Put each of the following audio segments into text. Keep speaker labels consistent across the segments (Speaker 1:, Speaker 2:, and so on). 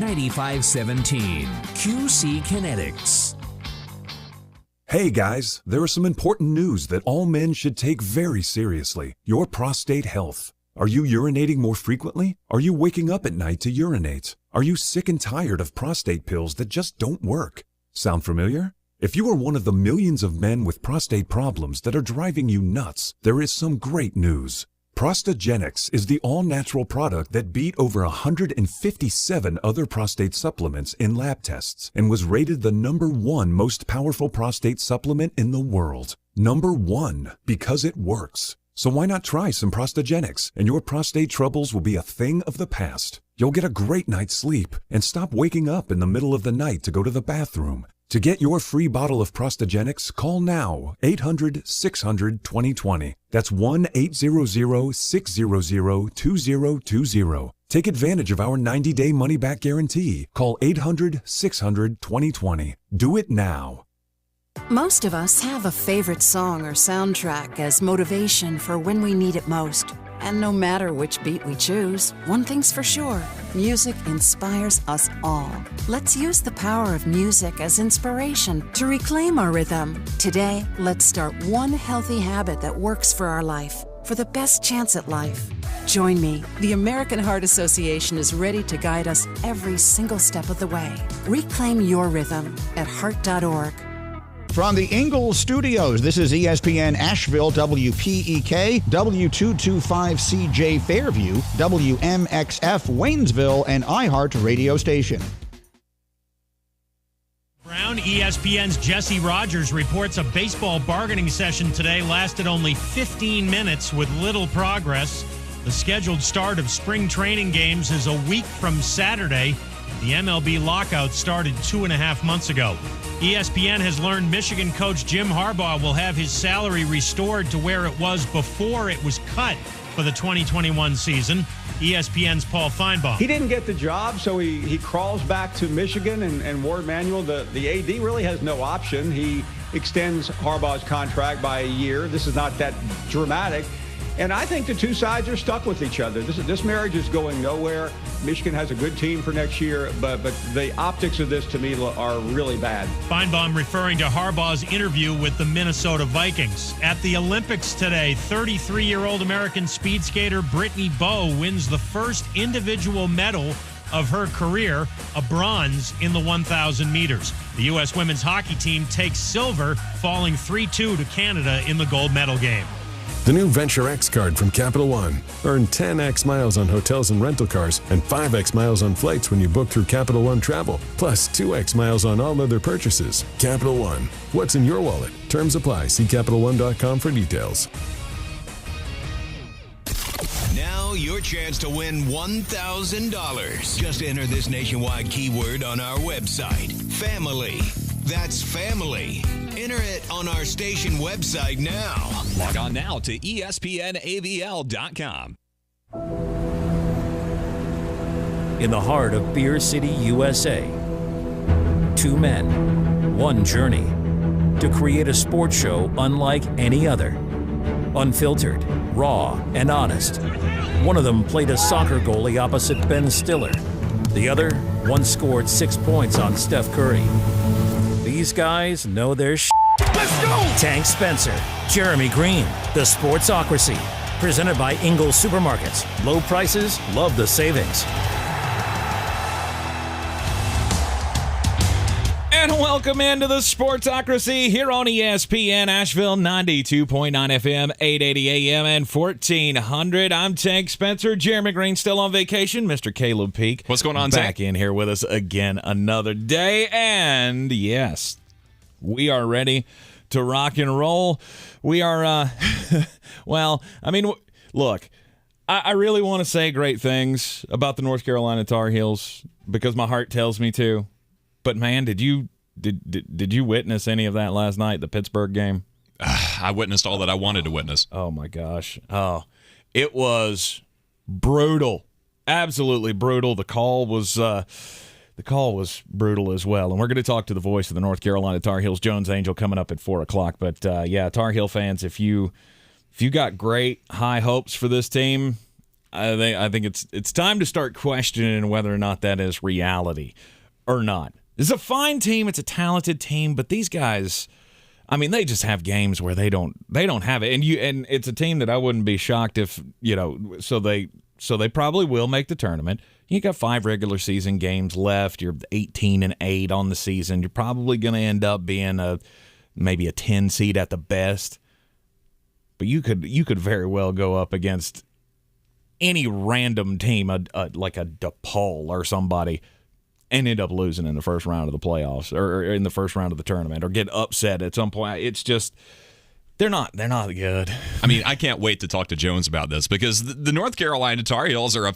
Speaker 1: 9517. QC Kinetics.
Speaker 2: Hey guys, there is some important news that all men should take very seriously. Your prostate health. Are you urinating more frequently? Are you waking up at night to urinate? Are you sick and tired of prostate pills that just don't work? Sound familiar? If you are one of the millions of men with prostate problems that are driving you nuts, there is some great news. Prostagenics is the all-natural product that beat over 157 other prostate supplements in lab tests and was rated the #1 most powerful prostate supplement in the world. #1, because it works. So why not try some Prostagenics, and your prostate troubles will be a thing of the past. You'll get a great night's sleep and stop waking up in the middle of the night to go to the bathroom. To get your free bottle of Prostagenics, call now 800-600-2020. That's 1-800-600-2020. Take advantage of our 90-day money-back guarantee. Call 800-600-2020. Do it now.
Speaker 3: Most of us have a favorite song or soundtrack as motivation for when we need it most. And no matter which beat we choose, one thing's for sure, music inspires us all. Let's use the power of music as inspiration to reclaim our rhythm. Today, let's start one healthy habit that works for our life, for the best chance at life. Join me. The American Heart Association is ready to guide us every single step of the way. Reclaim your rhythm at heart.org.
Speaker 4: From the Ingalls Studios, this is ESPN Asheville, WPEK, W225CJ Fairview, WMXF Waynesville, and iHeart Radio Station.
Speaker 5: Brown, ESPN's Jesse Rogers reports a baseball bargaining session today lasted only 15 minutes with little progress. The scheduled start of spring training games is a week from Saturday. The MLB lockout started 2.5 months ago. ESPN has learned Michigan coach Jim Harbaugh will have his salary restored to where it was before it was cut for the 2021 season. ESPN's Paul Feinbaum.
Speaker 6: He didn't get the job, so he crawls back to Michigan, and Ward Manuel, the AD, really has no option. He extends Harbaugh's contract by a year. This is not that dramatic. And I think the two sides are stuck with each other. This marriage is going nowhere. Michigan has a good team for next year, but the optics of this, to me, are really bad.
Speaker 5: Feinbaum referring to Harbaugh's interview with the Minnesota Vikings. At the Olympics today, 33-year-old American speed skater Brittany Bowe wins the first individual medal of her career, a bronze in the 1,000 meters. The U.S. women's hockey team takes silver, falling 3-2 to Canada in the gold medal game.
Speaker 7: The new Venture X card from Capital One. Earn 10x miles on hotels and rental cars and 5x miles on flights when you book through Capital One Travel, plus 2x miles on all other purchases. Capital One. What's in your wallet? Terms apply. See CapitalOne.com for details.
Speaker 8: Now your chance to win $1,000. Just enter this nationwide keyword on our website. Family. That's family. Enter it on our station website now.
Speaker 9: Log on now to ESPNABL.com.
Speaker 1: In the heart of Beer City, USA, two men, one journey to create a sports show unlike any other. Unfiltered, raw, and honest. One of them played a soccer goalie opposite Ben Stiller. The other once scored 6 points on Steph Curry. These guys know their shit. Let's go! Tank Spencer, Jeremy Greene, the Sportsocracy. Presented by Ingalls Supermarkets. Low prices, love the savings.
Speaker 10: And welcome into the Sportsocracy here on ESPN Asheville, 92.9 FM, 880 AM, and 1400. I'm Tank Spencer. Jeremy Greene still on vacation. Mr. Caleb Peak.
Speaker 11: What's going on,
Speaker 10: Back
Speaker 11: Tank?
Speaker 10: in here with us again another day. And yes, we are ready to rock and roll. We are, well, I mean, look, I really want to say great things about the North Carolina Tar Heels because my heart tells me to. But man, did you witness any of that last night, the Pittsburgh game?
Speaker 11: I witnessed all that I wanted to witness.
Speaker 10: Oh my gosh. Oh, it was brutal. Absolutely brutal. The call was brutal as well. And we're going to talk to the voice of the North Carolina Tar Heels, Jones Angel, coming up at 4:00. But yeah, Tar Heel fans, if you got great high hopes for this team, I think it's time to start questioning whether or not that is reality or not. It's a fine team. It's a talented team, but these guys, I mean, they just have games where they don't have it. And it's a team that I wouldn't be shocked if, so they probably will make the tournament. You got 5 regular season games left. You're 18-8 on the season. You're probably going to end up being maybe a 10 seed at the best. But you could very well go up against any random team, like a DePaul or somebody, and end up losing in the first round of the playoffs or in the first round of the tournament, or get upset at some point. It's just they're not good.
Speaker 11: I mean, I can't wait to talk to Jones about this, because the North Carolina Tar Heels are a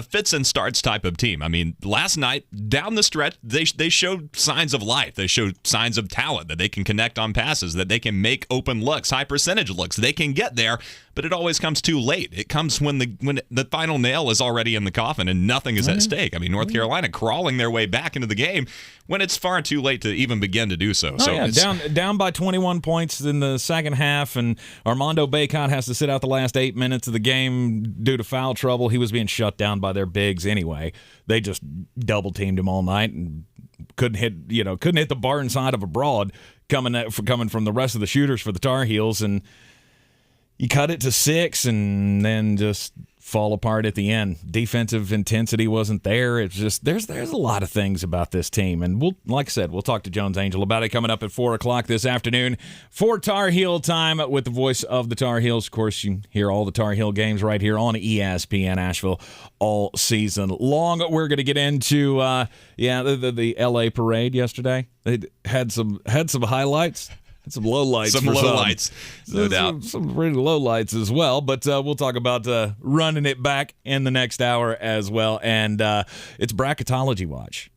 Speaker 11: fits and starts type of team. I mean, last night down the stretch, they showed signs of life. They showed signs of talent, that they can connect on passes, that they can make open looks, high percentage looks. They can get there, but it always comes too late. It comes when the final nail is already in the coffin and nothing is at stake. I mean, North Carolina crawling their way back into the game when it's far too late to even begin to do so.
Speaker 10: Down by 21 points in the second half, and Armando Bacot has to sit out the last 8 minutes of the game due to foul trouble. He was being shut down by their bigs anyway. They just double teamed him all night and couldn't hit the bar inside of a broad coming from the rest of the shooters for the Tar Heels, and you cut it to 6 and then just fall apart at the end. Defensive intensity wasn't there. It's just there's a lot of things about this team, and like I said, we'll talk to Jones Angell about it coming up at 4:00 this afternoon for Tar Heel time with the voice of the Tar Heels. Of course, you hear all the Tar Heel games right here on ESPN Asheville all season long. We're going to get into the LA parade yesterday. They had some highlights. Some lowlights.
Speaker 11: Some lowlights, no doubt.
Speaker 10: Some really lowlights as well, but we'll talk about running it back in the next hour as well. And it's Bracketology Watch.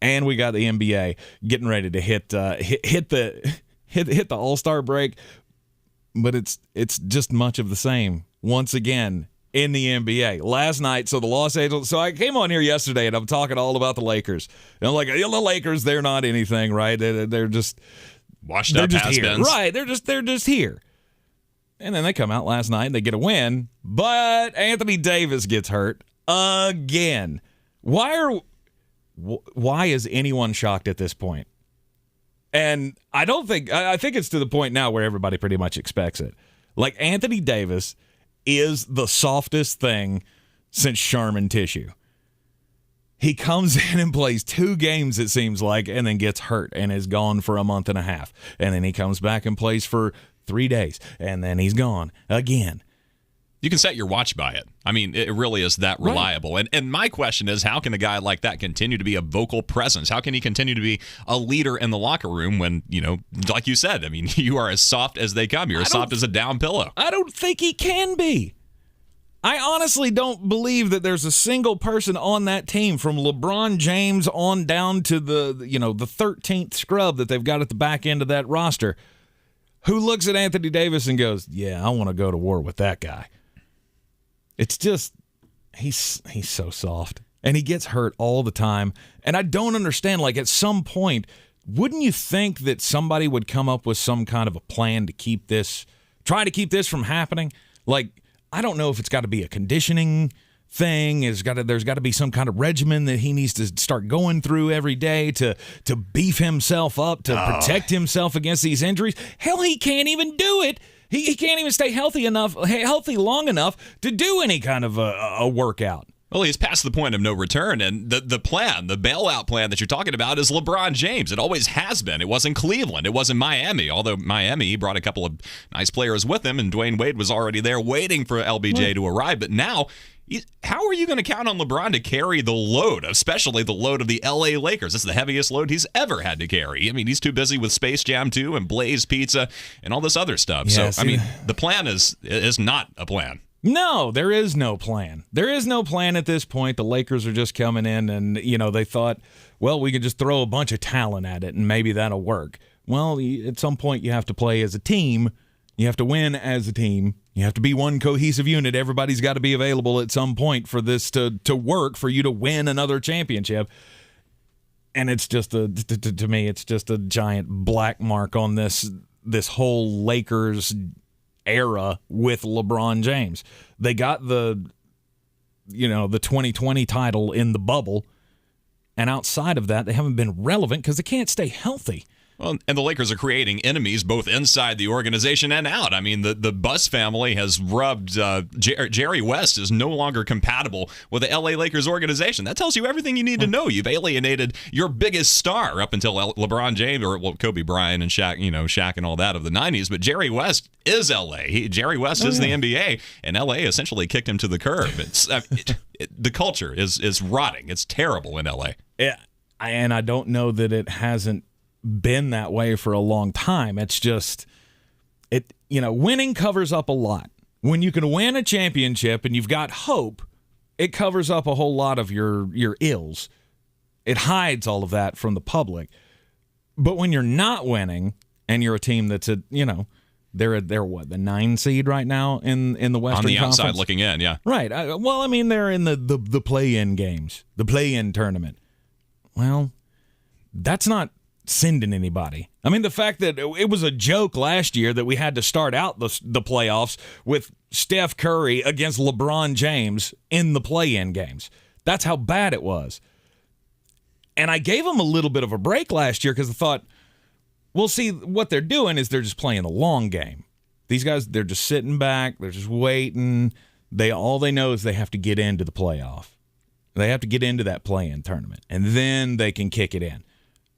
Speaker 10: And we got the NBA getting ready to hit the All-Star break, but it's just much of the same once again in the NBA. Last night, so I came on here yesterday and I'm talking all about the Lakers. And I'm like, the Lakers, they're not anything, right? They're just
Speaker 11: washed up has-beens.
Speaker 10: Right, they're just here. And then they come out last night and they get a win, but Anthony Davis gets hurt again. Why is anyone shocked at this point? And I think it's to the point now where everybody pretty much expects it. Like, Anthony Davis is the softest thing since Sherman tissue. He comes in and plays 2 games, it seems like, and then gets hurt and is gone for a month and a half. And then he comes back and plays for 3 days, and then he's gone again.
Speaker 11: You can set your watch by it. I mean, it really is that reliable. Right. And my question is, how can a guy like that continue to be a vocal presence? How can he continue to be a leader in the locker room when, like you said, I mean, you are as soft as they come. You're as soft as a down pillow.
Speaker 10: I don't think he can be. I honestly don't believe that there's a single person on that team, from LeBron James on down to the 13th scrub that they've got at the back end of that roster, who looks at Anthony Davis and goes, yeah, I want to go to war with that guy. It's just, he's so soft. And he gets hurt all the time. And I don't understand, like, at some point, wouldn't you think that somebody would come up with some kind of a plan to try to keep this from happening? Like, I don't know if it's got to be a conditioning thing. There's got to be some kind of regimen that he needs to start going through every day to beef himself up, to protect himself against these injuries. Hell, he can't even do it. He can't even stay healthy long enough to do any kind of a workout.
Speaker 11: Well, he's past the point of no return, and the bailout plan that you're talking about is LeBron James. It always has been. It was in Cleveland. It was in Miami, although Miami, he brought a couple of nice players with him, and Dwayne Wade was already there waiting for LBJ to arrive. But now, how are you going to count on LeBron to carry the load, especially the load of the L.A. Lakers? It's the heaviest load he's ever had to carry. I mean, he's too busy with Space Jam 2 and Blaze Pizza and all this other stuff. Yeah, so, I mean, the plan is not a plan.
Speaker 10: No, there is no plan. There is no plan at this point. The Lakers are just coming in and, they thought, well, we could just throw a bunch of talent at it and maybe that'll work. Well, at some point you have to play as a team. You have to win as a team. You have to be one cohesive unit. Everybody's got to be available at some point for this to work, for you to win another championship. And it's just to me, it's just a giant black mark on this whole Lakers era with LeBron James. They got the 2020 title in the bubble, and outside of that, they haven't been relevant because they can't stay healthy.
Speaker 11: Well, and the Lakers are creating enemies both inside the organization and out. I mean, the Buss family has rubbed Jerry West is no longer compatible with the LA Lakers organization. That tells you everything you need to know. You've alienated your biggest star up until LeBron James, or Kobe Bryant and Shaq and all that of the 90s. But Jerry West is LA. Jerry West is the NBA, and LA essentially kicked him to the curb. It's the culture is rotting. It's terrible in LA.
Speaker 10: Yeah, and I don't know that it hasn't been that way for a long time. It's just winning covers up a lot. When you can win a championship and you've got hope, it covers up a whole lot of your ills. It hides all of that from the public. But when you're not winning and you're a team that's they're what, the 9 seed right now in the Western Conference? On
Speaker 11: the outside looking in, yeah.
Speaker 10: Right. They're in the play-in games, the play-in tournament. Well, that's not sending anybody. I mean, the fact that it was a joke last year that we had to start out the playoffs with Steph Curry against LeBron James in the play-in games. That's how bad it was. And I gave them a little bit of a break last year because I thought, well, see, what they're doing is they're just playing the long game. These guys, they're just sitting back. They're just waiting. All they know is they have to get into the playoff. They have to get into that play-in tournament, and then they can kick it in.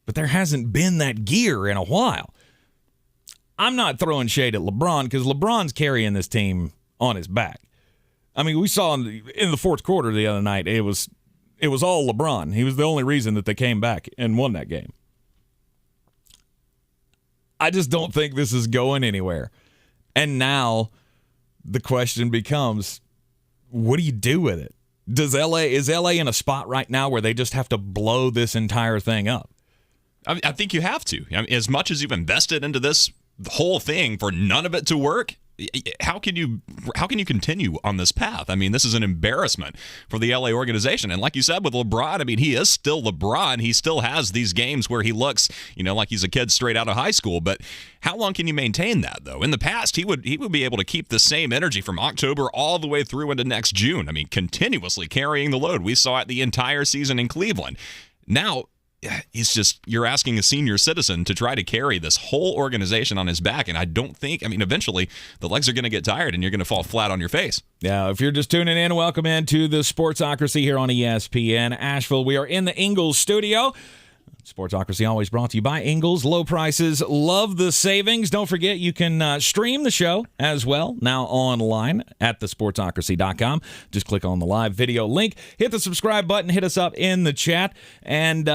Speaker 10: But there hasn't been that gear in a while. I'm not throwing shade at LeBron because LeBron's carrying this team on his back. I mean, we saw in the fourth quarter the other night, it was all LeBron. He was the only reason that they came back and won that game. I just don't think this is going anywhere. And now the question becomes, what do you do with it? Is LA in a spot right now where they just have to blow this entire thing up?
Speaker 11: I think you have to. I mean, as much as you've invested into this whole thing for none of it to work, how can you continue on this path? I mean, this is an embarrassment for the LA organization. And like you said with LeBron, I mean, he is still LeBron. He still has these games where he looks, like he's a kid straight out of high school. But how long can you maintain that, though? In the past, he would be able to keep the same energy from October all the way through into next June. I mean, continuously carrying the load. We saw it the entire season in Cleveland. Now, you're asking a senior citizen to try to carry this whole organization on his back, and eventually the legs are going to get tired and you're going to fall flat on your face.
Speaker 10: Yeah, if you're just tuning in, welcome into the Sportsocracy here on ESPN Asheville. We are in the Ingles studio. Sportsocracy always brought to you by Ingles. Low prices, love the savings. Don't forget, you can stream the show as well, now online at thesportsocracy.com. Just click on the live video link, hit the subscribe button, hit us up in the chat, and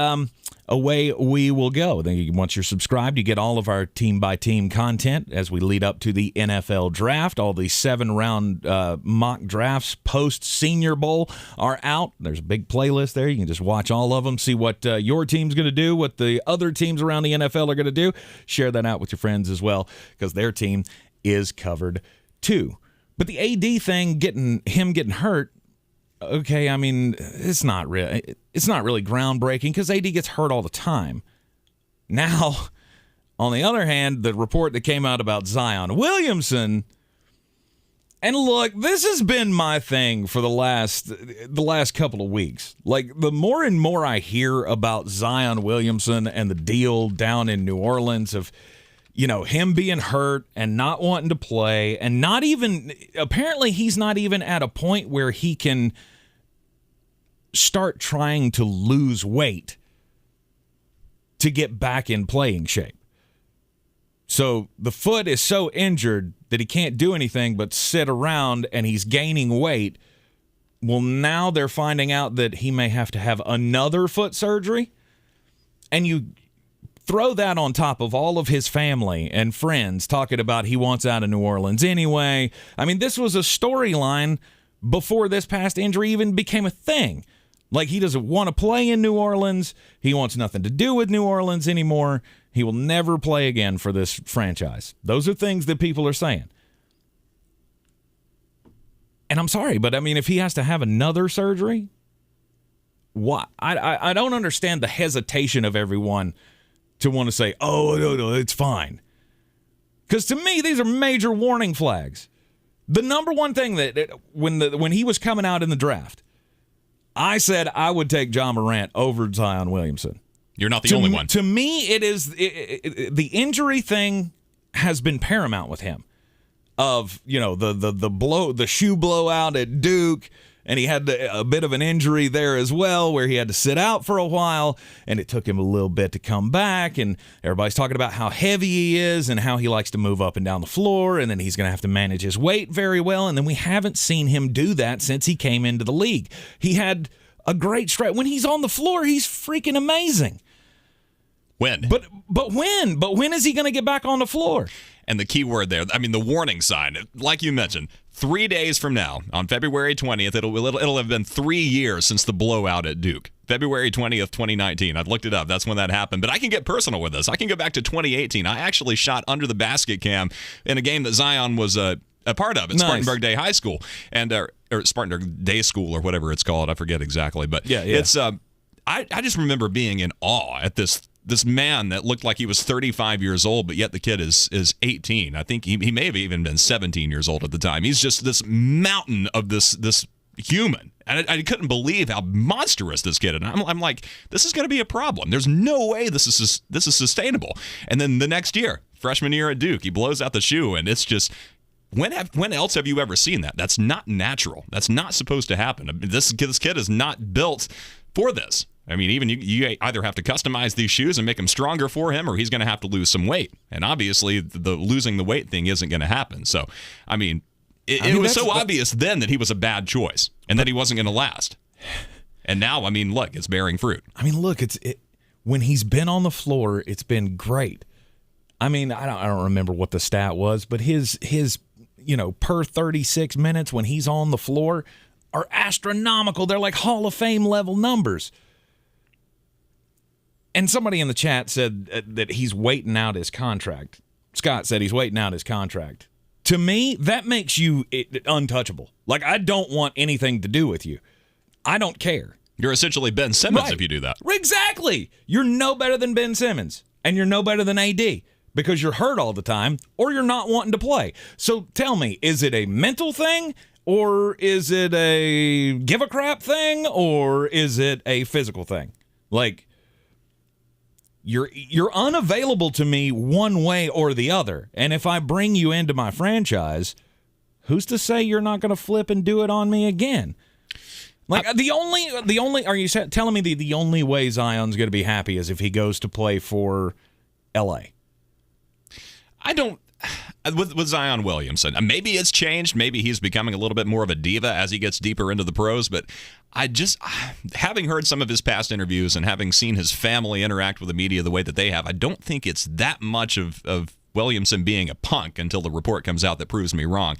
Speaker 10: away we will go. Then once you're subscribed, you get all of our team-by-team content as we lead up to the NFL draft. All the 7-round mock drafts post-Senior Bowl are out. There's a big playlist there. You can just watch all of them, see what your team's going to do, what the other teams around the NFL are going to do. Share that out with your friends as well because their team is covered too. But the AD thing, getting hurt, okay, I mean, it's not really groundbreaking because AD gets hurt all the time. Now, on the other hand, the report that came out about Zion Williamson, and look, this has been my thing for the last couple of weeks. Like, the more and more I hear about Zion Williamson and the deal down in New Orleans of, him being hurt and not wanting to play, and apparently he's not even at a point where he can start trying to lose weight to get back in playing shape. So the foot is so injured that he can't do anything but sit around, and he's gaining weight. Well, now they're finding out that he may have to have another foot surgery. And you throw that on top of all of his family and friends talking about he wants out of New Orleans anyway. I mean, this was a storyline before this past injury even became a thing. Like, he doesn't want to play in New Orleans. He wants nothing to do with New Orleans anymore. He will never play again for this franchise. Those are things that people are saying. And I'm sorry, but I mean, if he has to have another surgery, why? I don't understand the hesitation of everyone to want to say, oh, no, it's fine. Because to me, these are major warning flags. The number one thing that when he was coming out in the draft, I said I would take John Morant over Zion Williamson.
Speaker 11: You're not the only one.
Speaker 10: To me, the injury thing has been paramount with him. Of the shoe blowout at Duke. And he had a bit of an injury there as well where he had to sit out for a while, and it took him a little bit to come back. And everybody's talking about how heavy he is and how he likes to move up and down the floor, and then he's going to have to manage his weight very well. And then we haven't seen him do that since he came into the league. He had a great stretch. When he's on the floor, he's freaking amazing.
Speaker 11: When?
Speaker 10: But when? But when is he going to get back on the floor?
Speaker 11: And the key word there, I mean, the warning sign, like you mentioned, 3 days from now, on February 20th, it'll have been 3 years since the blowout at Duke. February 20th, 2019. I've looked it up. That's when that happened. But I can get personal with this. I can go back to 2018. I actually shot under the basket cam in a game that Zion was a part of at Spartanburg Day High School, and or Spartanburg Day School, or whatever it's called. I forget exactly. But
Speaker 10: yeah.
Speaker 11: It's I just remember being in awe at this man that looked like he was 35 years old, but yet the kid is 18. I think he may have even been 17 years old at the time. He's just this mountain of this human. And I couldn't believe how monstrous this kid is. And I'm like, this is going to be a problem. There's no way this is sustainable. And then the next year, freshman year at Duke, he blows out the shoe, and it's just, when else have you ever seen that? That's not natural. That's not supposed to happen. I mean, this kid is not built for this. I mean, even you either have to customize these shoes and make them stronger for him, or he's going to have to lose some weight. And obviously, the losing the weight thing isn't going to happen. So, I mean, it was so obvious then that he was a bad choice and that he wasn't going to last. And now, I mean, look, it's bearing fruit.
Speaker 10: I mean, look, when he's been on the floor, it's been great. I mean, I don't remember what the stat was, but his per 36 minutes when he's on the floor are astronomical. They're like Hall of Fame level numbers. And somebody in the chat said that he's waiting out his contract. Scott said he's waiting out his contract. To me, that makes you untouchable. Like, I don't want anything to do with you. I don't care.
Speaker 11: You're essentially Ben Simmons if you do that.
Speaker 10: Exactly. You're no better than Ben Simmons, and you're no better than AD because you're hurt all the time or you're not wanting to play. So tell me, is it a mental thing, or is it a give a crap thing, or is it a physical thing? Like, You're unavailable to me one way or the other. And if I bring you into my franchise, who's to say you're not going to flip and do it on me again? Like, the only are you telling me the only way Zion's going to be happy is if he goes to play for LA?
Speaker 11: I don't. With Zion Williamson, maybe it's changed. Maybe he's becoming a little bit more of a diva as he gets deeper into the pros. But having heard some of his past interviews and having seen his family interact with the media the way that they have, I don't think it's that much of Williamson being a punk until the report comes out that proves me wrong.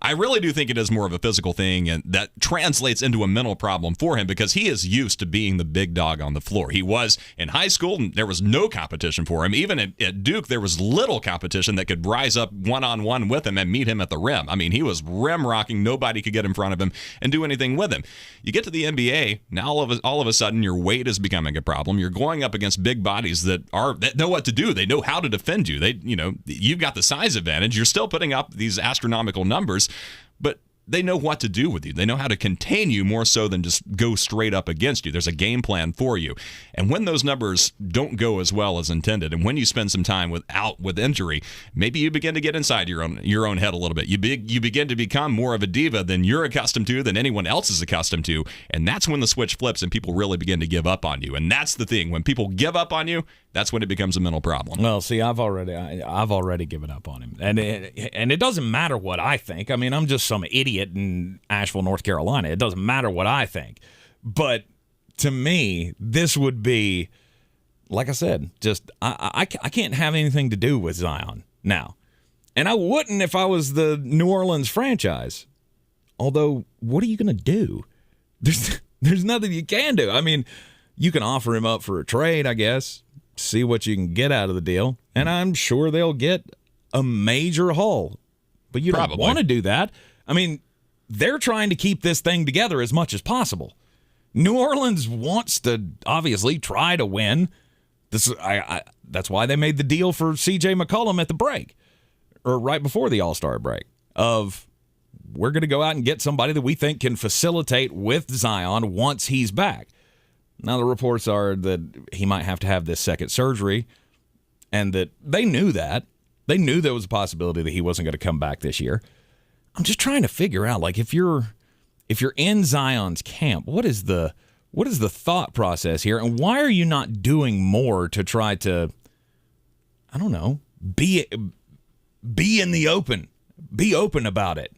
Speaker 11: I really do think it is more of a physical thing, and that translates into a mental problem for him because he is used to being the big dog on the floor. He was in high school, and there was no competition for him. Even at Duke, there was little competition that could rise up one-on-one with him and meet him at the rim. I mean, he was rim rocking. Nobody could get in front of him and do anything with him. You get to the NBA, now all of a sudden your weight is becoming a problem. You're going up against big bodies that know what to do. They know how to defend you. You've got the size advantage. You're still putting up these astronomical numbers, but they know what to do with you. They know how to contain you more so than just go straight up against you. There's a game plan for you. And when those numbers don't go as well as intended, and when you spend some time with injury, maybe you begin to get inside your own head a little bit. You begin to become more of a diva than you're accustomed to, than anyone else is accustomed to, and that's when the switch flips and people really begin to give up on you. And that's the thing. When people give up on you, that's when it becomes a mental problem.
Speaker 10: Well, see, I've already given up on him, and it doesn't matter what I think. I mean, I'm just some idiot in Asheville, North Carolina. It doesn't matter what I think. But to me, this would be, like I said, just I can't have anything to do with Zion now, and I wouldn't if I was the New Orleans franchise. Although, what are you going to do? There's nothing you can do. I mean, you can offer him up for a trade, I guess. See what you can get out of the deal, and I'm sure they'll get a major haul. But you don't want to do that. I mean, they're trying to keep this thing together as much as possible. New Orleans wants to obviously try to win. That's why they made the deal for C.J. McCollum at the break. or right before the All-Star break of we're going to go out and get somebody that we think can facilitate with Zion once he's back. Now, the reports are that he might have to have this second surgery, and that they knew that. They knew there was a possibility that he wasn't going to come back this year. I'm just trying to figure out, like, if you're in Zion's camp, what is the thought process here, and why are you not doing more to try to, I don't know, be in the open, be open about it?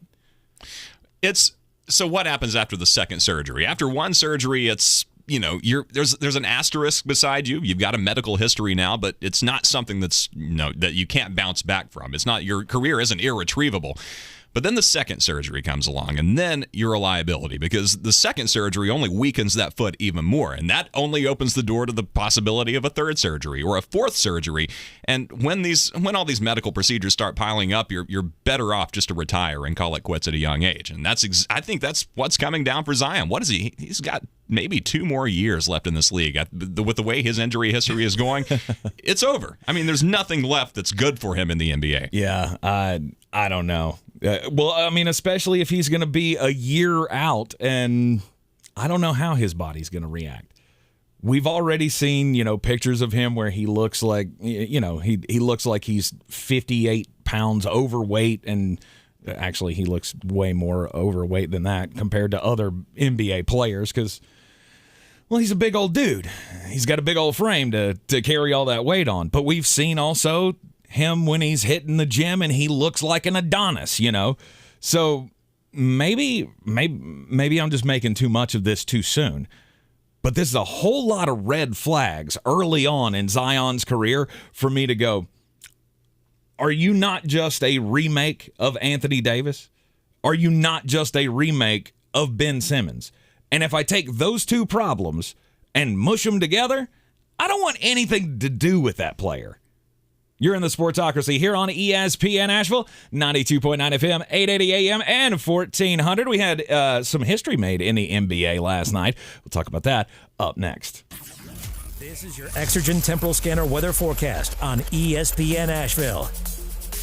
Speaker 11: So what happens after the second surgery? After one surgery, it's, there's an asterisk beside you. You've got a medical history now, but it's not something that's that you can't bounce back from. It's not, your career isn't irretrievable. But then the second surgery comes along, and then you're a liability, because the second surgery only weakens that foot even more, and that only opens the door to the possibility of a third surgery or a fourth surgery. And when all these medical procedures start piling up, you're better off just to retire and call it quits at a young age. And I think that's what's coming down for Zion. What is he? He's got maybe 2 more years left in this league. With the way his injury history is going, it's over. I mean, there's nothing left that's good for him in the NBA.
Speaker 10: Yeah, I don't know. Well, I mean, especially if he's going to be a year out, and I don't know how his body's going to react. We've already seen, pictures of him where he looks like, he looks like he's 58 pounds overweight, and actually he looks way more overweight than that compared to other NBA players because, well, he's a big old dude. He's got a big old frame to carry all that weight on. But we've seen also him when he's hitting the gym and he looks like an Adonis, So maybe I'm just making too much of this too soon. But this is a whole lot of red flags early on in Zion's career for me to go, are you not just a remake of Anthony Davis? Are you not just a remake of Ben Simmons? And if I take those two problems and mush them together, I don't want anything to do with that player. You're in the Sportsocracy here on ESPN Asheville, 92.9 FM, 880 AM, and 1400. We had some history made in the NBA last night. We'll talk about that up next.
Speaker 1: This is your Exergen Temporal Scanner weather forecast on ESPN Asheville.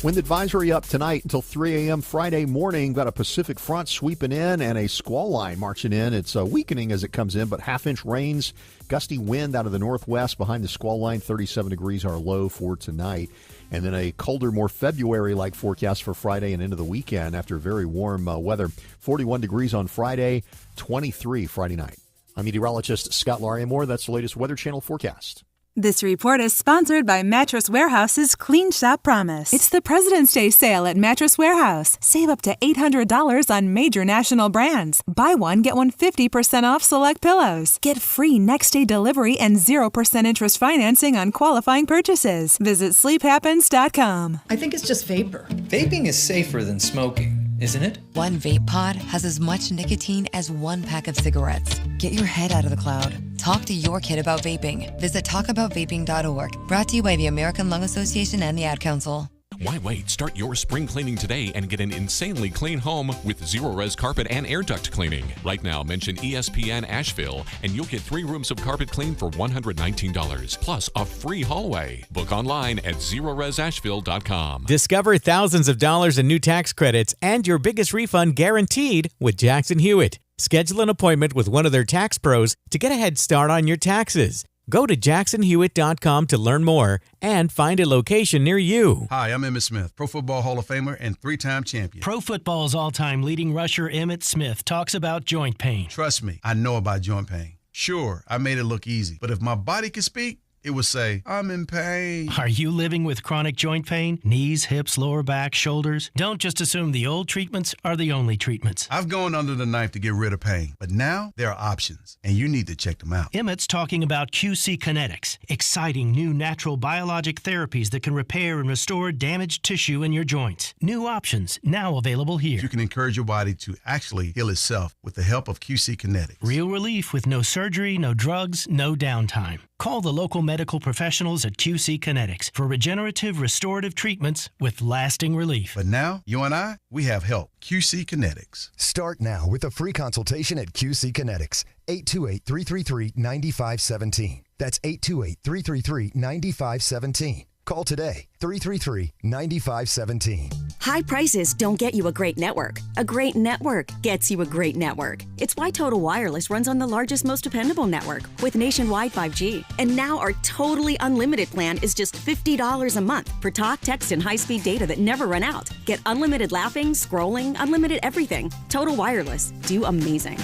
Speaker 9: Wind advisory up tonight until 3 a.m. Friday morning. Got a Pacific front sweeping in and a squall line marching in. It's weakening as it comes in, but half-inch rains, gusty wind out of the northwest behind the squall line. 37 degrees our low for tonight. And then a colder, more February-like forecast for Friday and into the weekend after very warm weather. 41 degrees on Friday, 23 Friday night. I'm meteorologist Scott Lariamore. That's the latest Weather Channel forecast.
Speaker 12: This report is sponsored by Mattress Warehouse's Clean Shop Promise. It's the President's Day sale at Mattress Warehouse. Save up to $800 on major national brands. Buy one, get one 50% off select pillows. Get free next-day delivery and 0% interest financing on qualifying purchases. Visit sleephappens.com.
Speaker 13: I think it's just vapor.
Speaker 14: Vaping is safer than smoking, isn't it?
Speaker 15: One vape pod has as much nicotine as one pack of cigarettes. Get your head out of the cloud. Talk to your kid about vaping. Visit talkaboutvaping.org. Brought to you by the American Lung Association and the Ad Council.
Speaker 16: Why wait? Start your spring cleaning today and get an insanely clean home with Zero-Res carpet and air duct cleaning. Right now, mention ESPN Asheville, and you'll get 3 rooms of carpet clean for $119, plus a free hallway. Book online at ZeroResAsheville.com.
Speaker 17: Discover thousands of dollars in new tax credits and your biggest refund guaranteed with Jackson Hewitt. Schedule an appointment with one of their tax pros to get a head start on your taxes. Go to JacksonHewitt.com to learn more and find a location near you.
Speaker 18: Hi, I'm Emmitt Smith, Pro Football Hall of Famer and 3-time champion.
Speaker 19: Pro Football's all-time leading rusher Emmitt Smith talks about joint pain.
Speaker 18: Trust me, I know about joint pain. Sure, I made it look easy, but if my body could speak, it would say, I'm in pain.
Speaker 19: Are you living with chronic joint pain? Knees, hips, lower back, shoulders? Don't just assume the old treatments are the only treatments.
Speaker 18: I've gone under the knife to get rid of pain, but now there are options, and you need to check them out.
Speaker 19: Emmitt's talking about QC Kinetics, exciting new natural biologic therapies that can repair and restore damaged tissue in your joints. New options now available here.
Speaker 18: You can encourage your body to actually heal itself with the help of QC Kinetics.
Speaker 19: Real relief with no surgery, no drugs, no downtime. Call the local medical professionals at QC Kinetics for regenerative restorative treatments with lasting relief.
Speaker 18: But now, you and I, we have help. QC Kinetics.
Speaker 20: Start now with a free consultation at QC Kinetics. 828-333-9517. That's 828-333-9517. Call today, 333-9517.
Speaker 13: High prices don't get you a great network. A great network gets you a great network. It's why Total Wireless runs on the largest, most dependable network with nationwide 5G. And now our totally unlimited plan is just $50 a month for talk, text, and high-speed data that never run out. Get unlimited laughing, scrolling, unlimited everything. Total Wireless. Do amazing.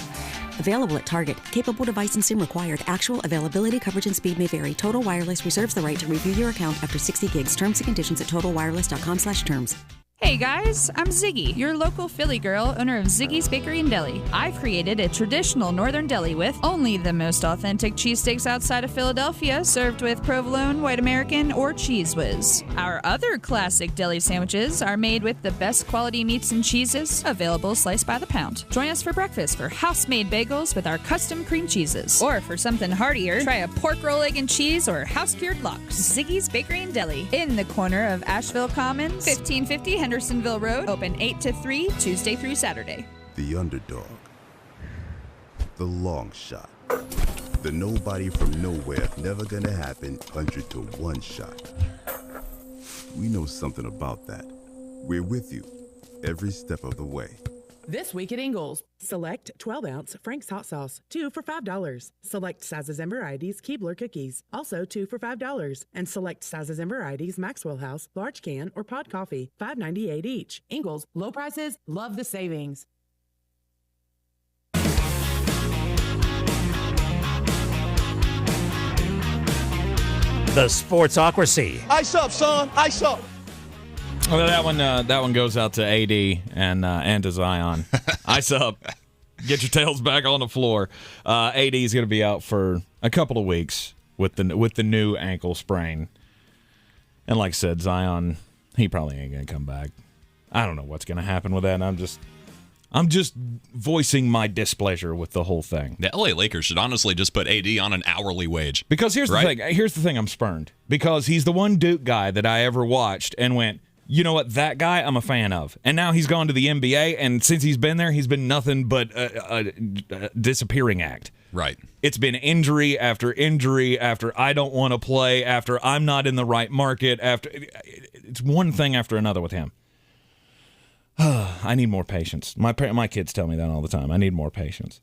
Speaker 13: Available at Target. Capable device and SIM required. Actual availability, coverage, and speed may vary. Total Wireless reserves the right to review your account after 60 gigs. Terms and conditions at totalwireless.com/terms.
Speaker 21: Hey guys, I'm Ziggy, your local Philly girl, owner of Ziggy's Bakery and Deli. I've created a traditional northern deli with only the most authentic cheesesteaks outside of Philadelphia, served with provolone, white American, or Cheese Whiz. Our other classic deli sandwiches are made with the best quality meats and cheeses, available sliced by the pound. Join us for breakfast for house-made bagels with our custom cream cheeses. Or for something heartier, try a pork roll, egg, and cheese or house-cured lox. Ziggy's Bakery and Deli, in the corner of Asheville Commons, 1550 Hendersonville Road, open 8 to 3, Tuesday through Saturday.
Speaker 22: The underdog. The long shot. The nobody from nowhere, never gonna happen, 100 to 1 shot. We know something about that. We're with you every step of the way.
Speaker 23: This week at Ingles, select 12-ounce Frank's hot sauce, 2 for $5. Select sizes and varieties Keebler cookies, also 2 for $5. And select sizes and varieties Maxwell House, large can, or pod coffee, $5.98 each. Ingles, low prices, love the savings.
Speaker 1: The Sportsocracy.
Speaker 24: Ice up, son. Ice up.
Speaker 10: Well, that one goes out to AD and to Zion. Ice up. Get your tails back on the floor. AD is going to be out for a couple of weeks with the new ankle sprain. And like I said, Zion, he probably ain't going to come back. I don't know what's going to happen with that. And I'm just voicing my displeasure with the whole thing.
Speaker 11: The LA Lakers should honestly just put AD on an hourly wage.
Speaker 10: Because here's the thing. Here's the thing I'm spurned. Because he's the one Duke guy that I ever watched and went, you know what, that guy I'm a fan of. And now he's gone to the NBA, and since he's been there, he's been nothing but a disappearing act.
Speaker 11: Right.
Speaker 10: It's been injury after I don't want to play, after I'm not in the right market, after it's one thing after another with him. I need more patience. My kids tell me that all the time. I need more patience.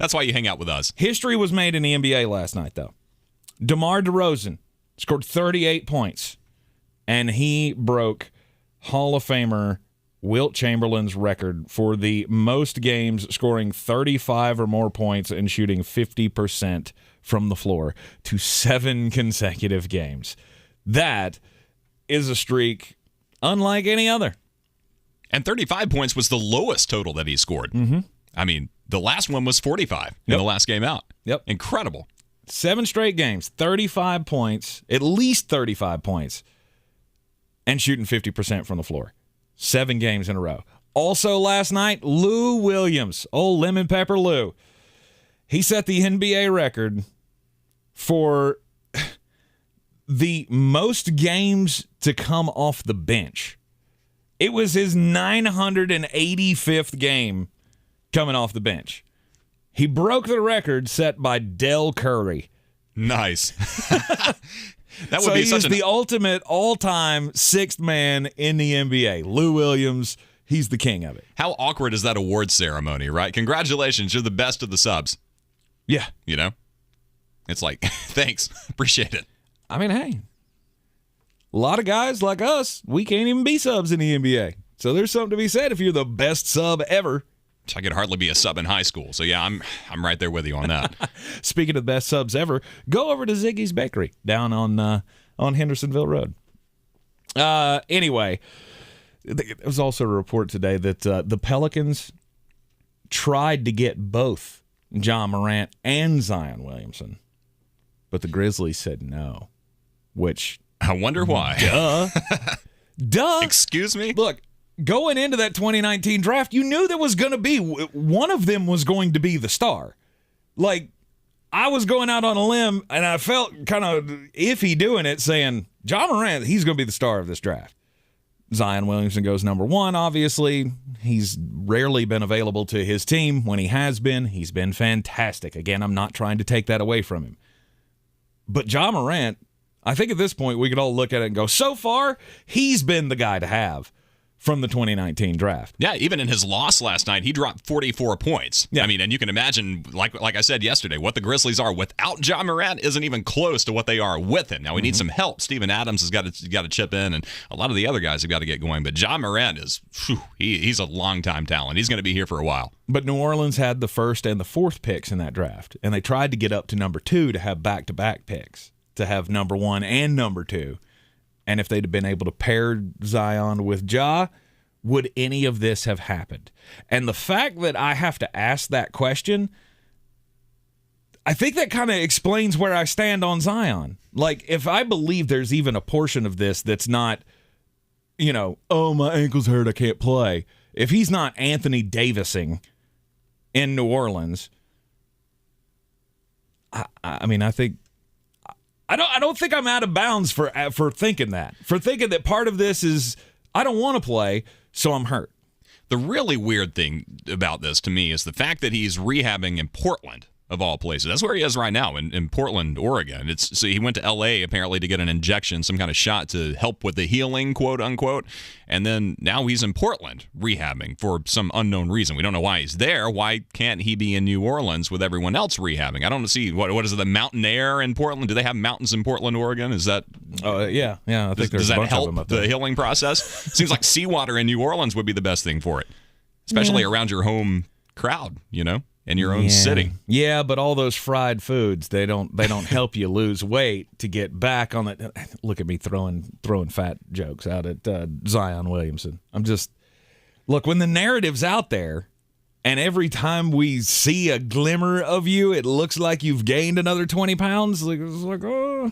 Speaker 11: That's why you hang out with us.
Speaker 10: History was made in the NBA last night, though. DeMar DeRozan scored 38 points. And he broke Hall of Famer Wilt Chamberlain's record for the most games scoring 35 or more points and shooting 50% from the floor to 7 consecutive games. That is a streak unlike any other.
Speaker 11: And 35 points was the lowest total that he scored.
Speaker 10: Mm-hmm.
Speaker 11: I mean, the last one was 45 in the last game out.
Speaker 10: Yep.
Speaker 11: Incredible.
Speaker 10: 7 straight games, 35 points, at least 35 points. And shooting 50% from the floor. 7 games in a row. Also last night, Lou Williams, old Lemon Pepper Lou. He set the NBA record for the most games to come off the bench. It was his 985th game coming off the bench. He broke the record set by Del Curry.
Speaker 11: Nice. That would
Speaker 10: so
Speaker 11: be
Speaker 10: he's the ultimate all-time sixth man in the NBA. Lou Williams, he's the king of it.
Speaker 11: How awkward is that award ceremony, right? Congratulations, you're the best of the subs.
Speaker 10: Yeah.
Speaker 11: You know? It's like, thanks. Appreciate it.
Speaker 10: I mean, hey, a lot of guys like us, we can't even be subs in the NBA. So there's something to be said if you're the best sub ever.
Speaker 11: I could hardly be a sub in high school. So, yeah, I'm right there with you on that.
Speaker 10: Speaking of the best subs ever, go over to Ziggy's Bakery down on Hendersonville Road. Anyway, there was also a report today that the Pelicans tried to get both Ja Morant and Zion Williamson, but the Grizzlies said no, which...
Speaker 11: I wonder why.
Speaker 10: Duh.
Speaker 11: Excuse me?
Speaker 10: Look. Going into that 2019 draft, you knew there was going to be one of them was going to be the star. Like, I was going out on a limb, and I felt kind of iffy doing it, saying, Ja Morant, he's going to be the star of this draft. Zion Williamson goes number 1, obviously. He's rarely been available to his team. When he has been, he's been fantastic. Again, I'm not trying to take that away from him. But Ja Morant, I think at this point we could all look at it and go, so far, he's been the guy to have from the 2019 draft.
Speaker 11: Yeah, even in his loss last night, he dropped 44 points.
Speaker 10: Yeah.
Speaker 11: I mean, and you can imagine, like I said yesterday, what the Grizzlies are without Ja Morant isn't even close to what they are with him. Now, we need some help. Steven Adams has got to chip in, and a lot of the other guys have got to get going. But Ja Morant is, he's a long-time talent. He's going to be here for a while.
Speaker 10: But New Orleans had the first and the fourth picks in that draft, and they tried to get up to number 2 to have back-to-back picks, to have number 1 and number 2. And if they'd have been able to pair Zion with Ja, would any of this have happened? And the fact that I have to ask that question, I think that kind of explains where I stand on Zion. Like, if I believe there's even a portion of this that's not, oh, my ankle's hurt, I can't play. If he's not Anthony Davising in New Orleans, I think I don't think I'm out of bounds for thinking that. For thinking that part of this is I don't want to play, so I'm hurt.
Speaker 11: The really weird thing about this to me is the fact that he's rehabbing in Portland, of all places. That's where he is right now, in Portland, Oregon. So he went to L.A. apparently to get an injection, some kind of shot to help with the healing, quote unquote. And then now he's in Portland rehabbing for some unknown reason. We don't know why he's there. Why can't he be in New Orleans with everyone else rehabbing? I don't see what is it, the mountain air in Portland? Do they have mountains in Portland, Oregon? Is that?
Speaker 10: Yeah. I think
Speaker 11: does
Speaker 10: there's a
Speaker 11: that
Speaker 10: bunch
Speaker 11: help
Speaker 10: of them up there.
Speaker 11: the healing process? Seems like seawater in New Orleans would be the best thing for it, especially around your home crowd, in your own city.
Speaker 10: Yeah, but all those fried foods, they don't help you lose weight to get back on it. Look at me throwing fat jokes out at Zion Williamson. Look, when the narrative's out there and every time we see a glimmer of you, it looks like you've gained another 20 pounds. It's like, oh,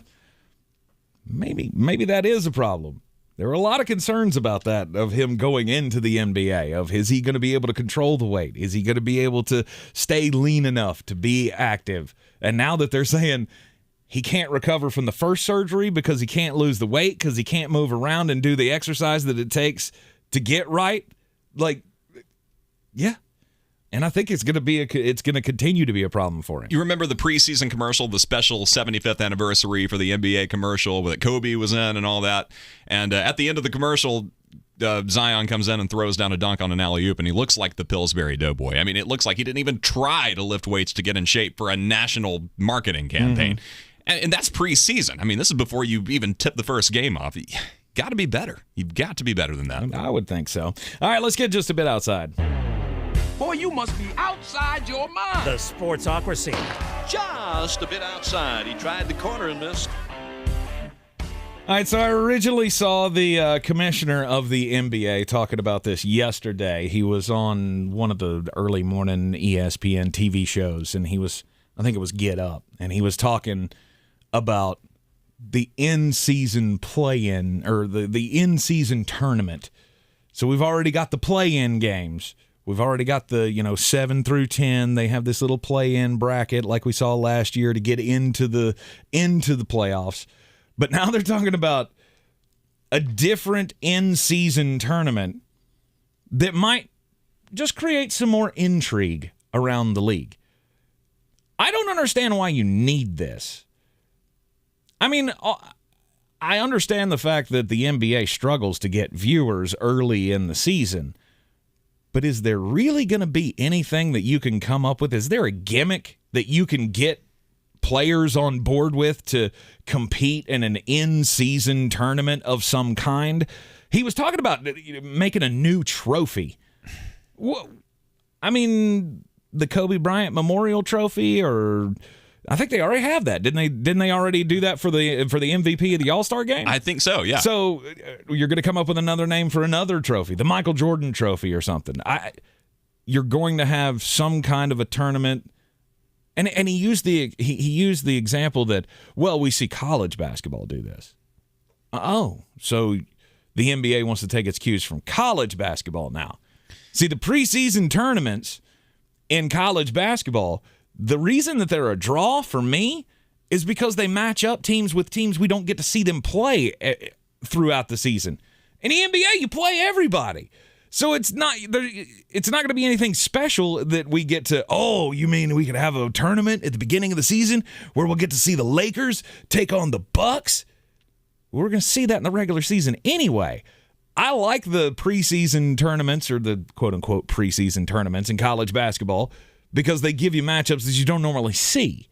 Speaker 10: maybe that is a problem. There were a lot of concerns about that, of him going into the NBA, is he going to be able to control the weight? Is he going to be able to stay lean enough to be active? And now that they're saying he can't recover from the first surgery because he can't lose the weight, because he can't move around and do the exercise that it takes to get right, yeah. And I think it's going to continue to be a problem for him.
Speaker 11: You remember the preseason commercial, the special 75th anniversary for the NBA commercial that Kobe was in and all that? And at the end of the commercial, Zion comes in and throws down a dunk on an alley-oop, and he looks like the Pillsbury Doughboy. I mean, it looks like he didn't even try to lift weights to get in shape for a national marketing campaign. And that's preseason. I mean, this is before you even tip the first game off. You got to be better. You've got to be better than that.
Speaker 10: I would think so. All right, let's get just a bit outside.
Speaker 2: Boy, you must be outside your mind.
Speaker 3: The Sportsocracy.
Speaker 2: Just a bit outside. He tried the corner and missed.
Speaker 10: All right, so I originally saw the commissioner of the NBA talking about this yesterday. He was on one of the early morning ESPN TV shows, and I think it was Get Up, and he was talking about the in-season play-in, or the in-season tournament. So we've already got the play-in games. We've already got the 7 through 10. They have this little play-in bracket like we saw last year to get into the playoffs. But now they're talking about a different in-season tournament that might just create some more intrigue around the league. I don't understand why you need this. I mean, I understand the fact that the NBA struggles to get viewers early in the season. But is there really going to be anything that you can come up with? Is there a gimmick that you can get players on board with to compete in an in-season tournament of some kind? He was talking about making a new trophy. I mean, the Kobe Bryant Memorial Trophy, or I think they already have that. Didn't they already do that for the MVP of the All-Star game?
Speaker 11: I think so, yeah.
Speaker 10: So you're going to come up with another name for another trophy, the Michael Jordan Trophy or something. You're going to have some kind of a tournament. And he used the example that, well, we see college basketball do this. So the NBA wants to take its cues from college basketball now. See, the preseason tournaments in college basketball, the reason that they're a draw for me is because they match up teams with teams we don't get to see them play throughout the season. In the NBA, you play everybody. So it's not going to be anything special that we get to, you mean we could have a tournament at the beginning of the season where we'll get to see the Lakers take on the Bucks? We're going to see that in the regular season anyway. I like the preseason tournaments or the quote-unquote preseason tournaments in college basketball because they give you matchups that you don't normally see.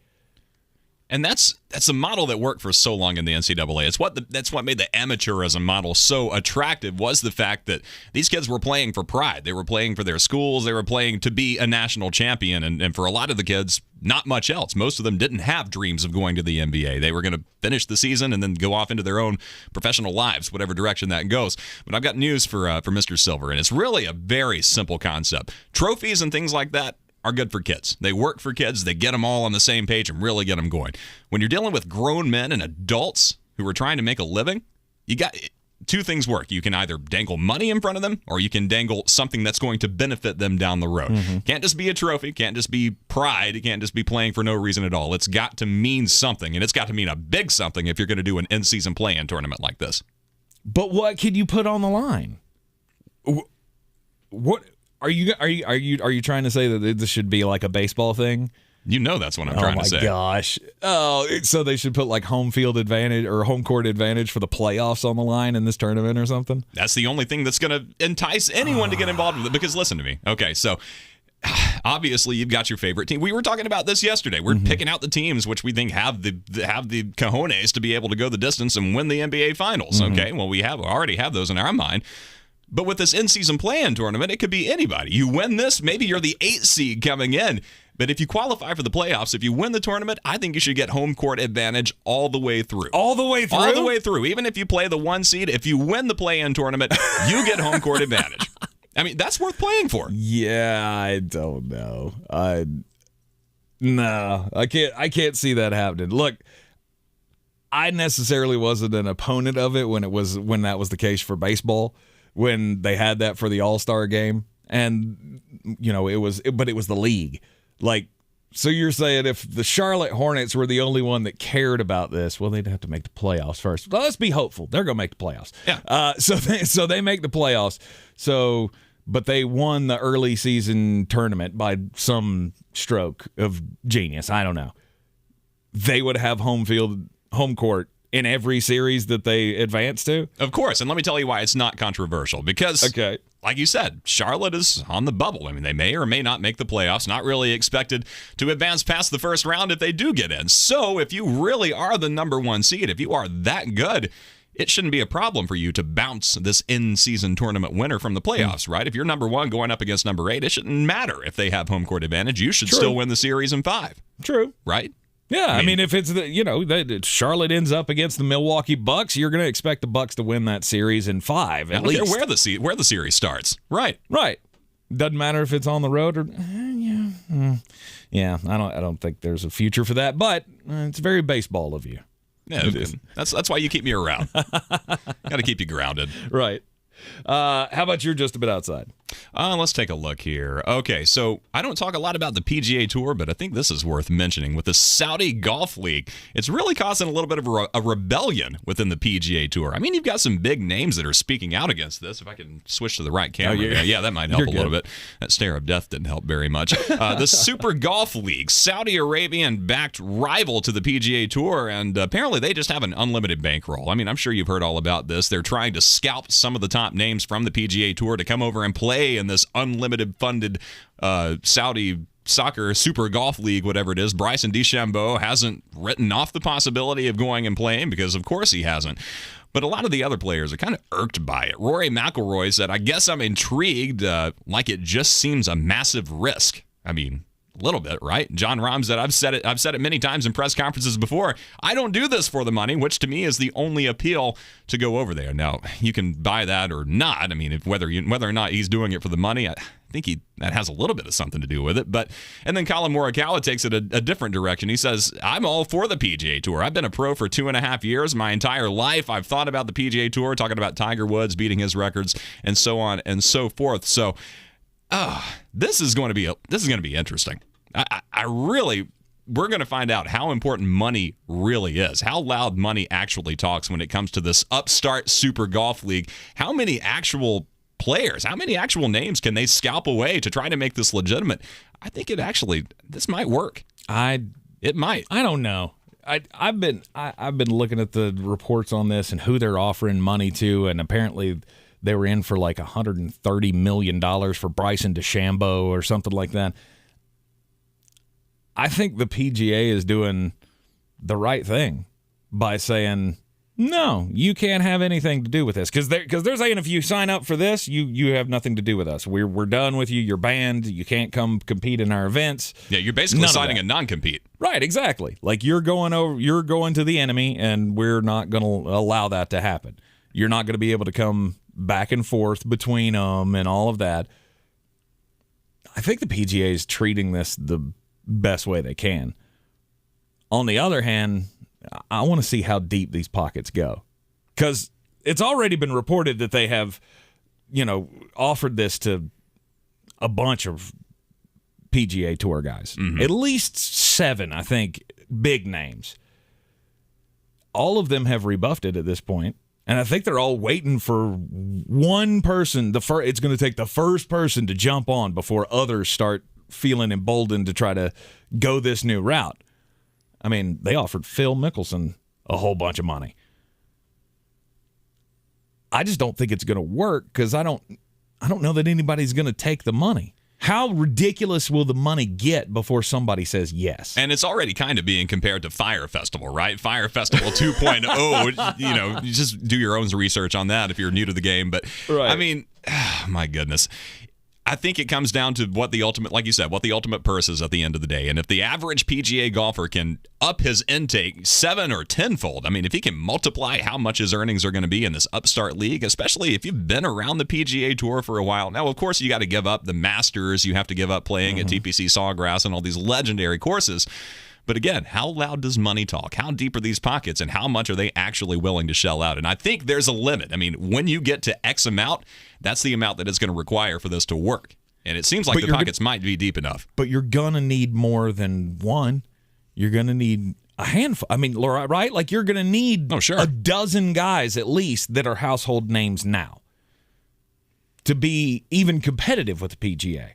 Speaker 11: And that's a model that worked for so long in the NCAA. That's what made the amateurism model so attractive, was the fact that these kids were playing for pride. They were playing for their schools. They were playing to be a national champion. And for a lot of the kids, not much else. Most of them didn't have dreams of going to the NBA. They were going to finish the season and then go off into their own professional lives, whatever direction that goes. But I've got news for Mr. Silver, and it's really a very simple concept. Trophies and things like that are good for kids. They work for kids. They get them all on the same page and really get them going. When you're dealing with grown men and adults who are trying to make a living, you got two things work. You can either dangle money in front of them, or you can dangle something that's going to benefit them down the road. Can't just be a trophy. Can't just be pride. It can't just be playing for no reason at all. It's got to mean something, and it's got to mean a big something if you're going to do an in-season play-in tournament like this.
Speaker 10: But what could you put on the line? What are you trying to say that this should be like a baseball thing?
Speaker 11: You know that's what I'm trying to say.
Speaker 10: Oh, my gosh. Oh, so they should put like home field advantage or home court advantage for the playoffs on the line in this tournament or something?
Speaker 11: That's the only thing that's going to entice anyone to get involved with it. Because listen to me. Okay, so obviously you've got your favorite team. We were talking about this yesterday. We're picking out the teams which we think have the cojones to be able to go the distance and win the NBA Finals. Okay, well, we already have those in our mind. But with this in-season play-in tournament, it could be anybody. You win this, maybe you're the 8th seed coming in. But if you qualify for the playoffs, if you win the tournament, I think you should get home court advantage all the way through.
Speaker 10: All the way through?
Speaker 11: All the way through. Even if you play the 1 seed, if you win the play-in tournament, you get home court advantage. I mean, that's worth playing for.
Speaker 10: Yeah, I don't know. No, I can't see that happening. Look, I necessarily wasn't an opponent of it when that was the case for baseball, when they had that for the All-Star game, and it was the league. Like, so you're saying if the Charlotte Hornets were the only one that cared about this, well, they'd have to make the playoffs first. Well, let's be hopeful. They're going to make the playoffs.
Speaker 11: Yeah.
Speaker 10: So they make the playoffs. So, but they won the early season tournament by some stroke of genius. I don't know. They would have home court in every series that they advance to?
Speaker 11: Of course, and let me tell you why it's not controversial. Because, like you said, Charlotte is on the bubble. I mean, they may or may not make the playoffs, not really expected to advance past the first round if they do get in. So if you really are the number 1 seed, if you are that good, it shouldn't be a problem for you to bounce this in-season tournament winner from the playoffs, right? If you're number 1 going up against number 8, it shouldn't matter if they have home court advantage. You should still win the series in 5.
Speaker 10: True.
Speaker 11: Right?
Speaker 10: Yeah, I mean, if it's Charlotte ends up against the Milwaukee Bucks, you're going to expect the Bucks to win that series in 5 at least.
Speaker 11: Where the series starts, right?
Speaker 10: Doesn't matter if it's on the road or yeah. I don't think there's a future for that, but it's very baseball of you.
Speaker 11: Yeah, that's why you keep me around. Got to keep you grounded,
Speaker 10: right? How about you're just a bit outside?
Speaker 11: Let's take a look here. Okay, so I don't talk a lot about the PGA Tour, but I think this is worth mentioning. With the Saudi Golf League, it's really causing a little bit of a rebellion within the PGA Tour. I mean, you've got some big names that are speaking out against this. If I can switch to the right camera. Yeah, that might help a little bit. That stare of death didn't help very much. The Super Golf League, Saudi Arabian-backed rival to the PGA Tour, and apparently they just have an unlimited bankroll. I mean, I'm sure you've heard all about this. They're trying to scalp some of the top names from the PGA Tour to come over and play in this unlimited funded Saudi soccer Super Golf League, whatever it is. Bryson DeChambeau hasn't written off the possibility of going and playing because, of course, he hasn't. But a lot of the other players are kind of irked by it. Rory McIlroy said, I guess I'm intrigued, like it just seems a massive risk. I mean, a little bit, right? John Rahm said, I've said it many times in press conferences before. I don't do this for the money, which to me is the only appeal to go over there. Now, you can buy that or not. I mean, whether or not he's doing it for the money, I think that has a little bit of something to do with it. And then Colin Morikawa takes it a different direction. He says, I'm all for the PGA Tour. I've been a pro for 2.5 years. My entire life, I've thought about the PGA Tour, talking about Tiger Woods beating his records and so on and so forth. So, this is going to be interesting. We're going to find out how important money really is, how loud money actually talks when it comes to this upstart Super Golf League. How many actual players, how many actual names can they scalp away to try to make this legitimate? I think this might work.
Speaker 10: It might. I don't know. I've been looking at the reports on this and who they're offering money to, and apparently they were in for like $130 million for Bryson DeChambeau or something like that. I think the PGA is doing the right thing by saying, no, you can't have anything to do with this. Because they're saying if you sign up for this, you have nothing to do with us. We're done with you. You're banned. You can't come compete in our events.
Speaker 11: Yeah, you're basically signing a non-compete.
Speaker 10: Right, exactly. Like you're going to the enemy, and we're not going to allow that to happen. You're not going to be able to come back and forth between them and all of that. I think the PGA is treating this the best way they can. On the other hand, I want to see how deep these pockets go, because it's already been reported that they have, offered this to a bunch of PGA Tour guys, at least 7, I think, big names. All of them have rebuffed it at this point, and I think they're all waiting for one person. It's going to take the first person to jump on before others start feeling emboldened to try to go this new route. I mean, they offered Phil Mickelson a whole bunch of money. I just don't think it's going to work, because I don't know that anybody's going to take the money. How ridiculous will the money get before somebody says yes?
Speaker 11: And it's already kind of being compared to Fire Festival, right? Fire Festival 2.0. You just do your own research on that if you're new to the game. But, right. I mean, my goodness. I think it comes down to what the ultimate, like you said, what the ultimate purse is at the end of the day. And if the average PGA golfer can up his intake 7 or 10-fold, I mean, if he can multiply how much his earnings are going to be in this upstart league, especially if you've been around the PGA Tour for a while. Now, of course, you got to give up the Masters. You have to give up playing at TPC Sawgrass and all these legendary courses. But again, how loud does money talk? How deep are these pockets, and how much are they actually willing to shell out? And I think there's a limit. I mean, when you get to X amount, that's the amount that it's going to require for this to work. And it seems like the pockets might be deep enough.
Speaker 10: But you're going to need more than one. You're going to need a handful. I mean, right? Like you're going to need a dozen guys at least that are household names now to be even competitive with the PGA.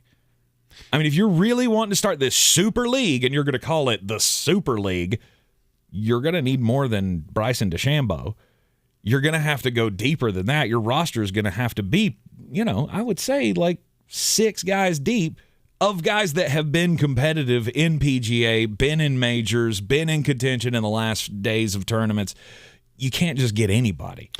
Speaker 10: I mean, if you're really wanting to start this super league and you're going to call it the Super League, you're going to need more than Bryson DeChambeau. You're going to have to go deeper than that. Your roster is going to have to be, I would say like 6 guys deep of guys that have been competitive in PGA, been in majors, been in contention in the last days of tournaments. You can't just get anybody.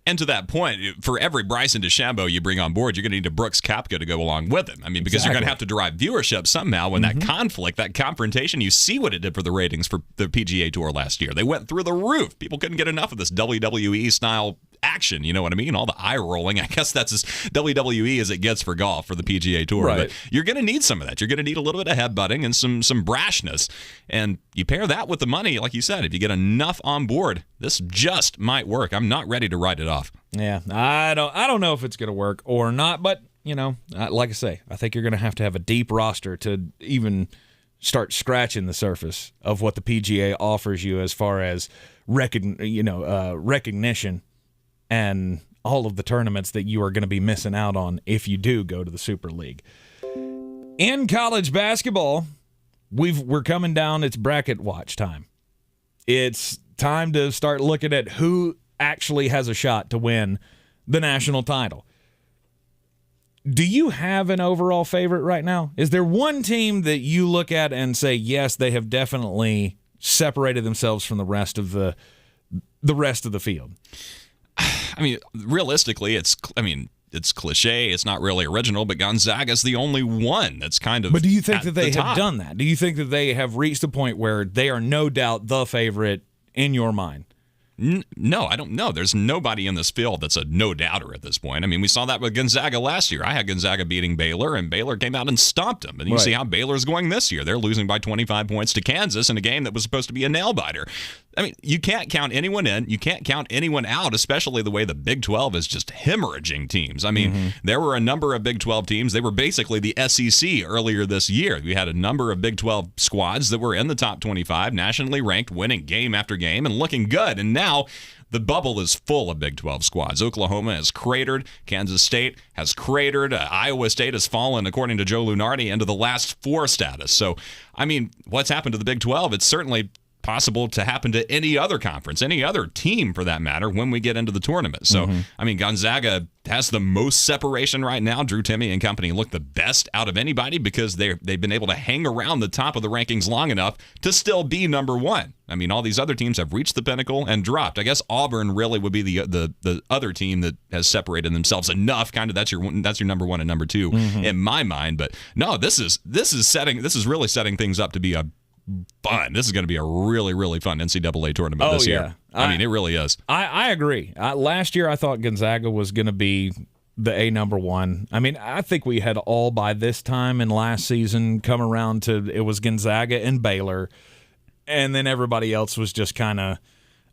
Speaker 11: And to that point, for every Bryson DeChambeau you bring on board, you're going to need a Brooks Koepka to go along with him. I mean, because you're going to have to derive viewership somehow when that conflict, that confrontation, you see what it did for the ratings for the PGA Tour last year. They went through the roof. People couldn't get enough of this WWE-style action, you know what I mean? All the eye rolling. I guess that's as WWE as it gets for golf for the PGA Tour.
Speaker 10: Right.
Speaker 11: But you're going to need some of that. You're going to need a little bit of headbutting and some brashness. And you pair that with the money, like you said, if you get enough on board, this just might work. I'm not ready to write it off.
Speaker 10: Yeah, I don't know if it's going to work or not, but like I say, I think you're going to have a deep roster to even start scratching the surface of what the PGA offers you as far as recognition and all of the tournaments that you are going to be missing out on if you do go to the Super League. In college basketball, we're coming down. It's bracket watch time. It's time to start looking at who actually has a shot to win the national title. Do you have an overall favorite right now? Is there one team that you look at and say, yes, they have definitely separated themselves from the rest of the field?
Speaker 11: I mean, realistically, it's cliche. It's not really original, but Gonzaga's the only one that's kind of.
Speaker 10: But do you think that they have done that? Do you think that they have reached a point where they are no doubt the favorite in your mind?
Speaker 11: No, I don't know. There's nobody in this field that's a no-doubter at this point. I mean, we saw that with Gonzaga last year. I had Gonzaga beating Baylor, and Baylor came out and stomped them. And you see how Baylor's going this year. They're losing by 25 points to Kansas in a game that was supposed to be a nail-biter. I mean, you can't count anyone in. You can't count anyone out, especially the way the Big 12 is just hemorrhaging teams. I mean, there were a number of Big 12 teams. They were basically the SEC earlier this year. We had a number of Big 12 squads that were in the top 25, nationally ranked, winning game after game and looking good. And now the bubble is full of Big 12 squads. Oklahoma has cratered. Kansas State has cratered. Iowa State has fallen, according to Joe Lunardi, into the last 4 status. So, I mean, what's happened to the Big 12? It's certainly possible to happen to any other conference, any other team for that matter, when we get into the tournament. So, I mean, Gonzaga has the most separation right now. Drew Timme and company look the best out of anybody because they've been able to hang around the top of the rankings long enough to still be number one. I mean, all these other teams have reached the pinnacle and dropped. I guess Auburn really would be the other team that has separated themselves enough. Kind of that's your number one and number two in my mind. But no, this is really setting things up to be a fun. This is going to be a really, really fun NCAA tournament this year. I mean, it really is.
Speaker 10: I agree. Last year, I thought Gonzaga was going to be the number one. I mean, I think we had all by this time in last season come around to it was Gonzaga and Baylor, and then everybody else was just kind of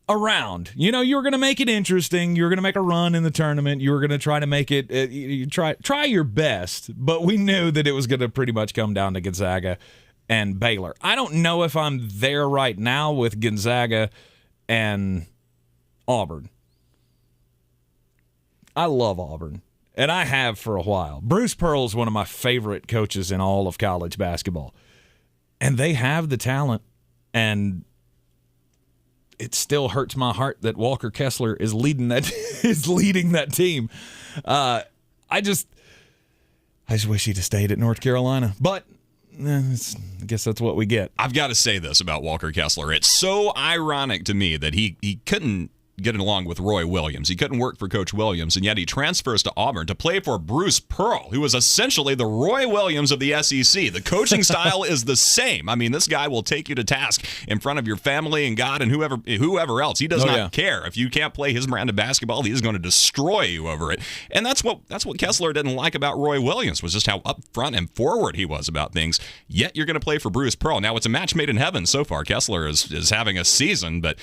Speaker 10: around. You know, you were going to make it interesting. You were going to make a run in the tournament. You were going to try to make it. You try your best, but we knew that it was going to pretty much come down to Gonzaga and Baylor. I don't know if I'm there right now with Gonzaga and Auburn. I love Auburn, and I have for a while. Bruce Pearl is one of my favorite coaches in all of college basketball, and they have the talent, and it still hurts my heart that Walker Kessler is leading that team. I just wish he'd have stayed at North Carolina, but I guess that's what we get.
Speaker 11: I've got to say this about Walker Kessler. It's so ironic to me that he couldn't get along with Roy Williams. He couldn't work for Coach Williams, and yet he transfers to Auburn to play for Bruce Pearl, who was essentially the Roy Williams of the SEC. The coaching style is the same. I mean, this guy will take you to task in front of your family and God and whoever else. He does not care. If you can't play his brand of basketball, he is going to destroy you over it. And that's what Kessler didn't like about Roy Williams, was just how upfront and forward he was about things. Yet you're going to play for Bruce Pearl. Now, it's a match made in heaven so far. Kessler is having a season, but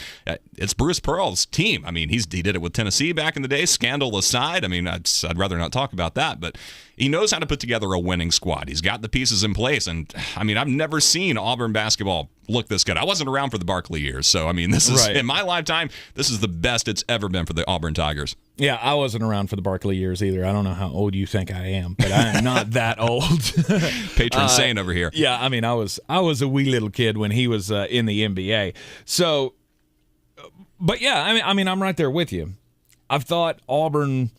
Speaker 11: it's Bruce Pearl's team. I mean, he did it with Tennessee back in the day, scandal aside. I mean, I'd rather not talk about that, but he knows how to put together a winning squad. He's got the pieces in place, and I mean, I've never seen Auburn basketball look this good. I wasn't around for the Barkley years, so I mean, this is in my lifetime, this is the best it's ever been for the Auburn Tigers.
Speaker 10: Yeah, I wasn't around for the Barkley years either. I don't know how old you think I am, but I am not that old.
Speaker 11: Patron saint over here.
Speaker 10: Yeah, I mean, I was a wee little kid when he was in the NBA. So, but yeah, I mean, I'm right there with you. I've thought Auburn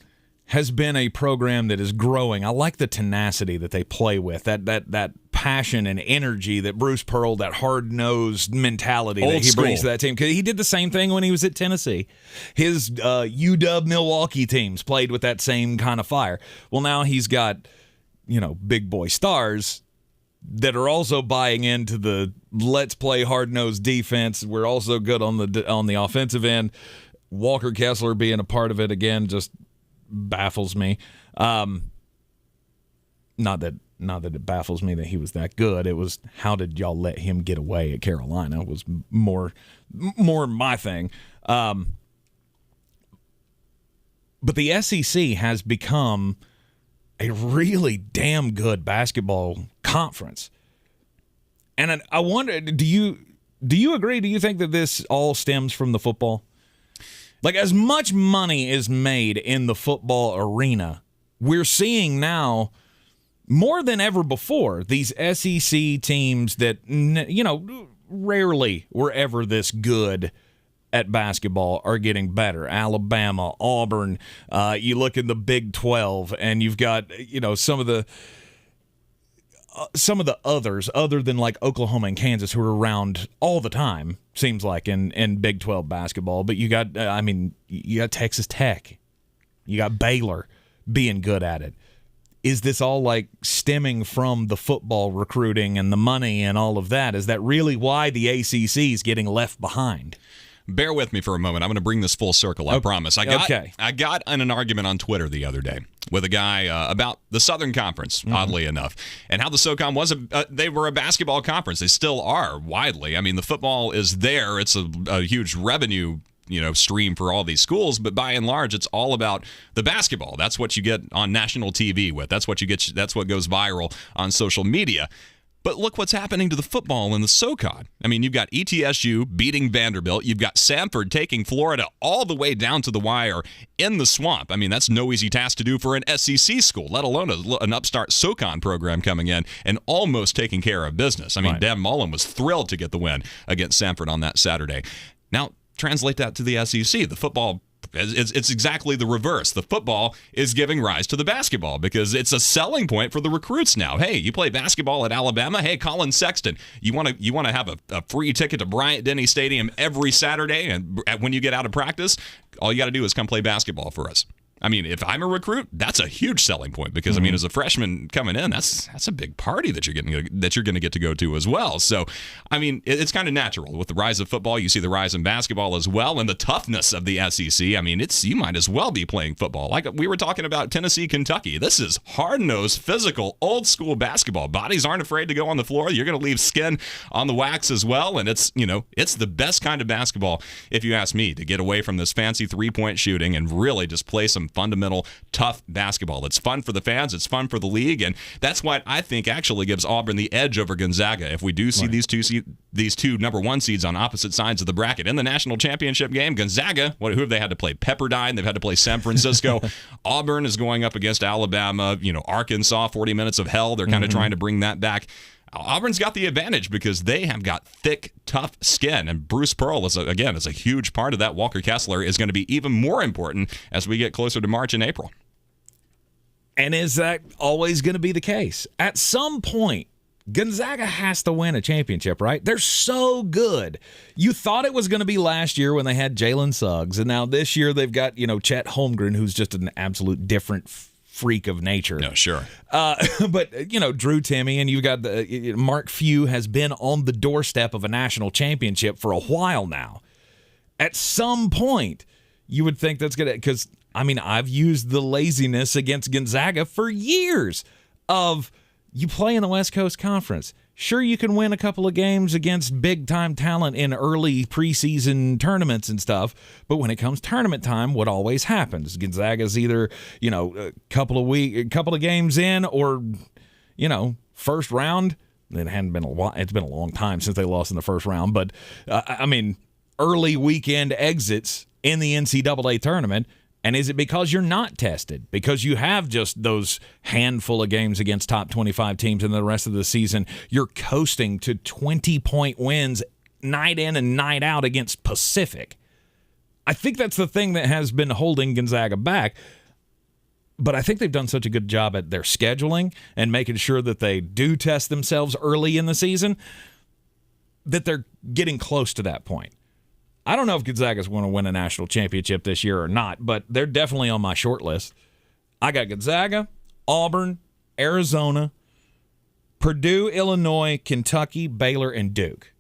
Speaker 10: has been a program that is growing. I like the tenacity that they play with, that passion and energy that Bruce Pearl, that hard-nosed mentality that he brings to that team. Because he did the same thing when he was at Tennessee. His UW Milwaukee teams played with that same kind of fire. Well, now he's got, big boy stars that are also buying into the let's play hard-nosed defense. We're also good on the offensive end. Walker Kessler being a part of it again just baffles me. Not that it baffles me that he was that good. It was, how did y'all let him get away at Carolina was more my thing. But the SEC has become a really damn good basketball conference. And I wonder, do you agree? Do you think that this all stems from the football? Like, as much money is made in the football arena, we're seeing now more than ever before these SEC teams that, rarely were ever this good at basketball are getting better. Alabama, Auburn, you look in the Big 12, and you've got, some of the others, other than like Oklahoma and Kansas, who are around all the time, seems like, in Big 12 basketball. But you got, you got Texas Tech. You got Baylor being good at it. Is this all like stemming from the football recruiting and the money and all of that? Is that really why the ACC is getting left behind?
Speaker 11: Bear with me for a moment. I'm going to bring this full circle, I promise. I got in an argument on Twitter the other day with a guy about the Southern Conference, oddly enough, and how the SoCon was they were a basketball conference. They still are widely. I mean, the football is there. It's a huge revenue stream for all these schools, but by and large, it's all about the basketball. That's what you get on national TV with. That's what you get. That's what goes viral on social media. But look what's happening to the football in the SoCon. I mean, you've got ETSU beating Vanderbilt. You've got Samford taking Florida all the way down to the wire in the swamp. I mean, that's no easy task to do for an SEC school, let alone an upstart SoCon program coming in and almost taking care of business. I mean, Dan Mullen was thrilled to get the win against Samford on that Saturday. Now, translate that to the SEC. The football, it's exactly the reverse. The football is giving rise to the basketball because it's a selling point for the recruits now. Hey, you play basketball at Alabama? Hey, Colin Sexton, you want to have a free ticket to Bryant-Denny Stadium every Saturday, and when you get out of practice, all you got to do is come play basketball for us. I mean, if I'm a recruit, that's a huge selling point because I mean, as a freshman coming in, that's a big party that you're going to get to go to as well. So, I mean, it's kind of natural with the rise of football. You see the rise in basketball as well, and the toughness of the SEC. I mean, you might as well be playing football. Like we were talking about Tennessee, Kentucky. This is hard-nosed, physical, old-school basketball. Bodies aren't afraid to go on the floor. You're going to leave skin on the wax as well, and it's the best kind of basketball, if you ask me, to get away from this fancy three-point shooting and really just play some fundamental, tough basketball. It's fun for the fans. It's fun for the league, and that's what I think actually gives Auburn the edge over Gonzaga. If we do see these two number one seeds on opposite sides of the bracket in the national championship game, Gonzaga, who have they had to play? Pepperdine. They've had to play San Francisco. Auburn is going up against Alabama. Arkansas, 40 minutes of hell. They're kind of trying to bring that back. Auburn's got the advantage because they have got thick, tough skin, and Bruce Pearl is a huge part of that. Walker Kessler is going to be even more important as we get closer to March and April.
Speaker 10: And is that always going to be the case? At some point, Gonzaga has to win a championship, right? They're so good. You thought it was going to be last year when they had Jalen Suggs, and now this year they've got Chet Holmgren, who's just an absolute different freak of nature.
Speaker 11: No, sure.
Speaker 10: But, Drew Timme, and you've got Mark Few has been on the doorstep of a national championship for a while now. At some point, you would think that's going to, because, I've used the laziness against Gonzaga for years of you play in the West Coast Conference. Sure, you can win a couple of games against big-time talent in early preseason tournaments and stuff, but when it comes tournament time, what always happens? Gonzaga's either, a couple of games in, or, first round. It hadn't been a while. It's been a long time since they lost in the first round, but early weekend exits in the NCAA tournament. And is it because you're not tested? Because you have just those handful of games against top 25 teams, and the rest of the season you're coasting to 20-point wins night in and night out against Pacific? I think that's the thing that has been holding Gonzaga back. But I think they've done such a good job at their scheduling and making sure that they do test themselves early in the season that they're getting close to that point. I don't know if Gonzaga's going to win a national championship this year or not, but they're definitely on my short list. I got Gonzaga, Auburn, Arizona, Purdue, Illinois, Kentucky, Baylor, and Duke.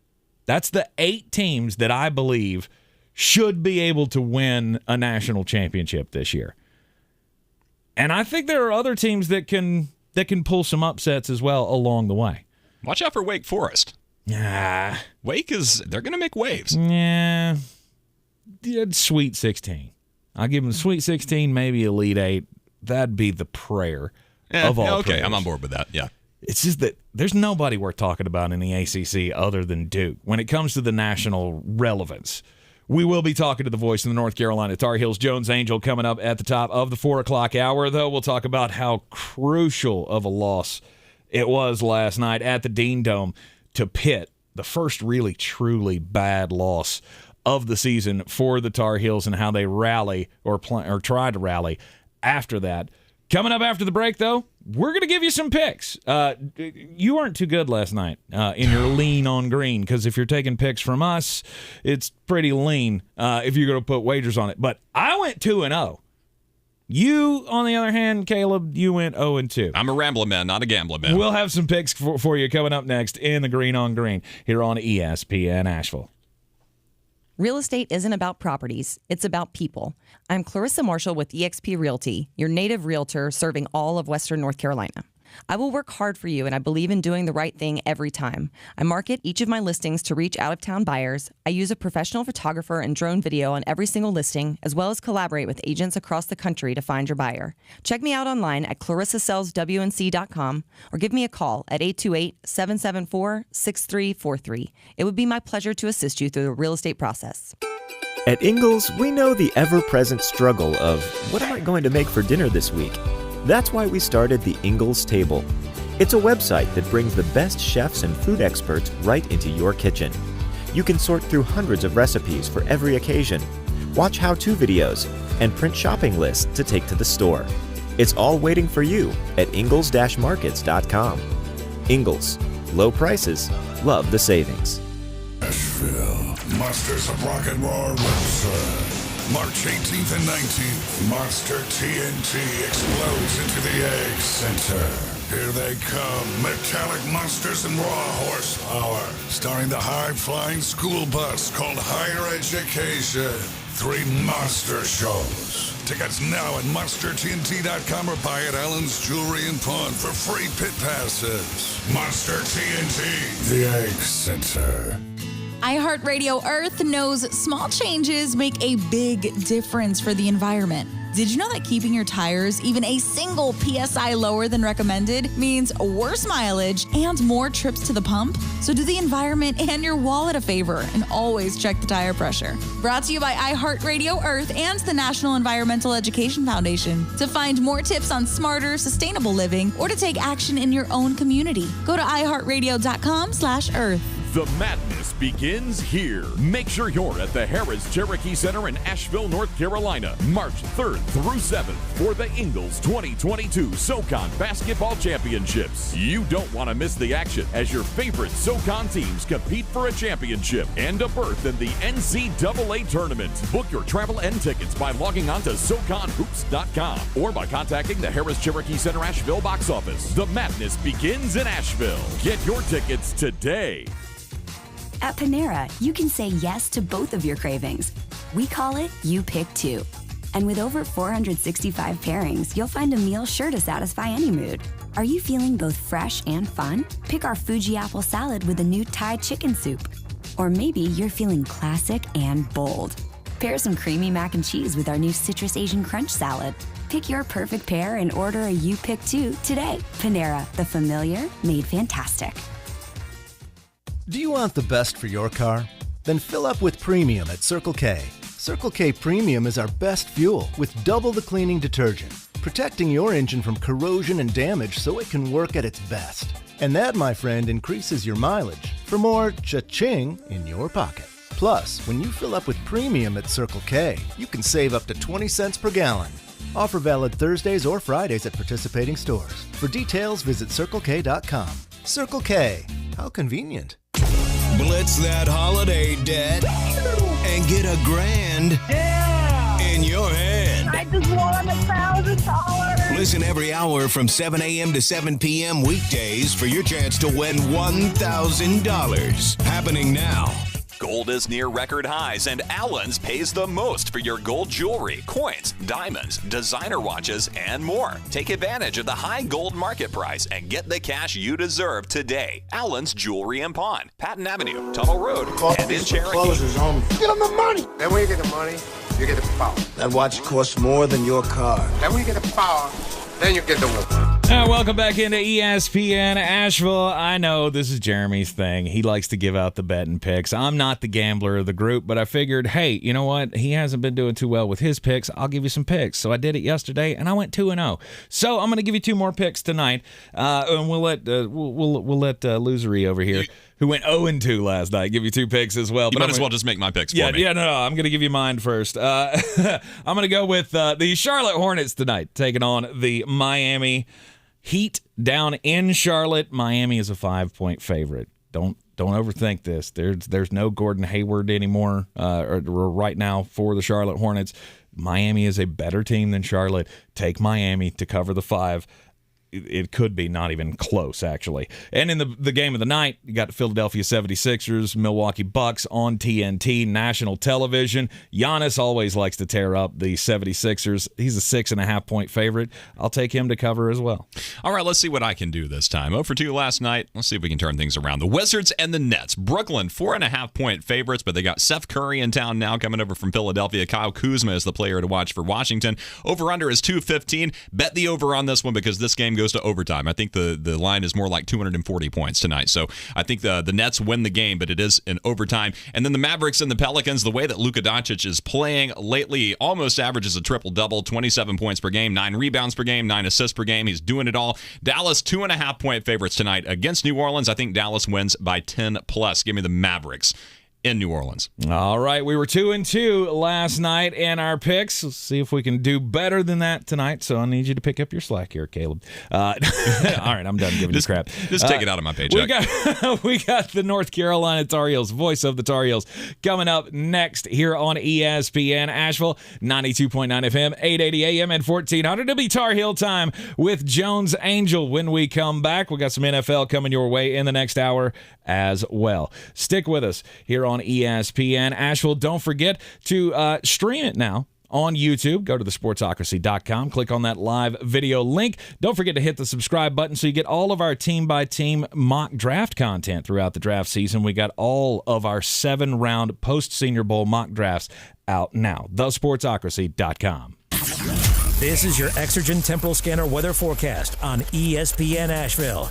Speaker 10: That's the 8 teams that I believe should be able to win a national championship this year. And I think there are other teams that can pull some upsets as well along the way.
Speaker 11: Watch out for Wake Forest.
Speaker 10: Yeah,
Speaker 11: Wake they're going to make waves.
Speaker 10: Yeah, Sweet 16. I'll give them Sweet 16, maybe Elite 8. That'd be the prayer of all
Speaker 11: okay,
Speaker 10: prayers.
Speaker 11: I'm on board with that, yeah.
Speaker 10: It's just that there's nobody worth talking about in the ACC other than Duke when it comes to the national relevance. We will be talking to the voice of the North Carolina Tar Heels, Jones Angell, coming up at the top of the 4 o'clock hour, though. We'll talk about how crucial of a loss it was last night at the Dean Dome to Pitt, the first really, truly bad loss of the season for the Tar Heels, and how they rally or try to rally after that. Coming up after the break, though, we're going to give you some picks. You weren't too good last night in your lean on Greene, because if you're taking picks from us, it's pretty lean if you're going to put wagers on it. But I went 2-0. You, on the other hand, Caleb, you went 0-2.
Speaker 11: I'm a rambling man, not a gambling man.
Speaker 10: We'll have some picks for you coming up next in the Greene on Greene here on ESPN Asheville.
Speaker 3: Real estate isn't about properties, it's about people. I'm Clarissa Marshall with eXp Realty, your native realtor serving all of Western North Carolina. I will work hard for you, and I believe in doing the right thing every time. I market each of my listings to reach out-of-town buyers. I use a professional photographer and drone video on every single listing, as well as collaborate with agents across the country to find your buyer. Check me out online at clarissasellswnc.com or give me a call at 828-774-6343. It would be my pleasure to assist you through the real estate process.
Speaker 4: At Ingalls, we know the ever-present struggle of, what am I going to make for dinner this week? That's why we started the Ingalls Table. It's a website that brings the best chefs and food experts right into your kitchen. You can sort through hundreds of recipes for every occasion, watch how-to videos, and print shopping lists to take to the store. It's all waiting for you at ingalls-markets.com. Ingalls. Low prices. Love the savings.
Speaker 5: Nashville. Monsters of Rock and Roll Williamson. March 18th and 19th, Monster TNT explodes into the Egg Center. Here they come, metallic monsters and raw horsepower. Starring the high-flying school bus called Higher Education. 3 monster shows. Tickets now at MonsterTNT.com or buy at Allen's Jewelry and Pawn for free pit passes. Monster TNT, the Egg Center.
Speaker 6: iHeartRadio Earth knows small changes make a big difference for the environment. Did you know that keeping your tires even a single PSI lower than recommended means worse mileage and more trips to the pump? So do the environment and your wallet a favor and always check the tire pressure. Brought to you by iHeartRadio Earth and the National Environmental Education Foundation. To find more tips on smarter, sustainable living or to take action in your own community, go to iHeartRadio.com/Earth.
Speaker 24: The madness begins here. Make sure you're at the Harris Cherokee Center in Asheville, North Carolina, March 3rd through 7th for the Ingalls 2022 SoCon Basketball Championships. You don't want to miss the action as your favorite SoCon teams compete for a championship and a berth in the NCAA tournament. Book your travel and tickets by logging on to SoConHoops.com or by contacting the Harris Cherokee Center Asheville box office. The madness begins in Asheville. Get your tickets today.
Speaker 25: At Panera, you can say yes to both of your cravings. We call it You Pick Two. And with over 465 pairings, you'll find a meal sure to satisfy any mood. Are you feeling both fresh and fun? Pick our Fuji apple salad with a new Thai chicken soup. Or maybe you're feeling classic and bold. Pair some creamy mac and cheese with our new Citrus Asian Crunch salad. Pick your perfect pair and order a You Pick Two today. Panera, the familiar made fantastic.
Speaker 26: Do you want the best for your car? Then fill up with Premium at Circle K. Circle K Premium is our best fuel with double the cleaning detergent, protecting your engine from corrosion and damage so it can work at its best. And that, my friend, increases your mileage for more cha-ching in your pocket. Plus, when you fill up with Premium at Circle K, you can save up to 20 cents per gallon. Offer valid Thursdays or Fridays at participating stores. For details, visit CircleK.com. Circle K. How convenient.
Speaker 8: Blitz that holiday debt and get $1,000 in your hand.
Speaker 27: I just won $1,000.
Speaker 8: Listen every hour from 7 a.m. to 7 p.m. weekdays for your chance to win $1,000. Happening now.
Speaker 11: Gold is near record highs, and Allen's pays the most for your gold jewelry, coins, diamonds, designer watches, and more. Take advantage of the high gold market price and get the cash you deserve today. Allen's Jewelry and Pawn, Patton Avenue, Tunnel Road, and in Cherokee.
Speaker 28: Get them the money. And when you get the money, you get the power. That watch costs more than your car. And when you get the power, then you get the woman.
Speaker 10: Welcome back into ESPN Asheville. I know this is Jeremy's thing. He likes to give out the betting picks. I'm not the gambler of the group, but I figured, hey, you know what? He hasn't been doing too well with his picks. I'll give you some picks. So I did it yesterday, and I went 2-0. So I'm going to give you 2 more picks tonight, and we'll let Losery over here, who went 0-2 last night, give you 2 picks as well.
Speaker 11: You might as well just make my picks for me.
Speaker 10: Yeah, no, I'm going to give you mine first. I'm going to go with the Charlotte Hornets tonight, taking on the Miami Heat down in Charlotte. Miami is a 5-point favorite. Don't overthink this. There's no Gordon Hayward anymore or right now for the Charlotte Hornets. Miami is a better team than Charlotte. Take Miami to cover the 5. it could be not even close, actually. And in the game of the night, you got the Philadelphia 76ers, Milwaukee Bucks on TNT, national television. Giannis always likes to tear up the 76ers. He's a 6.5-point favorite. I'll take him to cover as well.
Speaker 11: All right, let's see what I can do this time. 0 for 2 last night. Let's see if we can turn things around. The Wizards and the Nets. Brooklyn, 4.5-point favorites, but they got Seth Curry in town now coming over from Philadelphia. Kyle Kuzma is the player to watch for Washington. Over-under is 215. Bet the over on this one because this game goes to overtime. I think the line is more like 240 points tonight. So I think the Nets win the game, but it is in overtime. And then the Mavericks and the Pelicans, the way that Luka Doncic is playing lately, almost averages a triple-double, 27 points per game, 9 rebounds per game, 9 assists per game. He's doing it all. Dallas, 2.5-point favorites tonight against New Orleans. I think Dallas wins by 10+. Give me the Mavericks in New Orleans.
Speaker 10: All right, we were 2-2 last night in our picks. Let's see if we can do better than that tonight. So I need you to pick up your slack here, Caleb. All right, I'm done giving you crap.
Speaker 11: Just take it out of my paycheck.
Speaker 10: We got the North Carolina Tar Heels, voice of the Tar Heels, coming up next here on ESPN Asheville, 92.9 FM, 880 AM, and 1400. It'll be Tar Heel time with Jones Angel when we come back. We got some NFL coming your way in the next hour as well. Stick with us here on ESPN Asheville. Don't forget to stream it now on YouTube. Go to thesportsocracy.com. Click on that live video link. Don't forget to hit the subscribe button so you get all of our team-by-team mock draft content throughout the draft season. We got all of our 7-round post-Senior Bowl mock drafts out now. Thesportsocracy.com.
Speaker 1: This is your Exergen Temporal Scanner weather forecast on ESPN Asheville.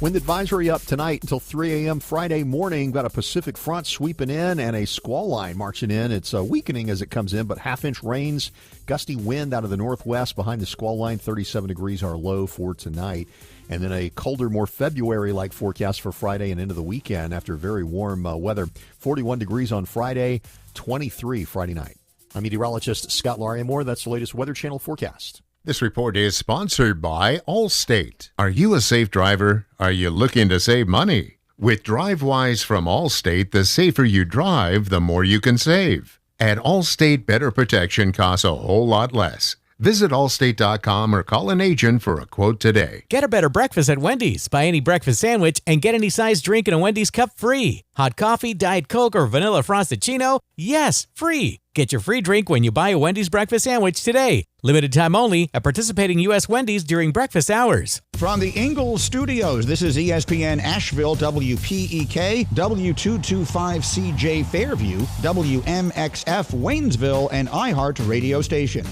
Speaker 7: Wind advisory up tonight until 3 a.m. Friday morning. Got a Pacific front sweeping in and a squall line marching in. It's weakening as it comes in, but half-inch rains, gusty wind out of the northwest behind the squall line. 37 degrees our low for tonight. And then a colder, more February-like forecast for Friday and into the weekend after very warm weather. 41 degrees on Friday, 23 Friday night. I'm meteorologist Scott Lariamore. That's the latest Weather Channel forecast.
Speaker 9: This report is sponsored by Allstate. Are you a safe driver? Are you looking to save money? With DriveWise from Allstate, the safer you drive, the more you can save. At Allstate, better protection costs a whole lot less. Visit allstate.com or call an agent for a quote today.
Speaker 12: Get a better breakfast at Wendy's. Buy any breakfast sandwich and get any size drink in a Wendy's cup free. Hot coffee, Diet Coke, or vanilla Frosted-Chino? Yes, free. Get your free drink when you buy a Wendy's breakfast sandwich today. Limited time only at participating U.S. Wendy's during breakfast hours.
Speaker 14: From the Ingalls Studios, this is ESPN Asheville, WPEK, W225CJ Fairview, WMXF Waynesville, and iHeart Radio Station.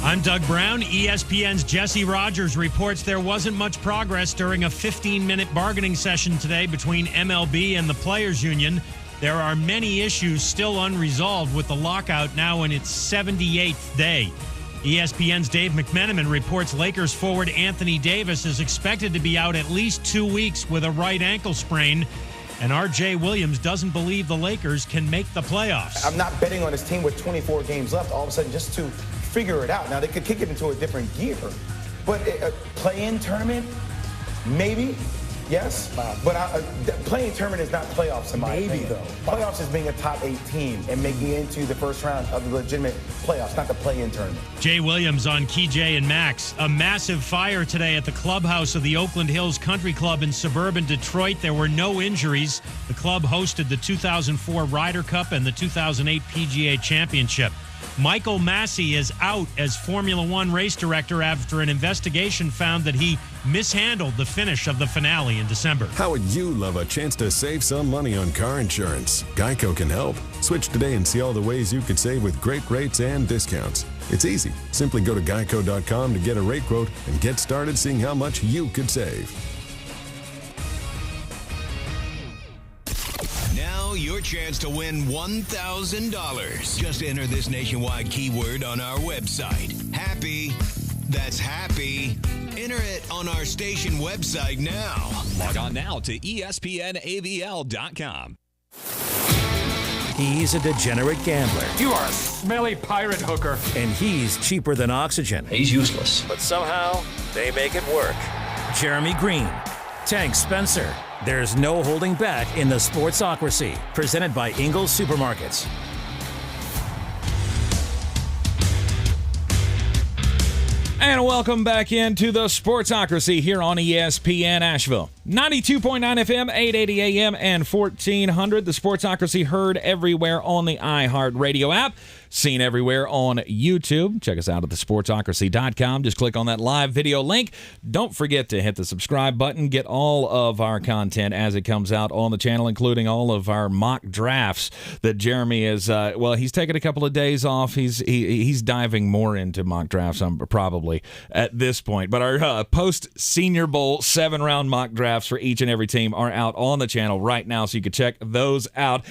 Speaker 15: I'm Doug Brown. ESPN's Jesse Rogers reports there wasn't much progress during a 15-minute bargaining session today between MLB and the Players Union. There are many issues still unresolved with the lockout now in its 78th day. ESPN's Dave McMenamin reports Lakers forward Anthony Davis is expected to be out at least 2 weeks with a right ankle sprain. And R.J. Williams doesn't believe the Lakers can make the playoffs.
Speaker 16: I'm not betting on this team with 24 games left all of a sudden just to figure it out. Now, they could kick it into a different gear. But a play-in tournament, maybe, yes. But play-in tournament is not playoffs in my opinion. Though. Playoffs is being a top 8 team and making it into the first round of the legitimate playoffs, not the play-in tournament.
Speaker 15: Jay Williams on Key J and Max. A massive fire today at the clubhouse of the Oakland Hills Country Club in suburban Detroit. There were no injuries. The club hosted the 2004 Ryder Cup and the 2008 PGA Championship. Michael Massey is out as Formula One race director after an investigation found that he mishandled the finish of the finale in December.
Speaker 17: How would you love a chance to save some money on car insurance? Geico can help. Switch today and see all the ways you could save with great rates and discounts. It's easy. Simply go to geico.com to get a rate quote and get started seeing how much you could save.
Speaker 8: Your chance to win $1,000. Just enter this nationwide keyword on our website. Happy. That's happy. Enter it on our station website now.
Speaker 11: Log on now to ESPNABL.com.
Speaker 1: He's a degenerate gambler.
Speaker 19: You are a smelly pirate hooker.
Speaker 1: And he's cheaper than oxygen.
Speaker 19: He's useless.
Speaker 1: But somehow, they make it work. Jeremy Greene, Tank Spencer. There's no holding back in the Sportsocracy, presented by Ingalls Supermarkets.
Speaker 10: And welcome back into the Sportsocracy here on ESPN Asheville. 92.9 FM, 880 AM, and 1400. The Sportsocracy heard everywhere on the iHeartRadio app. Seen everywhere on YouTube. Check us out at thesportsocracy.com. Just click on that live video link. Don't forget to hit the subscribe button. Get all of our content as it comes out on the channel, including all of our mock drafts that Jeremy is, he's taking a couple of days off. He's diving more into mock drafts, probably, at this point. But our post-Senior Bowl 7-round mock drafts for each and every team are out on the channel right now, so you can check those out.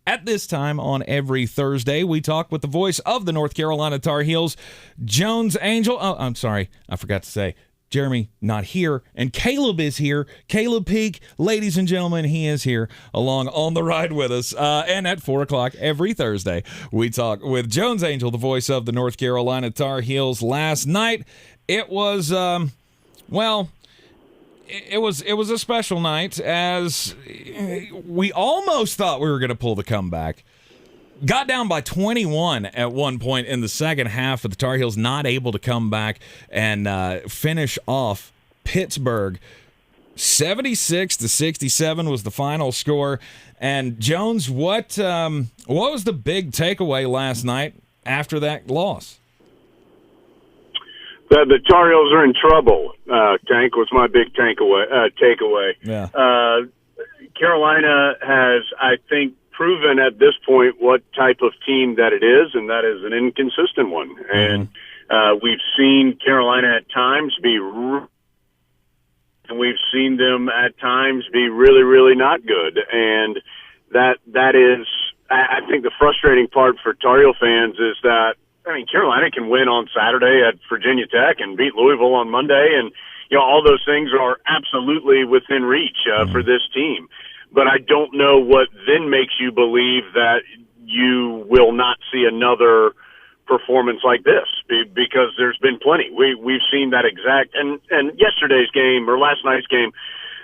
Speaker 10: At this time on every Thursday, we talk with the voice of the North Carolina Tar Heels, Jones Angell. Oh, I'm sorry. I forgot to say, Jeremy not here, and Caleb is here. Caleb Peak, ladies and gentlemen, he is here along on the ride with us. And at 4 o'clock every Thursday, we talk with Jones Angell, the voice of the North Carolina Tar Heels. Last night, it was, It was a special night, as we almost thought we were going to pull the comeback. Got down by 21 at one point in the second half, but the Tar Heels not able to come back and finish off Pittsburgh. 76-67 was the final score. And Jones, what was the big takeaway last night after that loss?
Speaker 2: The Tar Heels are in trouble. Tank was my big takeaway.
Speaker 10: Yeah.
Speaker 2: Carolina has, I think, proven at this point what type of team that it is, and that is an inconsistent one. And we've seen Carolina at times and we've seen them at times be really, really not good. And that is, I think, the frustrating part for Tar Heel fans is that, Carolina can win on Saturday at Virginia Tech and beat Louisville on Monday, and all those things are absolutely within reach for this team. But I don't know what then makes you believe that you will not see another performance like this, because there's been plenty. We've seen that exact, and yesterday's game or last night's game,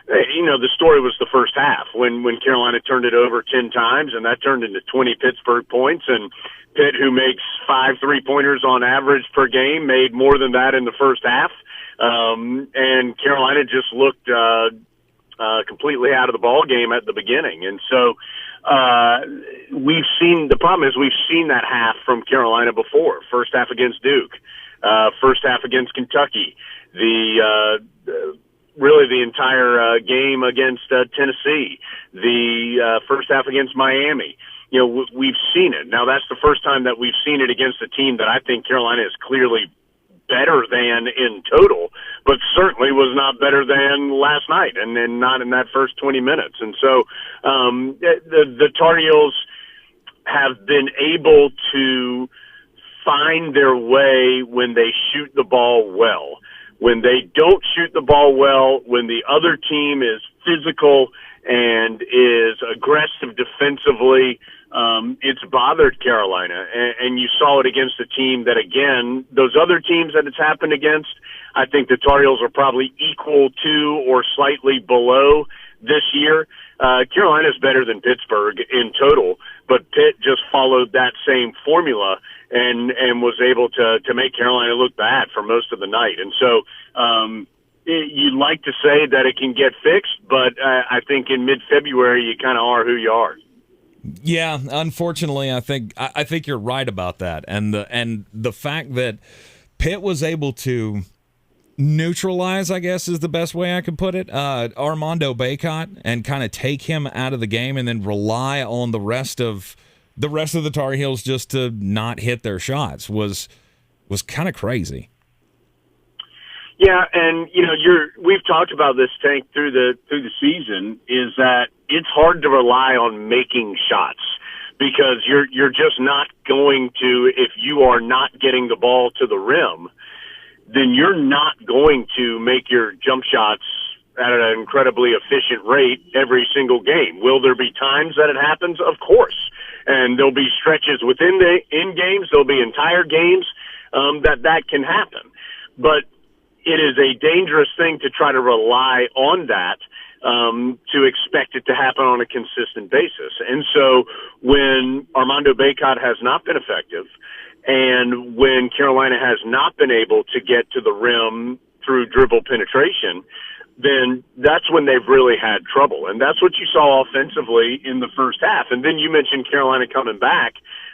Speaker 2: the story was the first half when Carolina turned it over 10 times, and that turned into 20 Pittsburgh points, and Pitt, who makes 5 3-pointers on average per game, made more than that in the first half. And Carolina just looked completely out of the ball game at the beginning. And so the problem is we've seen that half from Carolina before. First half against Duke, first half against Kentucky, really the entire game against Tennessee, the first half against Miami. We've seen it. Now, that's the first time that we've seen it against a team that I think Carolina is clearly better than in total, but certainly was not better than last night, and then not in that first 20 minutes. And so the Tar Heels have been able to find their way when they shoot the ball well. When they don't shoot the ball well, when the other team is physical and is aggressive defensively, it's bothered Carolina. And you saw it against a team that, again, those other teams that it's happened against, I think the Tar Heels are probably equal to or slightly below this year. Carolina's better than Pittsburgh in total, but Pitt just followed that same formula and was able to make Carolina look bad for most of the night. And so you'd like to say that it can get fixed, but I think in mid-February you kind of are who you are.
Speaker 10: Yeah, unfortunately, I think you're right about that, and the fact that Pitt was able to neutralize, I guess, is the best way I could put it, Armando Bacot, and kind of take him out of the game, and then rely on the rest of the Tar Heels just to not hit their shots was kind of crazy.
Speaker 2: Yeah, and we've talked about this, Tank, through the season, is that it's hard to rely on making shots, because you're just not going to, if you are not getting the ball to the rim, then you're not going to make your jump shots at an incredibly efficient rate every single game. Will there be times that it happens? Of course. And there'll be stretches within games, there'll be entire games that can happen. But it is a dangerous thing to try to rely on that to expect it to happen on a consistent basis. And so when Armando Bacot has not been effective, and when Carolina has not been able to get to the rim through dribble penetration, then that's when they've really had trouble. And that's what you saw offensively in the first half. And then you mentioned Carolina coming back.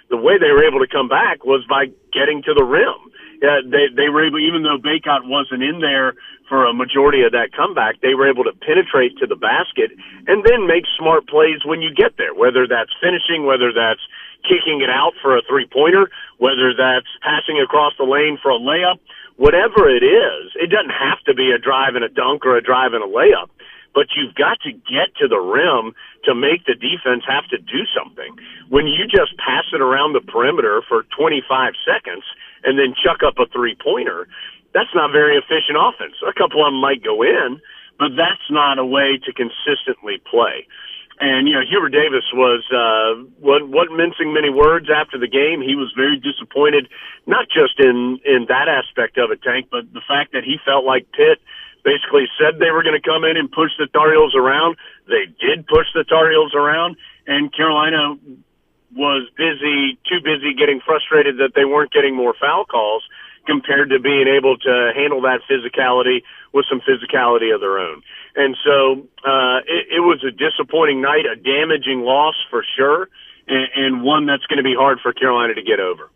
Speaker 2: The way they were able to come back was by getting to the rim. They were able, even though Bacot wasn't in there for a majority of that comeback, they were able to penetrate to the basket and then make smart plays when you get there, whether that's finishing, whether that's kicking it out for a three-pointer, whether that's passing across the lane for a layup, whatever it is. It doesn't have to be a drive and a dunk or a drive and a layup, but you've got to get to the rim to make the defense have to do something. When you just pass it around the perimeter for 25 seconds and then chuck up a three-pointer, that's not very efficient offense. A couple of them might go in, but that's not a way to consistently play. And, you know, Hubert Davis wasn't mincing many words after the game. He was very disappointed, not just in that aspect of it, Tank, but the fact that he felt like Pitt basically said they were going to come in and push the Tar Heels around. They did push the Tar Heels around, and Carolina was too busy getting frustrated that they weren't getting more foul calls compared to being able to handle that physicality with some physicality of their own. And so it was a disappointing night, a damaging loss for sure, and one that's going to be hard for Carolina to get over.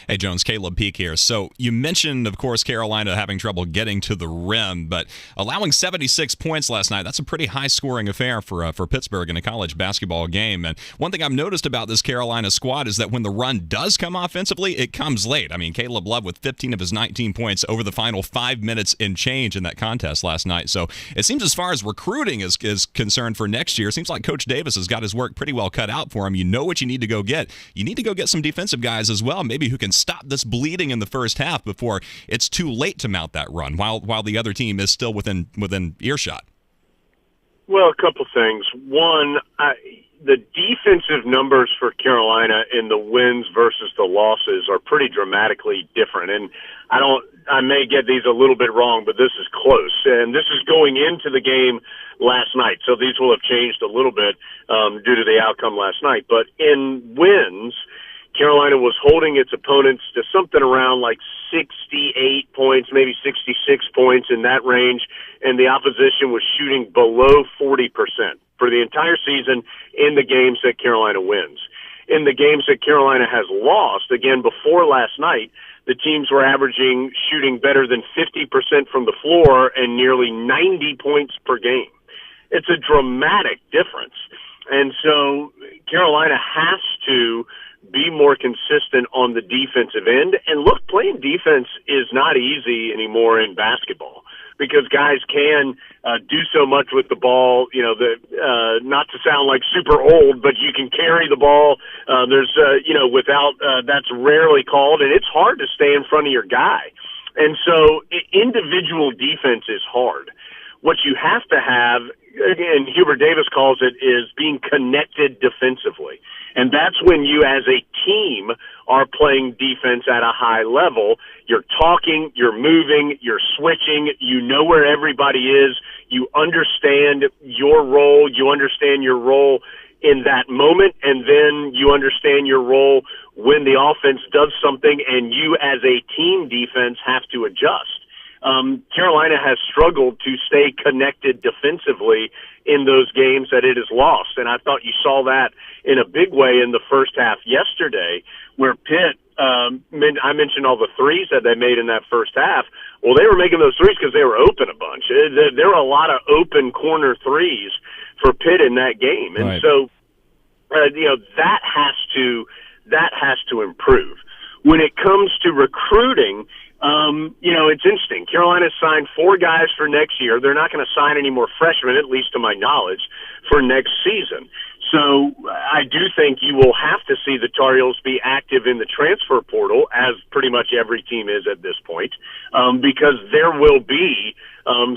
Speaker 11: Hey, Jones, Caleb Peak here. So you mentioned, of course, Carolina having trouble getting to the rim, but allowing 76 points last night, that's a pretty high-scoring affair for Pittsburgh in a college basketball game. And one thing I've noticed about this Carolina squad is that when the run does come offensively, it comes late. I mean, Caleb Love with 15 of his 19 points over the final 5 minutes and change in that contest last night. So it seems as far as recruiting is concerned for next year, it seems like Coach Davis has got his work pretty well cut out for him. You know what you need to go get. You need to go get some defensive guys as well, maybe who can stop this bleeding in the first half before it's too late to mount that run while the other team is still within earshot.
Speaker 2: Well, a couple things. One, the defensive numbers for Carolina in the wins versus the losses are pretty dramatically different. And I may get these a little bit wrong, but this is close. And this is going into the game last night. So these will have changed a little bit due to the outcome last night. But in wins, Carolina was holding its opponents to something around like 68 points, maybe 66 points in that range, and the opposition was shooting below 40% for the entire season in the games that Carolina wins. In the games that Carolina has lost, again, before last night, the teams were averaging shooting better than 50% from the floor and nearly 90 points per game. It's a dramatic difference. And so Carolina has to be more consistent on the defensive end. And look, playing defense is not easy anymore in basketball because guys can do so much with the ball, you know, not to sound like super old, but you can carry the ball. Without that's rarely called, and it's hard to stay in front of your guy. And so individual defense is hard. What you have to have, and Hubert Davis calls it, is being connected defensively. And that's when you as a team are playing defense at a high level. You're talking, you're moving, you're switching, you know where everybody is, you understand your role, in that moment, and then you understand your role when the offense does something and you as a team defense have to adjust. Carolina has struggled to stay connected defensively in those games that it has lost. And I thought you saw that in a big way in the first half yesterday, where Pitt, I mentioned all the threes that they made in that first half. Well, they were making those threes because they were open a bunch. There were a lot of open corner threes for Pitt in that game. And
Speaker 10: right.
Speaker 2: So, that has to improve. When it comes to recruiting, it's interesting. Carolina signed 4 guys for next year. They're not going to sign any more freshmen, at least to my knowledge, for next season. So I do think you will have to see the Tar Heels be active in the transfer portal, as pretty much every team is at this point, because there will be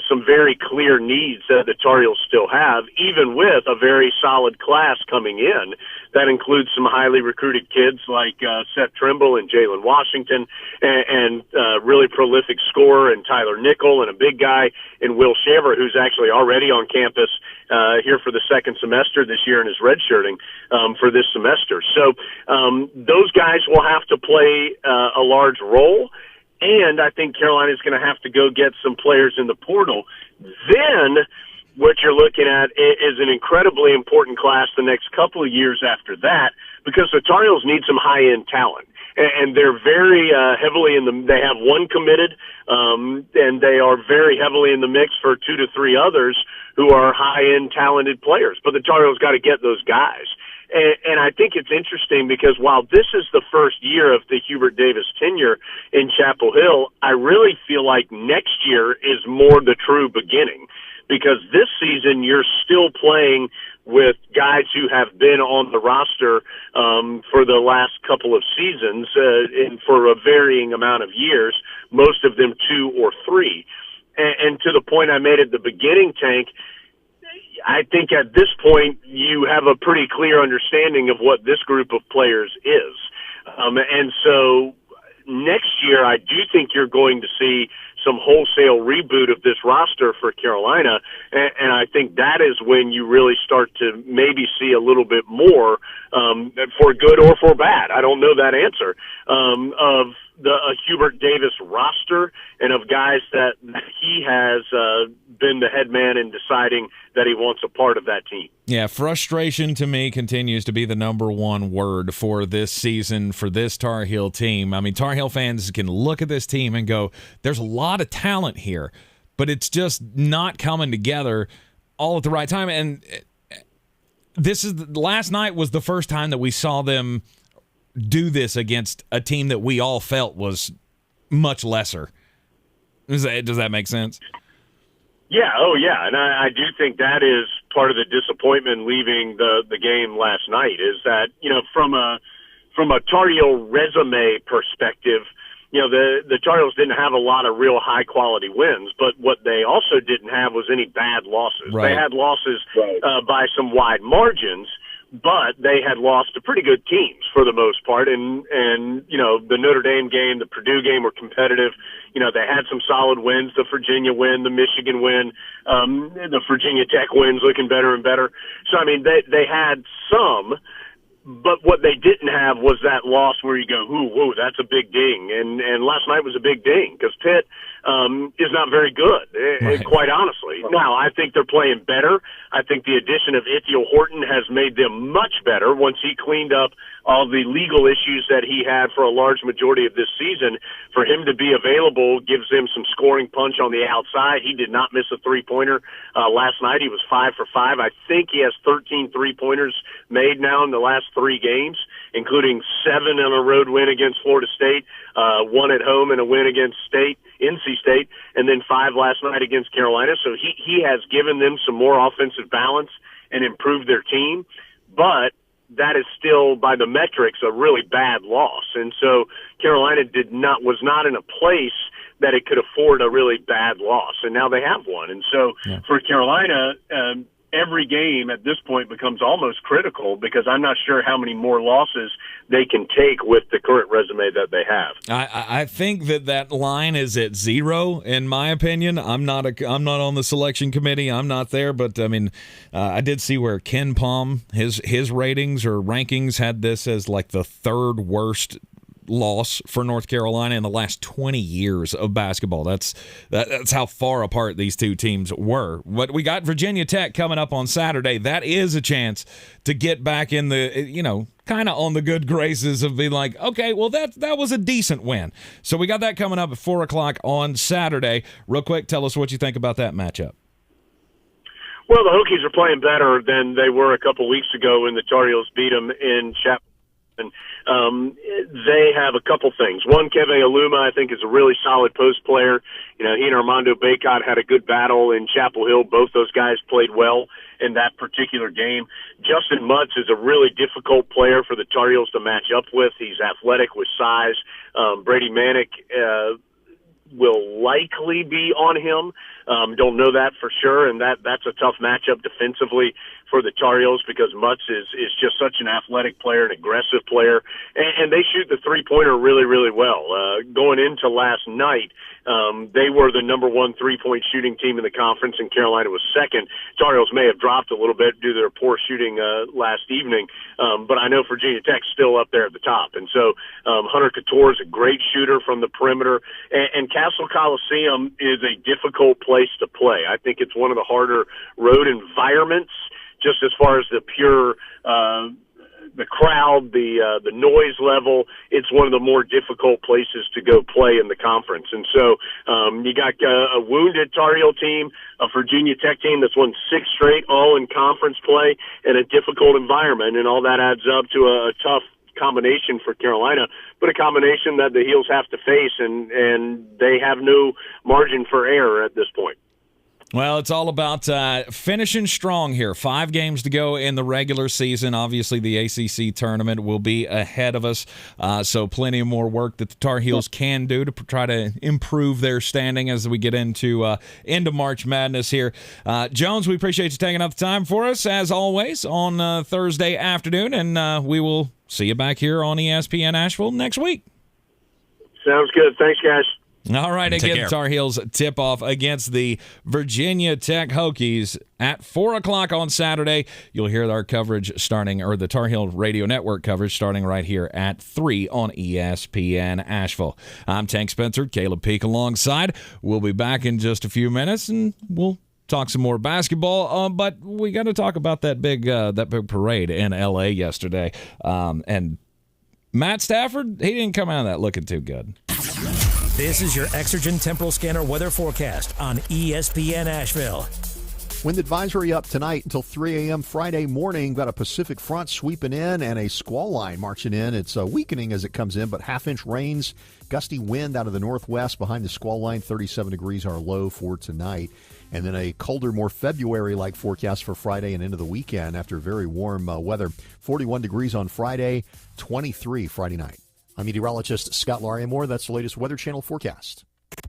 Speaker 2: some very clear needs that the Tar Heels still have, even with a very solid class coming in. That includes some highly recruited kids like Seth Trimble and Jalen Washington, and really prolific scorer and Tyler Nickel, and a big guy in Will Shaver, who's actually already on campus here for the second semester this year and is redshirting for this semester. So those guys will have to play a large role, and I think Carolina is going to have to go get some players in the portal. Then what you're looking at is an incredibly important class the next couple of years after that, because the Tar Heels need some high-end talent. And they're very heavily they have one committed, and they are very heavily in the mix for 2 to 3 others who are high-end talented players. But the Tar Heels got to get those guys. And I think it's interesting because while this is the first year of the Hubert Davis tenure in Chapel Hill, I really feel like next year is more the true beginning, because this season you're still playing with guys who have been on the roster for the last couple of seasons and for a varying amount of years, most of them 2 or 3. And to the point I made at the beginning, Tank, I think at this point you have a pretty clear understanding of what this group of players is. And so next year I do think you're going to see some wholesale reboot of this roster for Carolina, and I think that is when you really start to maybe see a little bit more, for good or for bad, I don't know that answer, of the Hubert Davis roster and of guys that he has been the head man in deciding that he wants a part of that team.
Speaker 10: Yeah, frustration to me continues to be the number one word for this season for this Tar Heel team. I mean, Tar Heel fans can look at this team and go, there's a lot of talent here, but it's just not coming together all at the right time. And last night was the first time that we saw them do this against a team that we all felt was much lesser. Does that make sense?
Speaker 2: Yeah, oh yeah, and I do think that is part of the disappointment leaving the game last night, is that, you know, from a Tar Heel resume perspective, you know, the Tar Heels didn't have a lot of real high quality wins, but what they also didn't have was any bad losses. Right. They had losses by some wide margins, but they had lost to pretty good teams for the most part. And you know, the Notre Dame game, the Purdue game were competitive. You know, they had some solid wins, the Virginia win, the Michigan win, the Virginia Tech wins looking better and better. So, I mean, they had some, but what they didn't have was that loss where you go, ooh, whoa, that's a big ding. And last night was a big ding because Pitt is not very good, quite honestly. Now, I think they're playing better. I think the addition of Ithiel Horton has made them much better once he cleaned up all the legal issues that he had for a large majority of this season. For him to be available gives him some scoring punch on the outside. He did not miss a three-pointer last night. He was 5 for 5. I think he has 13 three-pointers made now in the last 3 games, including 7 in a road win against Florida State, 1 at home and a win against NC State, and then 5 last night against Carolina. So he has given them some more offensive balance and improved their team, but that is still, by the metrics, a really bad loss. And so Carolina was not in a place that it could afford a really bad loss, and now they have one. And so for Carolina, every game at this point becomes almost critical, because I'm not sure how many more losses they can take with the current resume that they have.
Speaker 10: I think that line is at 0, in my opinion. I'm not on the selection committee. I'm not there, but I mean, I did see where Ken Palm, his ratings or rankings had this as like the 3rd worst loss for North Carolina in the last 20 years of basketball. That's how far apart these two teams were. But we got Virginia Tech coming up on Saturday. That is a chance to get back in the, you know, kind of on the good graces of being like, okay, well, that was a decent win. So we got that coming up at 4 o'clock on Saturday. Real quick, tell us what you think about that matchup.
Speaker 2: Well, the Hokies are playing better than they were a couple weeks ago when the Tar Heels beat them in Chapel And they have a couple things. One, Keve Aluma, I think, is a really solid post player. He and Armando Bacot had a good battle in Chapel Hill. Both those guys played well in that particular game. Justin Mutz is a really difficult player for the Tar Heels to match up with. He's athletic with size. Brady Manick will likely be on him. Don't know that for sure, and that's a tough matchup defensively for the Tar Heels because Mutz is just such an athletic player, an aggressive player, and they shoot the three-pointer really, really well. Going into last night, they were the number one three-point shooting team in the conference, and Carolina was second. Tar Heels may have dropped a little bit due to their poor shooting last evening, but I know Virginia Tech's still up there at the top. And so Hunter Couture is a great shooter from the perimeter, and Castle Coliseum is a difficult place to play. I think it's one of the harder road environments, just as far as the pure the crowd, the noise level. It's one of the more difficult places to go play in the conference. And so you got a wounded Tar Heel team, a Virginia Tech team that's won 6 straight, all in conference play, and a difficult environment, and all that adds up to a tough combination for Carolina, but a combination that the Heels have to face, and they have no margin for error at this point.
Speaker 10: Well, it's all about finishing strong here. 5 games to go in the regular season. Obviously, the ACC tournament will be ahead of us, so plenty of more work that the Tar Heels can do to try to improve their standing as we get into March Madness here. Jones, we appreciate you taking up the time for us, as always, on Thursday afternoon, and we will see you back here on ESPN Asheville next week.
Speaker 2: Sounds good. Thanks, guys.
Speaker 10: All right, again, Tar Heels tip-off against the Virginia Tech Hokies at 4 o'clock on Saturday. You'll hear our coverage starting, or the Tar Heel Radio Network coverage starting right here at 3 on ESPN Asheville. I'm Tank Spencer, Caleb Peak alongside. We'll be back in just a few minutes, and we'll talk some more basketball, but we got to talk about that big parade in L.A. yesterday. And Matt Stafford, he didn't come out of that looking too good.
Speaker 1: This is your Exergen Temporal Scanner weather forecast on ESPN Asheville.
Speaker 7: Wind advisory up tonight until 3 a.m. Friday morning. Got a Pacific front sweeping in and a squall line marching in. It's weakening as it comes in, but half-inch rains, gusty wind out of the northwest behind the squall line. 37 degrees our low for tonight. And then a colder, more February-like forecast for Friday and into the weekend after very warm weather. 41 degrees on Friday, 23 Friday night. I'm meteorologist Scott Lariamore. That's the latest Weather Channel forecast.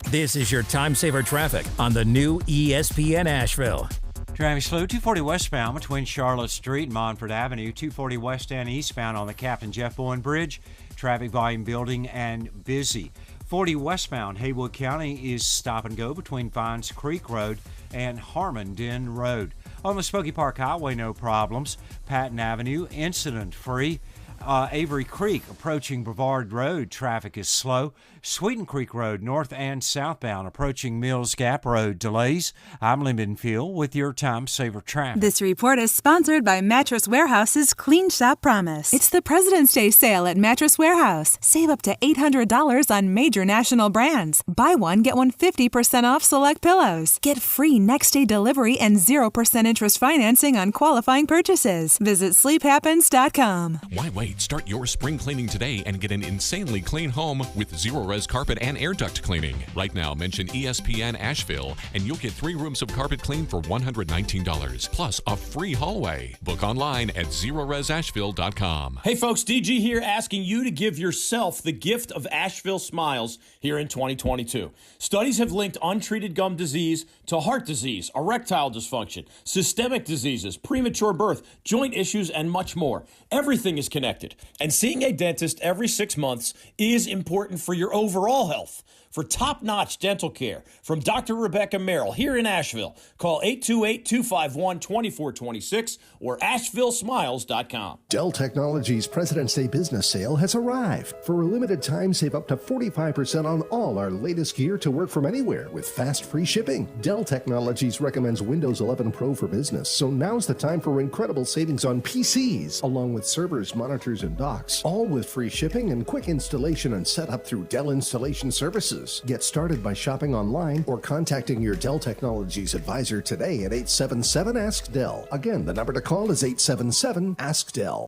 Speaker 1: This is your time saver traffic on the new ESPN Asheville.
Speaker 3: Traffic slow, 240 westbound between Charlotte Street and Montford Avenue, 240 west and eastbound on the Captain Jeff Bowen Bridge. Traffic volume building and busy. 40 westbound, Haywood County is stop and go between Vines Creek Road and Harmondin Road. On the Smoky Park Highway, no problems. Patton Avenue, incident free. Avery Creek approaching Brevard Road, traffic is slow. Sweeten Creek Road, north and southbound, approaching Mills Gap Road, delays. I'm Lyndon Field with your Time Saver traffic.
Speaker 4: This report is sponsored by Mattress Warehouse's Clean Shop Promise. It's the President's Day sale at Mattress Warehouse. Save up to $800 on major national brands. Buy one, get one 50% off select pillows. Get free next-day delivery and 0% interest financing on qualifying purchases. Visit sleephappens.com.
Speaker 13: Why wait? Start your spring cleaning today and get an insanely clean home with Zero-Res carpet and air duct cleaning. Right now, mention ESPN Asheville, and you'll get 3 rooms of carpet clean for $119, plus a free hallway. Book online at ZeroResAsheville.com.
Speaker 18: Hey folks, DG here, asking you to give yourself the gift of Asheville smiles here in 2022. Studies have linked untreated gum disease to heart disease, erectile dysfunction, systemic diseases, premature birth, joint issues, and much more. Everything is connected, and seeing a dentist every 6 months is important for your overall health. For top-notch dental care from Dr. Rebecca Merrill here in Asheville, call 828-251-2426 or AshevilleSmiles.com.
Speaker 20: Dell Technologies President's Day business sale has arrived. For a limited time, save up to 45% on all our latest gear to work from anywhere with fast free shipping. Dell Technologies recommends Windows 11 Pro for business, so now's the time for incredible savings on PCs, along with servers, monitors, and docks, all with free shipping and quick installation and setup through Dell Installation Services. Get started by shopping online or contacting your Dell Technologies advisor today at 877-ASK-DELL. Again, the number to call is 877-ASK-DELL.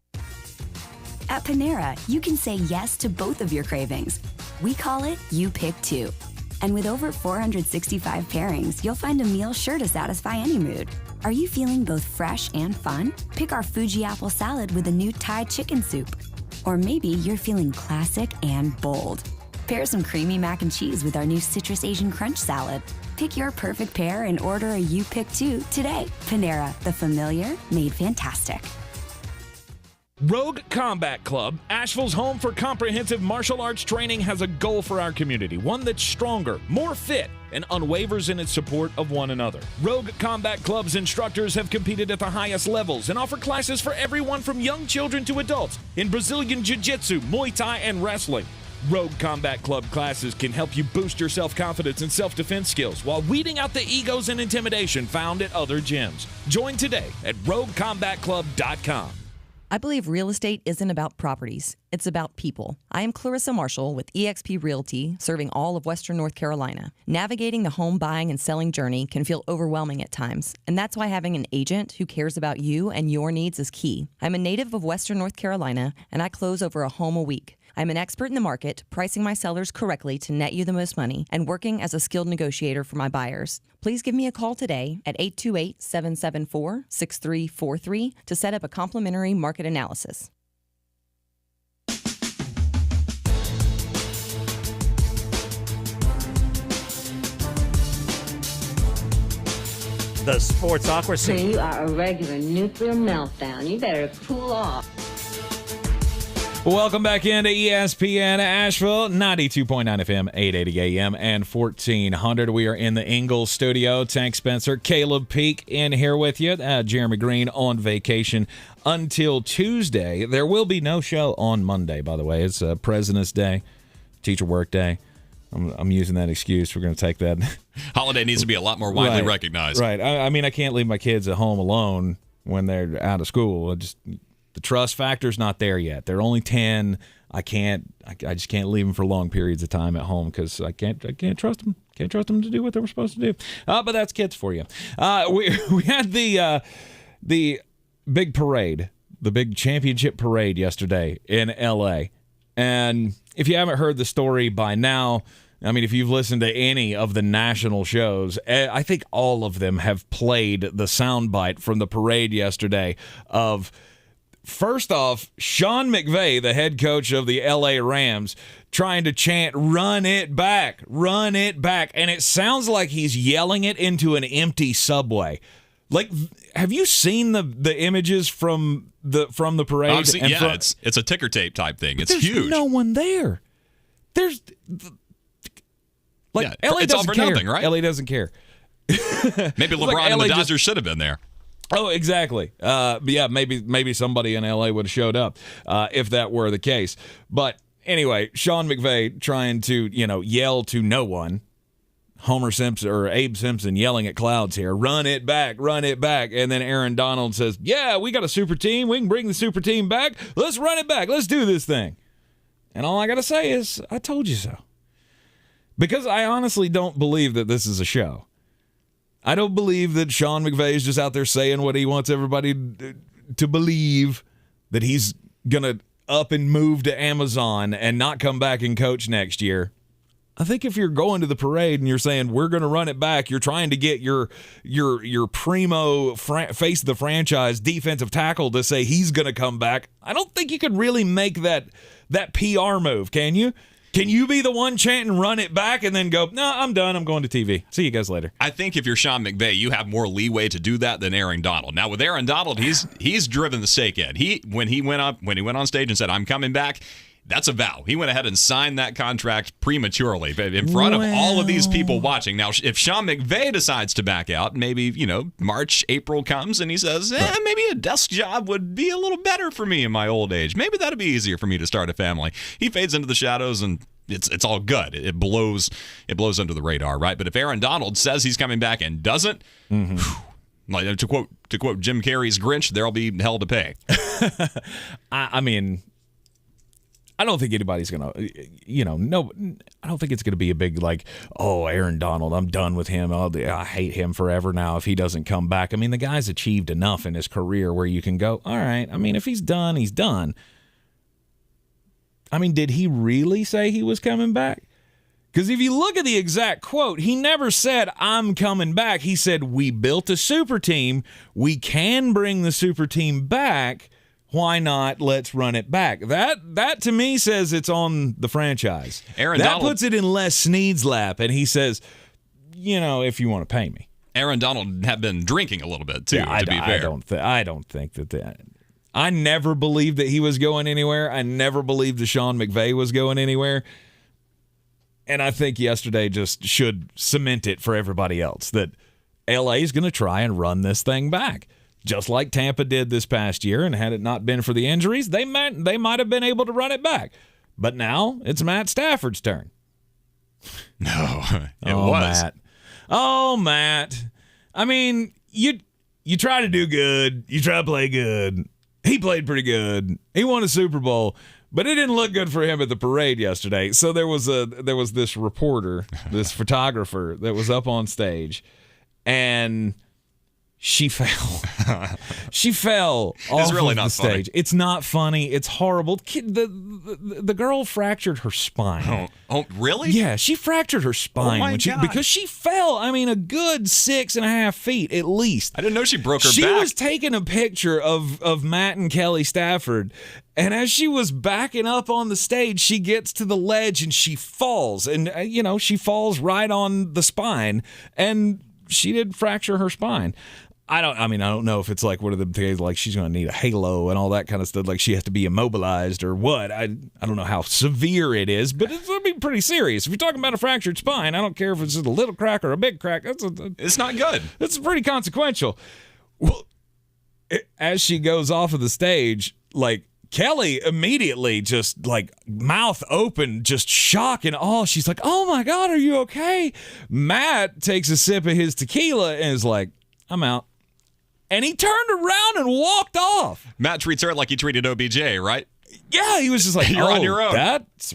Speaker 5: At Panera, you can say yes to both of your cravings. We call it You Pick Two. And with over 465 pairings, you'll find a meal sure to satisfy any mood. Are you feeling both fresh and fun? Pick our Fuji apple salad with a new Thai chicken soup. Or maybe you're feeling classic and bold. Pair some creamy mac and cheese with our new Citrus Asian Crunch salad. Pick your perfect pair and order a You Pick Two today. Panera, the familiar made fantastic.
Speaker 6: Rogue Combat Club, Asheville's home for comprehensive martial arts training, has a goal for our community, one that's stronger, more fit, and unwavers in its support of one another. Rogue Combat Club's instructors have competed at the highest levels and offer classes for everyone from young children to adults in Brazilian Jiu-Jitsu, Muay Thai, and wrestling. Rogue Combat Club classes can help you boost your self-confidence and self-defense skills while weeding out the egos and intimidation found at other gyms. Join today at roguecombatclub.com.
Speaker 21: I believe real estate isn't about properties. It's about people. I am Clarissa Marshall with eXp Realty, serving all of Western North Carolina. Navigating the home buying and selling journey can feel overwhelming at times, and that's why having an agent who cares about you and your needs is key. I'm a native of Western North Carolina, and I close over a home a week. I'm an expert in the market, pricing my sellers correctly to net you the most money, and working as a skilled negotiator for my buyers. Please give me a call today at 828-774-6343 to set up a complimentary market analysis.
Speaker 22: The Sportsocracy.
Speaker 23: You are a regular nuclear meltdown. You better cool off.
Speaker 10: Welcome back into ESPN Asheville, 92.9 FM, 880 AM, and 1400. We are in the Ingalls studio. Tank Spencer, Caleb Peak in here with you. Jeremy Greene on vacation until Tuesday. There will be no show on Monday, by the way. It's President's Day, Teacher Work Day. I'm using that excuse. We're going to take that.
Speaker 11: Holiday needs to be a lot more widely recognized.
Speaker 10: Right. I mean, I can't leave my kids at home alone when they're out of school. The trust factor's not there yet. They're only 10. I just can't leave them for long periods of time at home because I can't trust them. Can't trust them to do what they were supposed to do. But that's kids for you. We had the big parade, the big championship parade yesterday in L.A. And if you haven't heard the story by now, I mean, if you've listened to any of the national shows, I think all of them have played the soundbite from the parade yesterday of, first off, Sean McVay, the head coach of the L.A. Rams, trying to chant, "Run it back, run it back." And it sounds like he's yelling it into an empty subway. Like, have you seen the images from the parade?
Speaker 11: It's a ticker tape type thing. It's
Speaker 10: huge. There's no one there. LA
Speaker 11: it's all for nothing, right?
Speaker 10: LA doesn't care.
Speaker 11: Maybe LeBron and the Dodgers should have been there.
Speaker 10: Oh, exactly. Yeah, maybe somebody in L.A. would have showed up if that were the case. But anyway, Sean McVay trying to, yell to no one. Homer Simpson or Abe Simpson yelling at clouds here, "Run it back, run it back." And then Aaron Donald says, "Yeah, we got a super team. We can bring the super team back. Let's run it back. Let's do this thing." And all I got to say is, I told you so. Because I honestly don't believe that this is a show. I don't believe that Sean McVay is just out there saying what he wants everybody to believe, that he's going to up and move to Amazon and not come back and coach next year. I think if you're going to the parade and you're saying, "We're going to run it back," you're trying to get your primo face of the franchise defensive tackle to say he's going to come back. I don't think you could really make that PR move, can you? Can you be the one chanting "run it back" and then go, "No, I'm done. I'm going to TV. See you guys later"?
Speaker 11: I think if you're Sean McVay, you have more leeway to do that than Aaron Donald. Now with Aaron Donald, he's driven the stake in. When he went on stage and said, "I'm coming back," that's a vow. He went ahead and signed that contract prematurely in front of all of these people watching. Now, if Sean McVay decides to back out, maybe, March, April comes and he says, maybe a desk job would be a little better for me in my old age. Maybe that'd be easier for me to start a family. He fades into the shadows and it's all good. It blows under the radar, right? But if Aaron Donald says he's coming back and doesn't, like to quote Jim Carrey's Grinch, there'll be hell to pay.
Speaker 10: I mean, I don't think anybody's going to, I don't think it's going to be a big, Aaron Donald, I'm done with him. I hate him forever now if he doesn't come back. I mean, the guy's achieved enough in his career where you can go, all right, I mean, if he's done, he's done. I mean, did he really say he was coming back? Because if you look at the exact quote, he never said, I'm coming back. He said, we built a super team. We can bring the super team back. Why not? Let's run it back. That to me says it's on the franchise. That puts it in Les Snead's lap, and he says, if you want to pay me.
Speaker 11: Aaron Donald had been drinking a little bit, too, to be fair.
Speaker 10: I don't think that. I never believed that he was going anywhere. I never believed that Sean McVay was going anywhere. And I think yesterday just should cement it for everybody else that LA is going to try and run this thing back. Just like Tampa did this past year, and had it not been for the injuries, they might have been able to run it back. But now it's Matt Stafford's turn.
Speaker 11: No, it was.
Speaker 10: Matt. I mean, you try to do good. You try to play good. He played pretty good. He won a Super Bowl. But it didn't look good for him at the parade yesterday. So there was this reporter, this photographer that was up on stage, and she fell. She fell off the stage. It's not funny. It's horrible. The girl fractured her spine.
Speaker 11: Oh, really?
Speaker 10: Yeah, she fractured her spine because she fell. I mean, a good 6.5 feet at least.
Speaker 11: I didn't know she broke her back.
Speaker 10: She was taking a picture of Matt and Kelly Stafford, and as she was backing up on the stage, she gets to the ledge and she falls. And, she falls right on the spine, and she did fracture her spine. I don't know if it's like one of the things like she's going to need a halo and all that kind of stuff. Like she has to be immobilized or what. I don't know how severe it is, but it's going to be pretty serious. If you're talking about a fractured spine, I don't care if it's just a little crack or a big crack.
Speaker 11: It's not good.
Speaker 10: It's pretty consequential. Well, as she goes off of the stage, like Kelly immediately just like mouth open, just shock and awe. She's like, "Oh my God, are you okay?" Matt takes a sip of his tequila and is like, "I'm out." And he turned around and walked off.
Speaker 11: Matt treats her like he treated OBJ, right?
Speaker 10: Yeah, he was just like,
Speaker 11: You're on your own.
Speaker 10: That's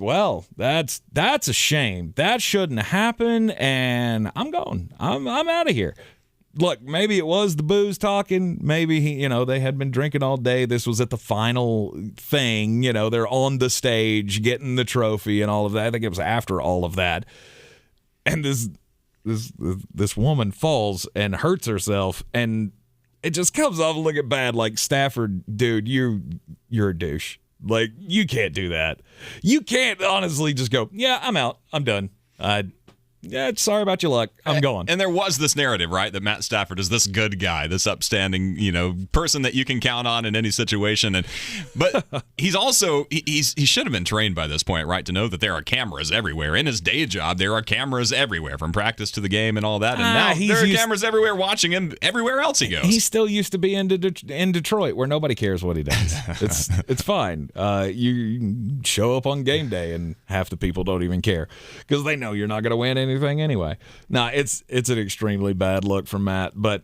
Speaker 10: a shame. That shouldn't happen, and I'm going. I'm out of here. Look, maybe it was the booze talking. Maybe they had been drinking all day. This was at the final thing. They're on the stage getting the trophy and all of that. I think it was after all of that. And this woman falls and hurts herself, and it just comes off looking bad. Like, Stafford, dude, you're a douche. Like, you can't do that. You can't honestly just go, yeah, I'm out. I'm done. Yeah, sorry about your luck. I'm going.
Speaker 11: And there was this narrative, right, that Matt Stafford is this good guy, this upstanding, person that you can count on in any situation. But he's also he should have been trained by this point, right, to know that there are cameras everywhere. In his day job, there are cameras everywhere, from practice to the game and all that. And now there are cameras everywhere watching him everywhere else he goes.
Speaker 10: He still used to be in Detroit, where nobody cares what he does. It's fine. You show up on game day, and half the people don't even care because they know you're not going to win anything anyway. Now, it's an extremely bad look from Matt, but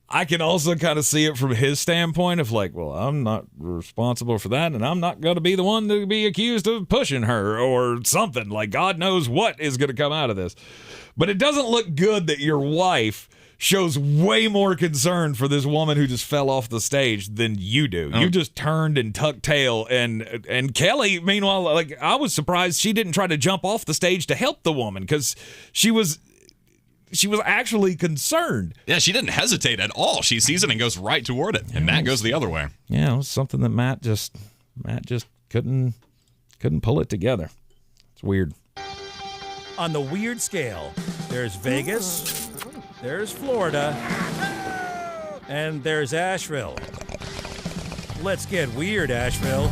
Speaker 10: I can also kind of see it from his standpoint of like, well, I'm not responsible for that, and I'm not going to be the one to be accused of pushing her or something. Like, God knows what is going to come out of this. But it doesn't look good that your wife shows way more concern for this woman who just fell off the stage than you do. You just turned and tucked tail, and Kelly, meanwhile, like, I was surprised she didn't try to jump off the stage to help the woman because she was actually concerned.
Speaker 11: Yeah, she didn't hesitate at all. She sees it and goes right toward it, and Matt goes the other way.
Speaker 10: Yeah, it was something that Matt just couldn't pull it together. It's weird.
Speaker 1: On the weird scale, there's Vegas, there's Florida, and there's Asheville. Let's get weird, Asheville.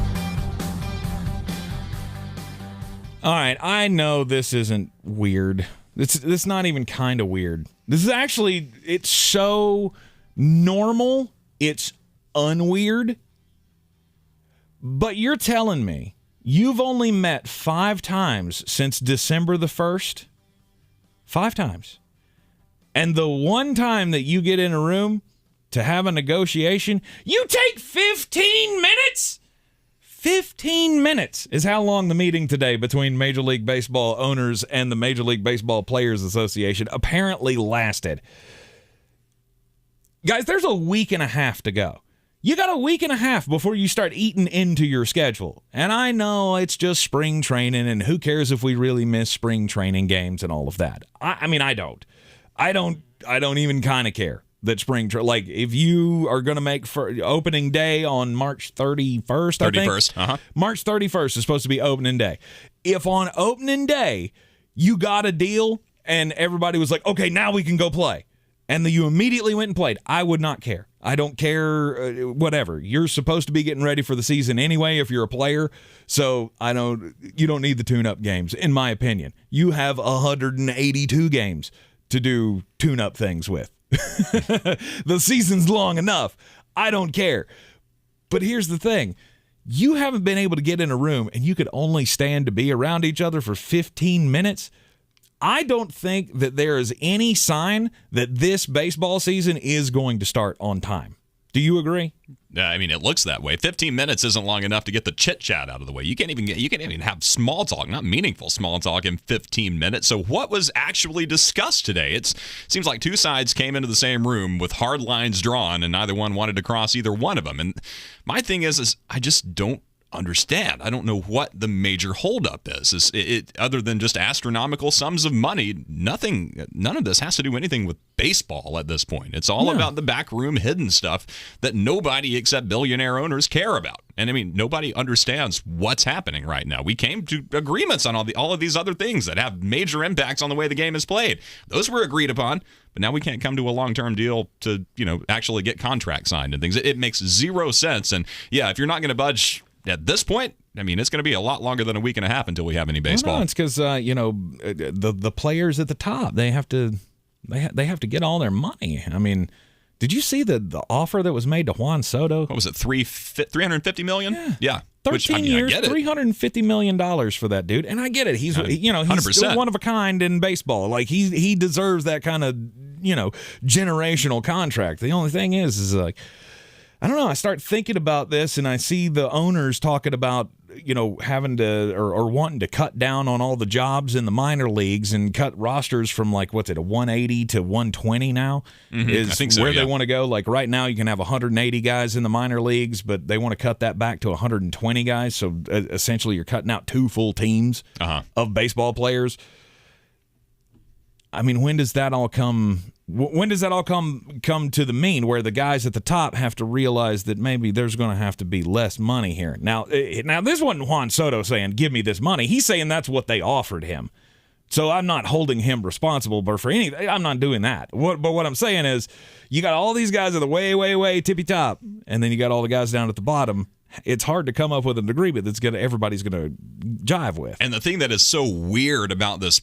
Speaker 10: All right, I know this isn't weird. It's not even kind of weird. This is actually, it's so normal, it's unweird. But you're telling me you've only met 5 times since December the 1st? 5 times. And the one time that you get in a room to have a negotiation, you take 15 minutes? 15 minutes is how long the meeting today between Major League Baseball owners and the Major League Baseball Players Association apparently lasted. Guys, there's a week and a half to go. You got a week and a half before you start eating into your schedule. And I know it's just spring training, and who cares if we really miss spring training games and all of that. I mean, I don't. I don't even kind of care that like, if you are going to make for opening day on March 31st, I think.
Speaker 11: 31st,
Speaker 10: March 31st is supposed to be opening day. If on opening day you got a deal and everybody was like, okay, now we can go play, and then you immediately went and played, I would not care. I don't care, whatever. You're supposed to be getting ready for the season anyway if you're a player, so you don't need the tune-up games, in my opinion. You have 182 games to do tune-up things with. The season's long enough. I don't care. But here's the thing. You haven't been able to get in a room and you could only stand to be around each other for 15 minutes. I don't think that there is any sign that this baseball season is going to start on time. Do you agree?
Speaker 11: I mean, it looks that way. 15 minutes isn't long enough to get the chit-chat out of the way. You can't even have small talk, not meaningful small talk, in 15 minutes. So what was actually discussed today? It seems like two sides came into the same room with hard lines drawn, and neither one wanted to cross either one of them. And my thing is I just don't understand. I don't know what the major holdup is. Other than just astronomical sums of money, none of this has to do anything with baseball at this point. It's all about the backroom hidden stuff that nobody except billionaire owners care about. And I mean, nobody understands what's happening right now. We came to agreements on all of these other things that have major impacts on the way the game is played. Those were agreed upon, but now we can't come to a long-term deal to, actually get contracts signed and things. It makes zero sense. And yeah, if you're not going to budge at this point, I mean, it's going to be a lot longer than a week and a half until we have any baseball.
Speaker 10: Well, no, it's because the players at the top, they have to get all their money. I mean, did you see the offer that was made to Juan Soto?
Speaker 11: What was it? $350 million? Yeah.
Speaker 10: 13 years, $350 million for that dude, and I get it. He's 100%. Still one of a kind in baseball. Like he deserves that kind of generational contract. The only thing is like, I don't know. I start thinking about this, and I see the owners talking about, having to or wanting to cut down on all the jobs in the minor leagues and cut rosters from a 180 to 120 now is
Speaker 11: I think so,
Speaker 10: where they want to go. Like right now, you can have 180 guys in the minor leagues, but they want to cut that back to 120 guys. So essentially, you're cutting out 2 full teams of baseball players. I mean, when does that all come to the mean where the guys at the top have to realize that maybe there's going to have to be less money here? Now this wasn't Juan Soto saying, give me this money. He's saying that's what they offered him. So I'm not holding him responsible for anything. I'm not doing that. But what I'm saying is you got all these guys at the way, way, way tippy top, and then you got all the guys down at the bottom. It's hard to come up with an agreement that's everybody's going to jive with.
Speaker 11: And the thing that is so weird about this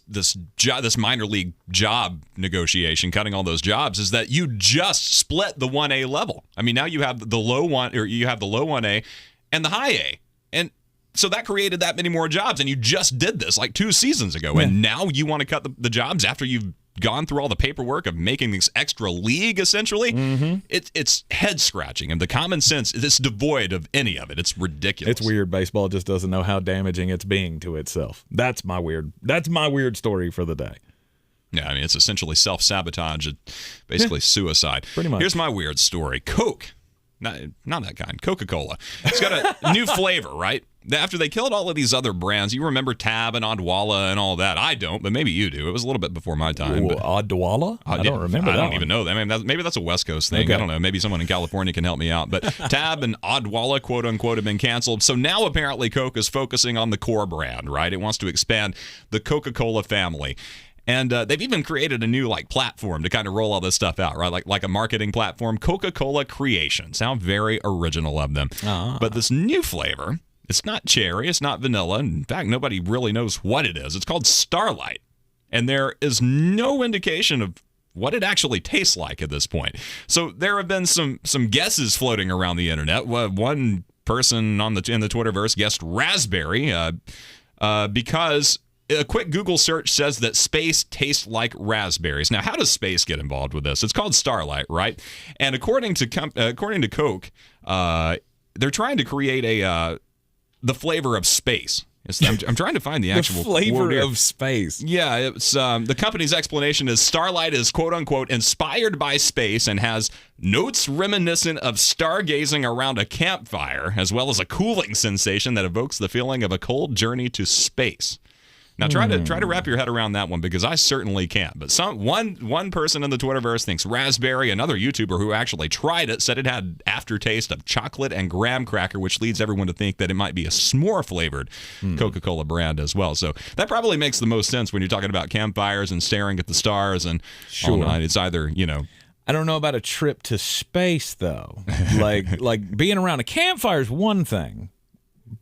Speaker 11: minor league job negotiation, cutting all those jobs, is that you just split the 1A level. I mean, now you have the low 1A and the high A. And so that created that many more jobs, and you just did this 2 seasons ago. Yeah. And now you want to cut the jobs after you've gone through all the paperwork of making this extra league, essentially. It's head-scratching, and the common sense is devoid of any of it. It's ridiculous.
Speaker 10: It's weird. Baseball just doesn't know how damaging it's being to itself. That's my weird story for the day.
Speaker 11: Yeah, I mean, it's essentially self-sabotage, basically suicide.
Speaker 10: Pretty much.
Speaker 11: Here's my weird story. Coke. Not that kind. Coca-Cola. It's got a new flavor, right? After they killed all of these other brands, you remember Tab and Odwalla and all that. I don't, but maybe you do. It was a little bit before my time.
Speaker 10: Odwalla? I don't remember that.
Speaker 11: I don't even know that. I mean, maybe that's a West Coast thing. Okay. I don't know. Maybe someone in California can help me out. But Tab and Odwalla, quote unquote, have been canceled. So now apparently Coke is focusing on the core brand, right? It wants to expand the Coca-Cola family. And they've even created a new platform to kind of roll all this stuff out, right? Like a marketing platform, Coca-Cola Creations. Sound very original of them. But this new flavor, it's not cherry, it's not vanilla. In fact, nobody really knows what it is. It's called Starlight. And there is no indication of what it actually tastes like at this point. So there have been some guesses floating around the internet. One person in the Twitterverse guessed raspberry because a quick Google search says that space tastes like raspberries. Now, how does space get involved with this? It's called Starlight, right? And according to Coke, they're trying to create the flavor of space. I'm trying to find the actual
Speaker 10: flavor of space.
Speaker 11: Yeah, it's the company's explanation is Starlight is quote unquote inspired by space and has notes reminiscent of stargazing around a campfire, as well as a cooling sensation that evokes the feeling of a cold journey to space. Now try to wrap your head around that one, because I certainly can't. But one person in the Twitterverse thinks raspberry. Another YouTuber who actually tried it said it had aftertaste of chocolate and graham cracker, which leads everyone to think that it might be a s'more flavored Coca-Cola brand as well. So that probably makes the most sense when you're talking about campfires and staring at the stars and all night. It's either,
Speaker 10: I don't know about a trip to space though. like being around a campfire is one thing,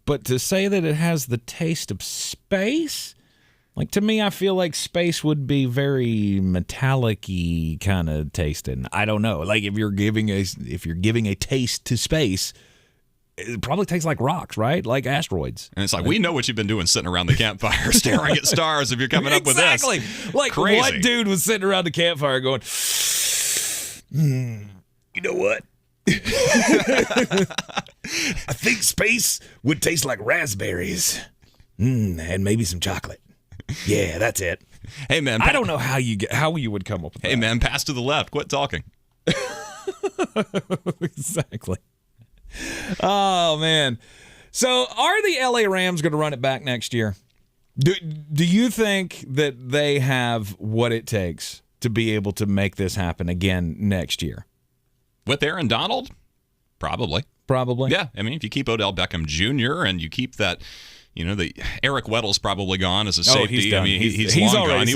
Speaker 10: but to say that it has the taste of space. Like, to me, I feel like space would be very metallic-y kind of tasting. I don't know. Like, if you're giving a taste to space, it probably tastes like rocks, right? Like asteroids.
Speaker 11: And it's like, we know what you've been doing sitting around the campfire staring at stars if you're coming up with this.
Speaker 10: Exactly. Like,
Speaker 11: crazy.
Speaker 10: What dude was sitting around the campfire going, you know what? I think space would taste like raspberries. And maybe some chocolate. Yeah, that's it.
Speaker 11: Hey, man.
Speaker 10: I don't know how you would come up with that.
Speaker 11: Hey, man, pass to the left. Quit talking.
Speaker 10: Exactly. Oh, man. So are the LA Rams going to run it back next year? Do you think that they have what it takes to be able to make this happen again next year?
Speaker 11: With Aaron Donald? Probably. Yeah. I mean, if you keep Odell Beckham Jr. and you keep that... the Eric Weddle's probably gone as a safety.
Speaker 10: He's done.
Speaker 11: I mean, he's long gone.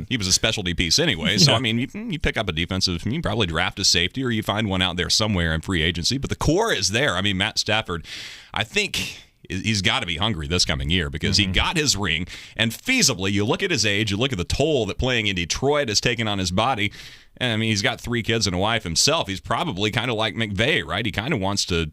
Speaker 11: He was a specialty piece anyway. So, I mean, you pick up a defensive, you probably draft a safety or you find one out there somewhere in free agency. But the core is there. I mean, Matt Stafford, I think he's got to be hungry this coming year because he got his ring. And feasibly, you look at his age, you look at the toll that playing in Detroit has taken on his body. And, I mean, he's got 3 kids and a wife himself. He's probably kind of like McVay, right? He kind of wants to...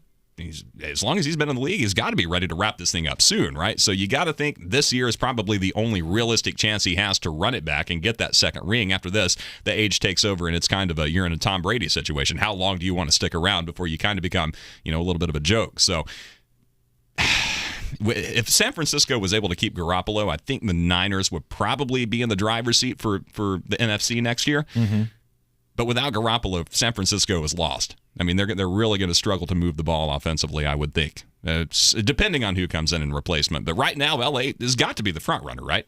Speaker 11: as long as he's been in the league, he's got to be ready to wrap this thing up soon, right? So you got to think this year is probably the only realistic chance he has to run it back and get that second ring. After this, the age takes over, and it's kind of you're in a Tom Brady situation. How long do you want to stick around before you kind of become, a little bit of a joke? So if San Francisco was able to keep Garoppolo, I think the Niners would probably be in the driver's seat for the NFC next year. But without Garoppolo, San Francisco is lost. I mean, they're really going to struggle to move the ball offensively, I would think, depending on who comes in replacement. But right now, L.A. has got to be the front runner, right?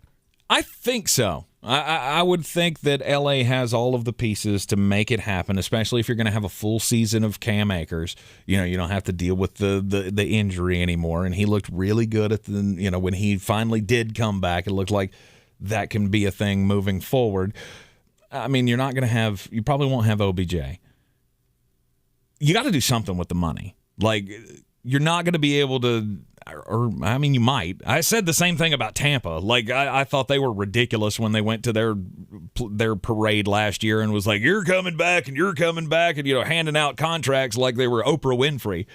Speaker 10: I think so. I would think that L.A. has all of the pieces to make it happen, especially if you're going to have a full season of Cam Akers. You don't have to deal with the injury anymore. And he looked really good at when he finally did come back. It looked like that can be a thing moving forward. I mean, you probably won't have OBJ. You got to do something with the money. Like, you're not going to be able to, or I mean, you might. I said the same thing about Tampa. Like, I thought they were ridiculous when they went to their parade last year and was like, you're coming back, and handing out contracts like they were Oprah Winfrey.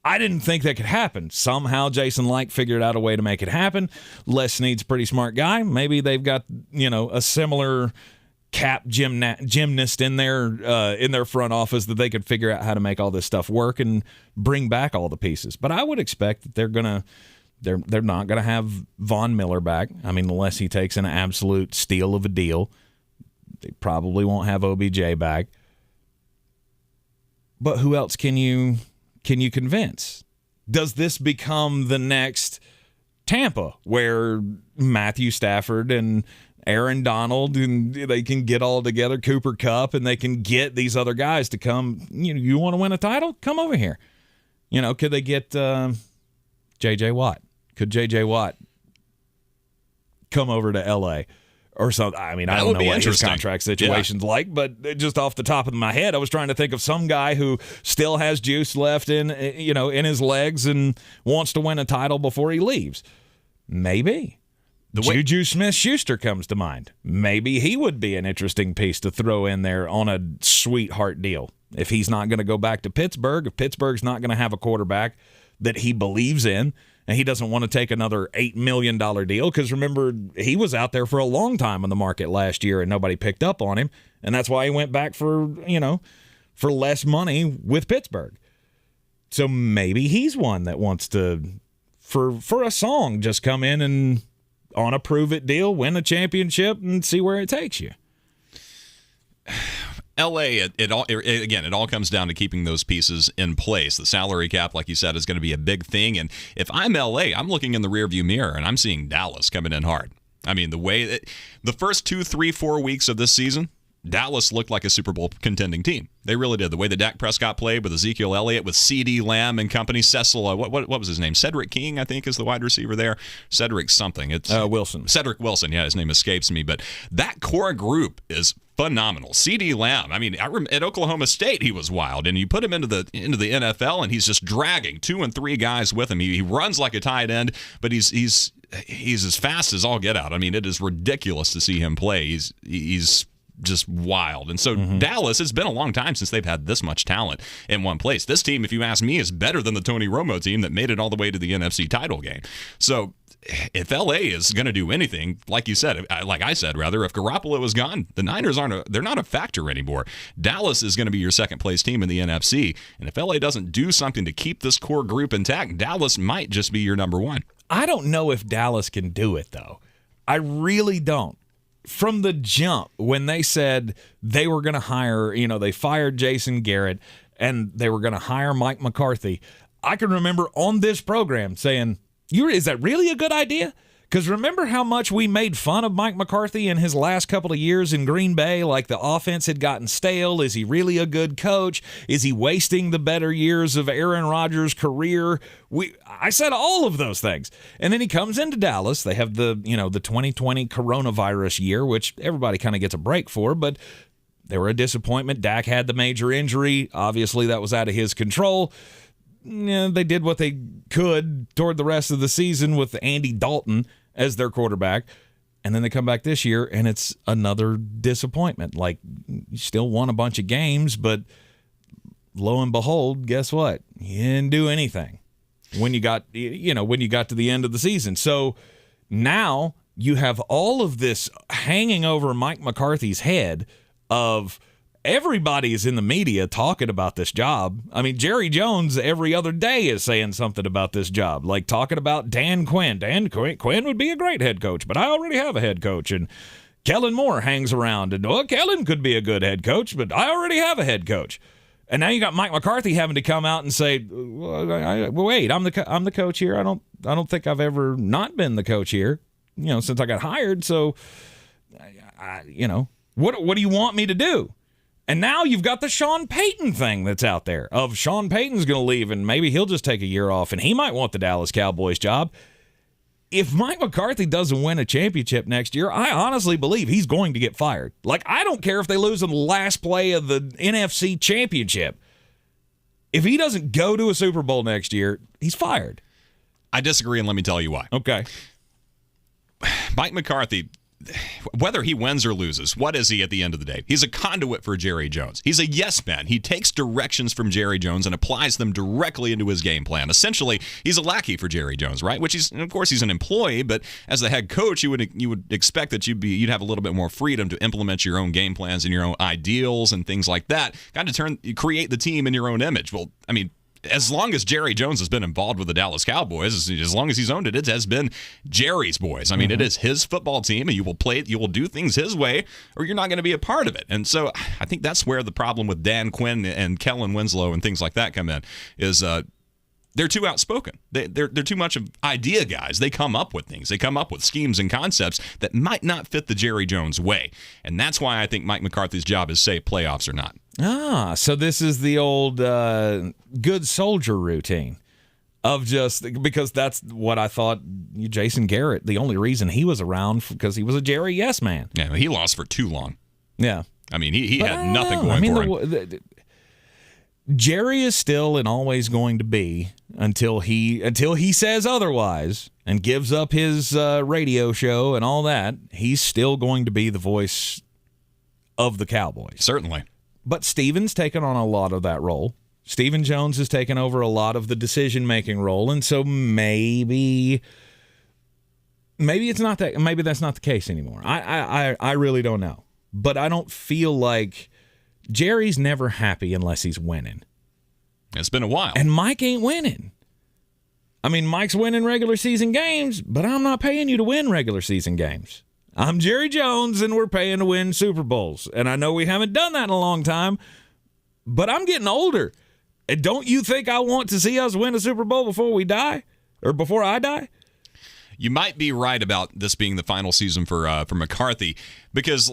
Speaker 10: I didn't think that could happen. Somehow Jason Licht figured out a way to make it happen. Les Snead's a pretty smart guy. Maybe they've got, a similar cap gymnast in their front office that they could figure out how to make all this stuff work and bring back all the pieces. But I would expect that they're not gonna have Von Miller back. I mean, unless he takes an absolute steal of a deal. They probably won't have OBJ back. But who else can you convince? Does this become the next Tampa, where Matthew Stafford and Aaron Donald, and they can get all together, Cooper Kupp, and they can get these other guys to come, you want to win a title? Come over here. Could they get J.J. Watt? Could J.J. Watt come over to L.A. or something? I mean, I don't know what his contract situation's like, but just off the top of my head, I was trying to think of some guy who still has juice left in his legs and wants to win a title before he leaves. Maybe. Juju Smith-Schuster comes to mind. Maybe he would be an interesting piece to throw in there on a sweetheart deal. If he's not going to go back to Pittsburgh, if Pittsburgh's not going to have a quarterback that he believes in, and he doesn't want to take another $8 million deal, because remember, he was out there for a long time on the market last year and nobody picked up on him, and that's why he went back for less money with Pittsburgh. So maybe he's one that wants to for a song. Just come in and on a prove-it deal, win a championship, and see where it takes you.
Speaker 11: LA, it all comes down to keeping those pieces in place. The salary cap, like you said, is going to be a big thing. And if I'm LA, I'm looking in the rearview mirror and I'm seeing Dallas coming in hard. I mean, the first 2, 3, 4 weeks of this season, Dallas looked like a Super Bowl contending team. They really did. The way that Dak Prescott played with Ezekiel Elliott, with CeeDee Lamb and company, Cecil, what was his name? Cedric King, I think, is the wide receiver there. Cedric something. It's
Speaker 10: Wilson.
Speaker 11: Cedric Wilson. Yeah, his name escapes me. But that core group is phenomenal. CeeDee Lamb. I mean, at Oklahoma State, he was wild, and you put him into the NFL, and he's just dragging 2 and 3 guys with him. He runs like a tight end, but he's as fast as all get out. I mean, it is ridiculous to see him play. He's just wild. And so Dallas, it's been a long time since they've had this much talent in one place. This team, if you ask me, is better than the Tony Romo team that made it all the way to the NFC title game. So if LA is going to do anything, like I said, if Garoppolo is gone, the Niners they're not a factor anymore. Dallas is going to be your second place team in the NFC. And if LA doesn't do something to keep this core group intact, Dallas might just be your number one.
Speaker 10: I don't know if Dallas can do it, though. I really don't. From the jump, when they said they were going to hire, they fired Jason Garrett and they were going to hire Mike McCarthy, I can remember on this program saying, is that really a good idea? Because remember how much we made fun of Mike McCarthy in his last couple of years in Green Bay? Like the offense had gotten stale. Is he really a good coach? Is he wasting the better years of Aaron Rodgers' career? I said all of those things. And then he comes into Dallas. They have the 2020 coronavirus year, which everybody kind of gets a break for, but they were a disappointment. Dak had the major injury. Obviously, that was out of his control. They did what they could toward the rest of the season with Andy Dalton as their quarterback, and then they come back this year and it's another disappointment. Like, you still won a bunch of games, but lo and behold, guess what? You didn't do anything when you got to the end of the season. So now you have all of this hanging over Mike McCarthy's head of everybody is in the media talking about this job. I mean, Jerry Jones every other day is saying something about this job, like talking about Dan Quinn. Dan Quinn would be a great head coach, but I already have a head coach. And Kellen Moore hangs around, and Kellen could be a good head coach, but I already have a head coach. And now you got Mike McCarthy having to come out and say, "Wait, I'm the coach here. I don't think I've ever not been the coach here, since I got hired. So, what do you want me to do?" And now you've got the Sean Payton thing that's out there of Sean Payton's going to leave and maybe he'll just take a year off and he might want the Dallas Cowboys job. If Mike McCarthy doesn't win a championship next year, I honestly believe he's going to get fired. Like, I don't care if they lose in the last play of the NFC championship. If he doesn't go to a Super Bowl next year, he's fired.
Speaker 11: I disagree, and let me tell you why.
Speaker 10: Okay.
Speaker 11: Mike McCarthy, whether he wins or loses, what is he at the end of the day? He's a conduit for Jerry Jones. He's a yes man. He takes directions from Jerry Jones and applies them directly into his game plan. Essentially, he's a lackey for Jerry Jones, right? He's an employee, but as the head coach, you would expect that you'd have a little bit more freedom to implement your own game plans and your own ideals and things like that. Kind of create the team in your own image. Well, I mean, as long as Jerry Jones has been involved with the Dallas Cowboys, as long as he's owned it, it has been Jerry's boys. I mean, It is his football team, and you will do things his way, or you're not going to be a part of it. And so I think that's where the problem with Dan Quinn and Kellen Winslow and things like that come in, is they're too outspoken. They're too much of idea guys. They come up with things. They come up with schemes and concepts that might not fit the Jerry Jones way. And that's why I think Mike McCarthy's job is safe, playoffs or not.
Speaker 10: So this is the old good soldier routine of just, because that's what I thought Jason Garrett, the only reason he was around, because he was a Jerry yes man.
Speaker 11: Yeah, he lost for too long.
Speaker 10: Yeah.
Speaker 11: I mean, he had nothing going for him.
Speaker 10: Jerry is still and always going to be, until he says otherwise and gives up his radio show and all that, he's still going to be the voice of the Cowboys.
Speaker 11: Certainly.
Speaker 10: But Steven's taken on a lot of that role. Stephen Jones has taken over a lot of the decision-making role, and so maybe it's not that. Maybe that's not the case anymore. I really don't know. But I don't feel like Jerry's never happy unless he's winning.
Speaker 11: It's been a while.
Speaker 10: And Mike ain't winning. I mean, Mike's winning regular season games, but I'm not paying you to win regular season games. I'm Jerry Jones, and we're paying to win Super Bowls. And I know we haven't done that in a long time, but I'm getting older. And don't you think I want to see us win a Super Bowl before we die? Or before I die?
Speaker 11: You might be right about this being the final season for McCarthy, because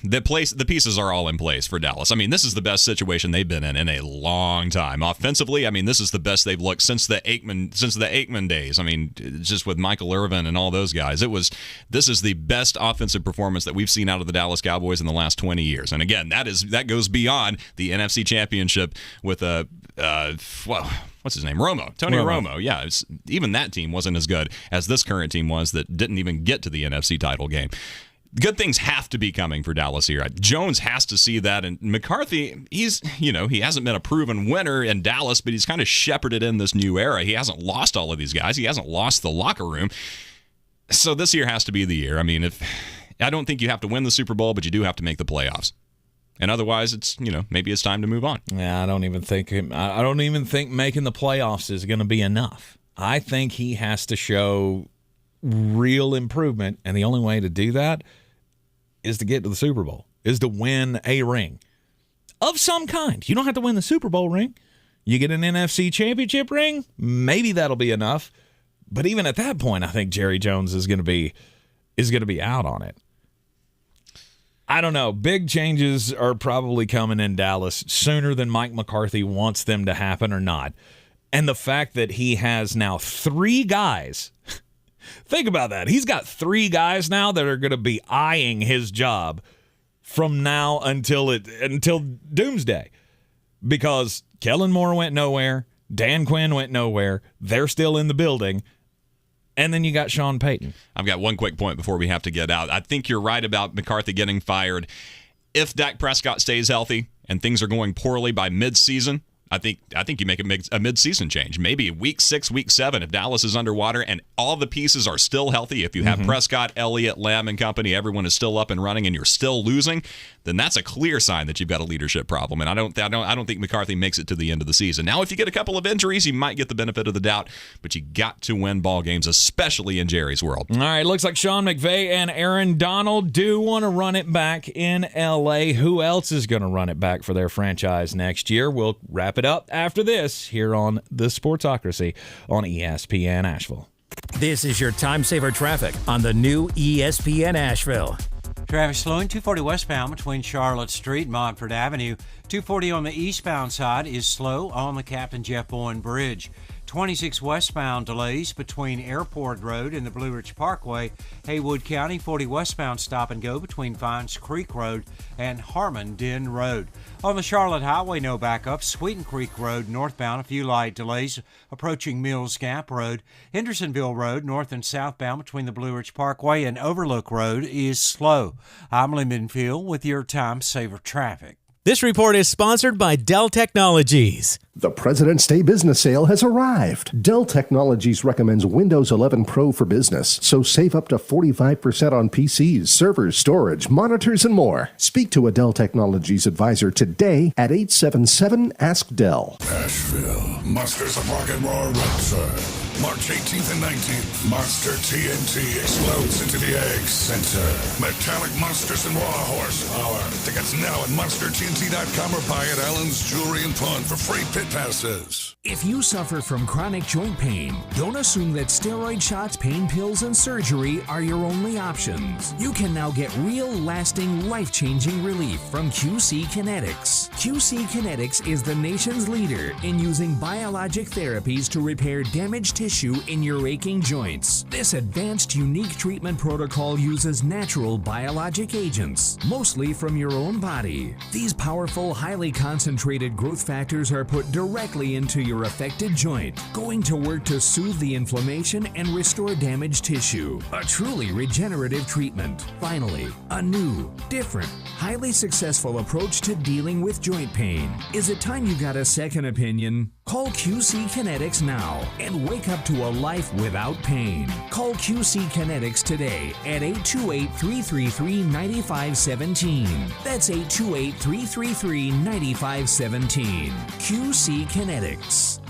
Speaker 11: the pieces are all in place for Dallas. I mean, this is the best situation they've been in a long time. Offensively, I mean, this is the best they've looked since the Aikman days. I mean, just with Michael Irvin and all those guys, this is the best offensive performance that we've seen out of the Dallas Cowboys in the last 20 years. And again, that goes beyond the NFC Championship with what's his name? Tony Romo. Yeah, even that team wasn't as good as this current team was that didn't even get to the NFC title game. Good things have to be coming for Dallas here. Jones has to see that, and McCarthy, he hasn't been a proven winner in Dallas, but he's kind of shepherded in this new era. He hasn't lost all of these guys. He hasn't lost the locker room. So this year has to be the year. I mean, I don't think you have to win the Super Bowl, but you do have to make the playoffs. And otherwise, it's maybe it's time to move on.
Speaker 10: Yeah, I don't even think making the playoffs is going to be enough. I think he has to show real improvement, and the only way to do that is to get to the Super Bowl, is to win a ring of some kind. You don't have to win the Super Bowl ring. You get an NFC Championship ring, maybe that'll be enough. But even at that point, I think Jerry Jones is going to be out on it. I don't know. Big changes are probably coming in Dallas sooner than Mike McCarthy wants them to happen or not. And the fact that he has now 3 guys, think about that. He's got 3 guys now that are going to be eyeing his job from now until doomsday. Because Kellen Moore went nowhere. Dan Quinn went nowhere. They're still in the building. And then you got Sean Payton.
Speaker 11: I've got one quick point before we have to get out. I think you're right about McCarthy getting fired. If Dak Prescott stays healthy and things are going poorly by midseason, I think you make a mid-season change. Maybe week 6, week 7, if Dallas is underwater and all the pieces are still healthy, if you have Prescott, Elliott, Lamb, and company, everyone is still up and running, and you're still losing, then that's a clear sign that you've got a leadership problem. And I don't think McCarthy makes it to the end of the season. Now, if you get a couple of injuries, you might get the benefit of the doubt, but you got to win ball games, especially in Jerry's world.
Speaker 10: All right, looks like Sean McVay and Aaron Donald do want to run it back in L.A. Who else is going to run it back for their franchise next year? We'll wrap it up after this here on the Sportsocracy on ESPN Asheville.
Speaker 1: This is your time saver traffic on the new ESPN Asheville.
Speaker 3: Traffic slowing 240 westbound between Charlotte Street and Montford Avenue. 240 on the eastbound side is slow on the Captain Jeff Bowen Bridge. 26 westbound delays between Airport Road and the Blue Ridge Parkway. Haywood County 40 westbound stop and go between Vines Creek Road and Harmon-Den Road. On the Charlotte Highway, no backup. Sweeten Creek Road northbound, a few light delays approaching Mills Gap Road. Hendersonville Road north and southbound between the Blue Ridge Parkway and Overlook Road is slow. I'm Lyndon Field with your time saver traffic.
Speaker 9: This report is sponsored by Dell Technologies.
Speaker 20: The President's Day business sale has arrived. Dell Technologies recommends Windows 11 Pro for business, so save up to 45% on PCs, servers, storage, monitors, and more. Speak to a Dell Technologies advisor today at 877-ASK-DELL.
Speaker 12: Asheville, Monsters of Rock and Roll Rapture. March 18th and 19th, Monster TNT explodes into the Egg Center. Metallic monsters and raw horsepower. Tickets now at monstertnt.com or buy at Allen's Jewelry and Pawn for free pit passes.
Speaker 22: If you suffer from chronic joint pain, don't assume that steroid shots, pain pills, and surgery are your only options. You can now get real, lasting, life-changing relief from QC Kinetics. QC Kinetics is the nation's leader in using biologic therapies to repair damaged tissue in your aching joints. This advanced, unique treatment protocol uses natural biologic agents, mostly from your own body. These powerful, highly concentrated growth factors are put directly into your affected joint, going to work to soothe the inflammation and restore damaged tissue. A truly regenerative treatment. Finally, a new, different, highly successful approach to dealing with joint pain. Is it time you got a second opinion? Call QC Kinetics now and wake up to a life without pain. Call QC Kinetics today at 828-333-9517. That's 828-333-9517. QC Kinetics.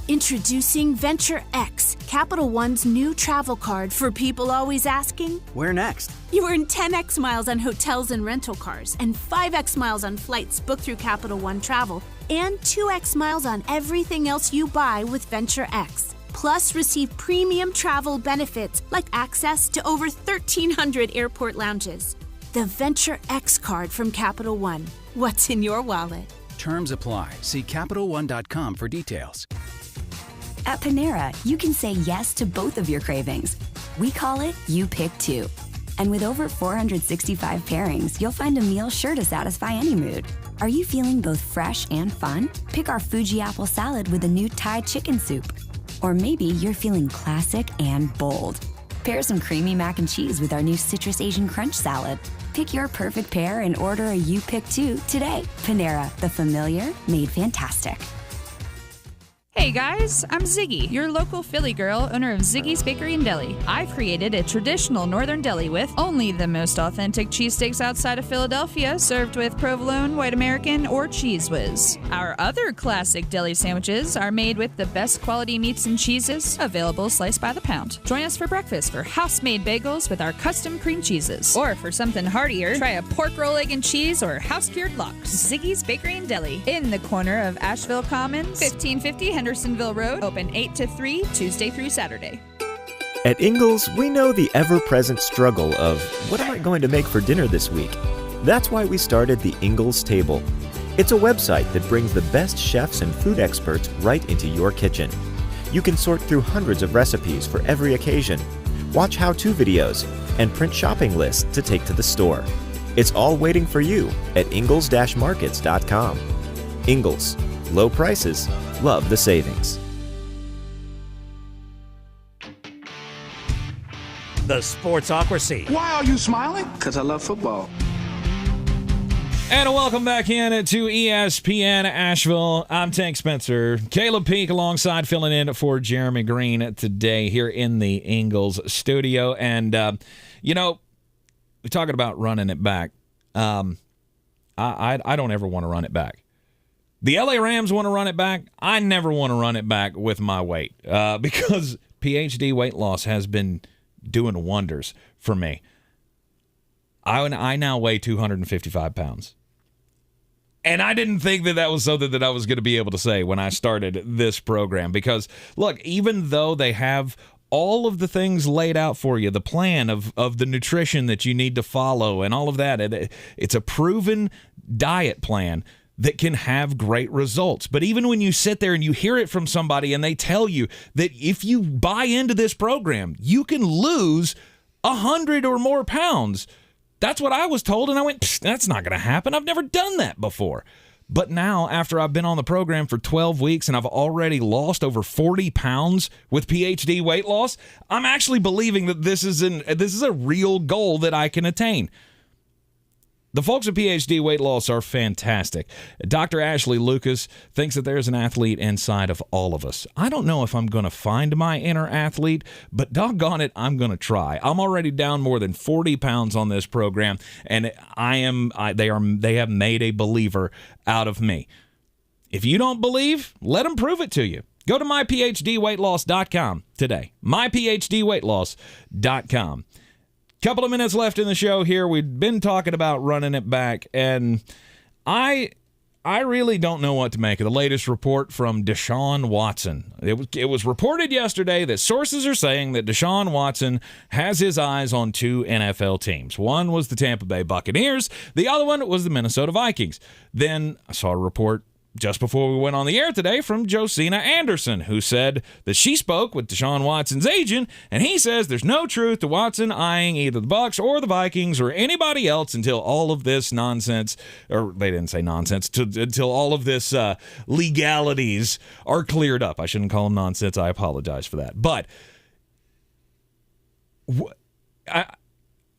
Speaker 14: Introducing Venture X, Capital One's new travel card for people always asking,
Speaker 15: where next?
Speaker 14: You earn 10x miles on hotels and rental cars, and 5x miles on flights booked through Capital One Travel, and 2x miles on everything else you buy with Venture X. Plus, receive premium travel benefits like access to over 1,300 airport lounges. The Venture X card from Capital One. What's in your wallet?
Speaker 15: Terms apply. See CapitalOne.com for details.
Speaker 5: At Panera, you can say yes to both of your cravings. We call it You Pick Two. And with over 465 pairings, you'll find a meal sure to satisfy any mood. Are you feeling both fresh and fun? Pick our Fuji apple salad with a new Thai chicken soup. Or maybe you're feeling classic and bold. Pair some creamy mac and cheese with our new Citrus Asian Crunch salad. Pick your perfect pair and order a You Pick Two today. Panera, the familiar made fantastic.
Speaker 16: Hey guys, I'm Ziggy, your local Philly girl, owner of Ziggy's Bakery and Deli. I've created a traditional northern deli with only the most authentic cheesesteaks outside of Philadelphia, served with provolone, white American, or Cheese Whiz. Our other classic deli sandwiches are made with the best quality meats and cheeses, available sliced by the pound. Join us for breakfast for house-made bagels with our custom cream cheeses. Or for something heartier, try a pork roll, egg and cheese, or house-cured lox. Ziggy's Bakery and Deli, in the corner of Asheville Commons, 1550 Hendersonville Road, open 8 to 3, Tuesday through Saturday.
Speaker 24: At Ingalls, we know the ever-present struggle of, what am I going to make for dinner this week? That's why we started the Ingalls Table. It's a website that brings the best chefs and food experts right into your kitchen. You can sort through hundreds of recipes for every occasion, watch how-to videos, and print shopping lists to take to the store. It's all waiting for you at ingalls-markets.com. Ingalls. Low prices. Love the savings.
Speaker 1: The Sportsocracy.
Speaker 25: Why are you smiling? Because I love football.
Speaker 10: And welcome back in to ESPN Asheville. I'm Tank Spencer. Caleb Peak alongside filling in for Jeremy Greene today here in the Ingalls studio. And, we're talking about running it back. I don't ever want to run it back. The LA Rams want to run it back. I never want to run it back with my weight because PhD weight loss has been doing wonders for me. I now weigh 255 pounds. And I didn't think that was something that I was going to be able to say when I started this program because, look, even though they have all of the things laid out for you, the plan of the nutrition that you need to follow and all of that, it's a proven diet plan that can have great results. But even when you sit there and you hear it from somebody and they tell you that if you buy into this program, you can lose 100 or more pounds. That's what I was told, and I went, that's not going to happen. I've never done that before. But now, after I've been on the program for 12 weeks and I've already lost over 40 pounds with PhD weight loss, I'm actually believing that this is a real goal that I can attain. The folks at PhD Weight Loss are fantastic. Dr. Ashley Lucas thinks that there's an athlete inside of all of us. I don't know if I'm going to find my inner athlete, but doggone it, I'm going to try. I'm already down more than 40 pounds on this program, and they have made a believer out of me. If you don't believe, let them prove it to you. Go to myphdweightloss.com today. myphdweightloss.com. Couple of minutes left in the show here. We've been talking about running it back, and I really don't know what to make of the latest report from Deshaun Watson. It was reported yesterday that sources are saying that Deshaun Watson has his eyes on two NFL teams. One was the Tampa Bay Buccaneers. The other one was the Minnesota Vikings. Then I saw a report just before we went on the air today from Josina Anderson, who said that she spoke with Deshaun Watson's agent, and he says there's no truth to Watson eyeing either the Bucs or the Vikings or anybody else until all of this nonsense, or they didn't say nonsense, until all of this legalities are cleared up. I shouldn't call them nonsense. I apologize for that. But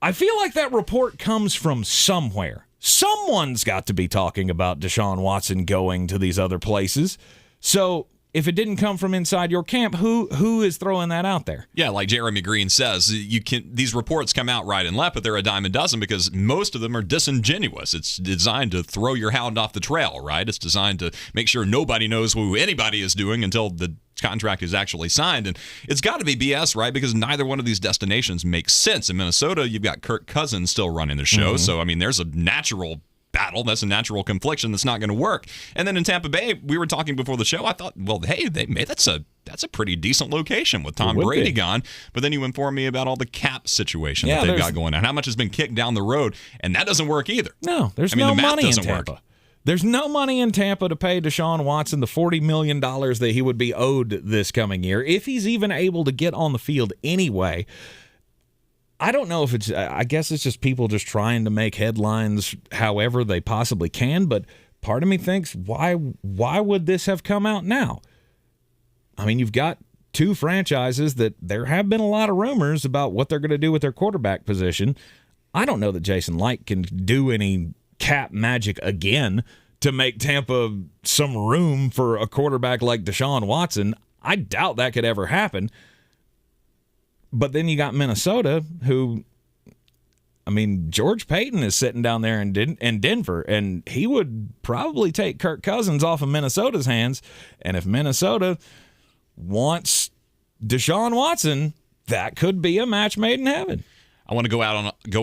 Speaker 10: I feel like that report comes from somewhere. Someone's got to be talking about Deshaun Watson going to these other places. So if it didn't come from inside your camp, who is throwing that out there?
Speaker 11: Yeah, like Jeremy Greene says, these reports come out right and left, but they're a dime a dozen because most of them are disingenuous. It's designed to throw your hound off the trail, right? It's designed to make sure nobody knows who anybody is doing until the contract is actually signed. And it's got to be BS, right? Because neither one of these destinations makes sense. In Minnesota, you've got Kirk Cousins still running the show.
Speaker 10: Mhm.
Speaker 11: So, I mean, there's a natural battle. That's a natural confliction that's not going to work. And then in Tampa Bay, we were talking before the show. I thought, well, hey, that's a pretty decent location with Tom Brady gone. But then you informed me about all the cap situation that they've got going on. How much has been kicked down the road, and that doesn't work either.
Speaker 10: No, there's no money in Tampa. There's no money in Tampa to pay Deshaun Watson the $40 million that he would be owed this coming year, if he's even able to get on the field anyway. I don't know if it's, I guess it's just people just trying to make headlines however they possibly can, but part of me thinks, why would this have come out now? I mean, you've got two franchises that there have been a lot of rumors about what they're going to do with their quarterback position. I don't know that Jason Light can do any cap magic again to make Tampa some room for a quarterback like Deshaun Watson. I doubt that could ever happen. But then you got Minnesota, who, I mean, George Payton is sitting down there in Denver, and he would probably take Kirk Cousins off of Minnesota's hands. And if Minnesota wants Deshaun Watson, that could be a match made in heaven.
Speaker 11: I want to go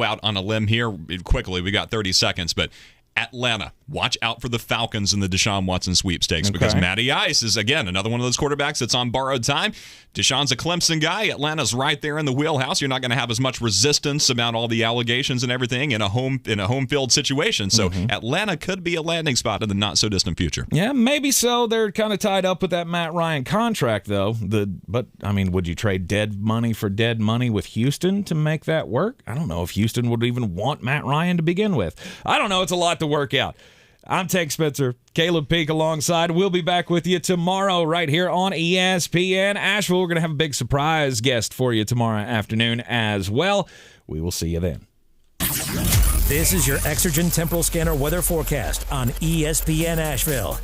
Speaker 11: out on a limb here quickly. We got 30 seconds, but Atlanta, watch out for the Falcons in the Deshaun Watson sweepstakes because Matty Ice is, again, another one of those quarterbacks that's on borrowed time. Deshaun's a Clemson guy. Atlanta's right there in the wheelhouse. You're not going to have as much resistance about all the allegations and everything in a home field situation. So Atlanta could be a landing spot in the not-so-distant future.
Speaker 10: Yeah, maybe so. They're kind of tied up with that Matt Ryan contract, though. But, I mean, would you trade dead money for dead money with Houston to make that work? I don't know if Houston would even want Matt Ryan to begin with. I don't know. It's a lot to work out. I'm Tex Spencer, Caleb Peak alongside. We'll be back with you tomorrow right here on ESPN Asheville. We're going to have a big surprise guest for you tomorrow afternoon as well. We will see you then.
Speaker 1: This is your Exergen Temporal Scanner weather forecast on ESPN Asheville.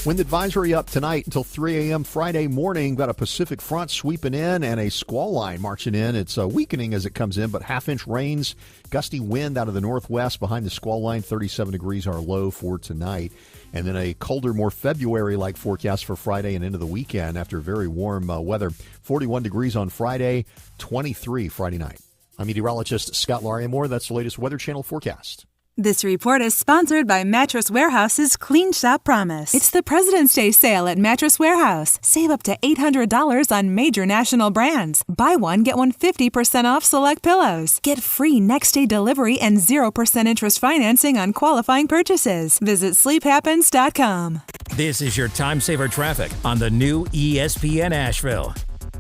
Speaker 2: Wind advisory up tonight until 3 a.m. Friday morning. Got a Pacific front sweeping in and a squall line marching in. It's weakening as it comes in, but half-inch rains, gusty wind out of the northwest behind the squall line. 37 degrees our low for tonight. And then a colder, more February-like forecast for Friday and into the weekend after very warm weather. 41 degrees on Friday, 23 Friday night. I'm meteorologist Scott Lariamore. That's the latest Weather Channel forecast.
Speaker 4: This report is sponsored by Mattress Warehouse's Clean Shop Promise. It's the President's Day sale at Mattress Warehouse. Save up to $800 on major national brands. Buy one, get one 50% off select pillows. Get free next-day delivery and 0% interest financing on qualifying purchases. Visit sleephappens.com.
Speaker 1: This is your time saver traffic on the new ESPN Asheville.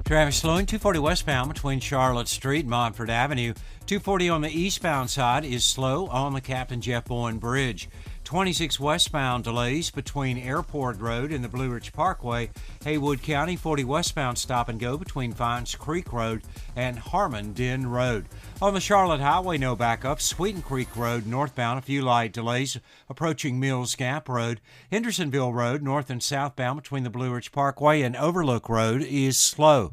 Speaker 3: Traffic slowing 240 westbound between Charlotte Street and Montford Avenue. 240 on the eastbound side is slow on the Captain Jeff Bowen Bridge. 26 westbound delays between Airport Road and the Blue Ridge Parkway. Haywood County 40 westbound stop and go between Vines Creek Road and Harmon Den Road. On the Charlotte Highway, no backup. Sweeten Creek Road northbound, a few light delays approaching Mills Gap Road. Hendersonville Road north and southbound between the Blue Ridge Parkway and Overlook Road is slow.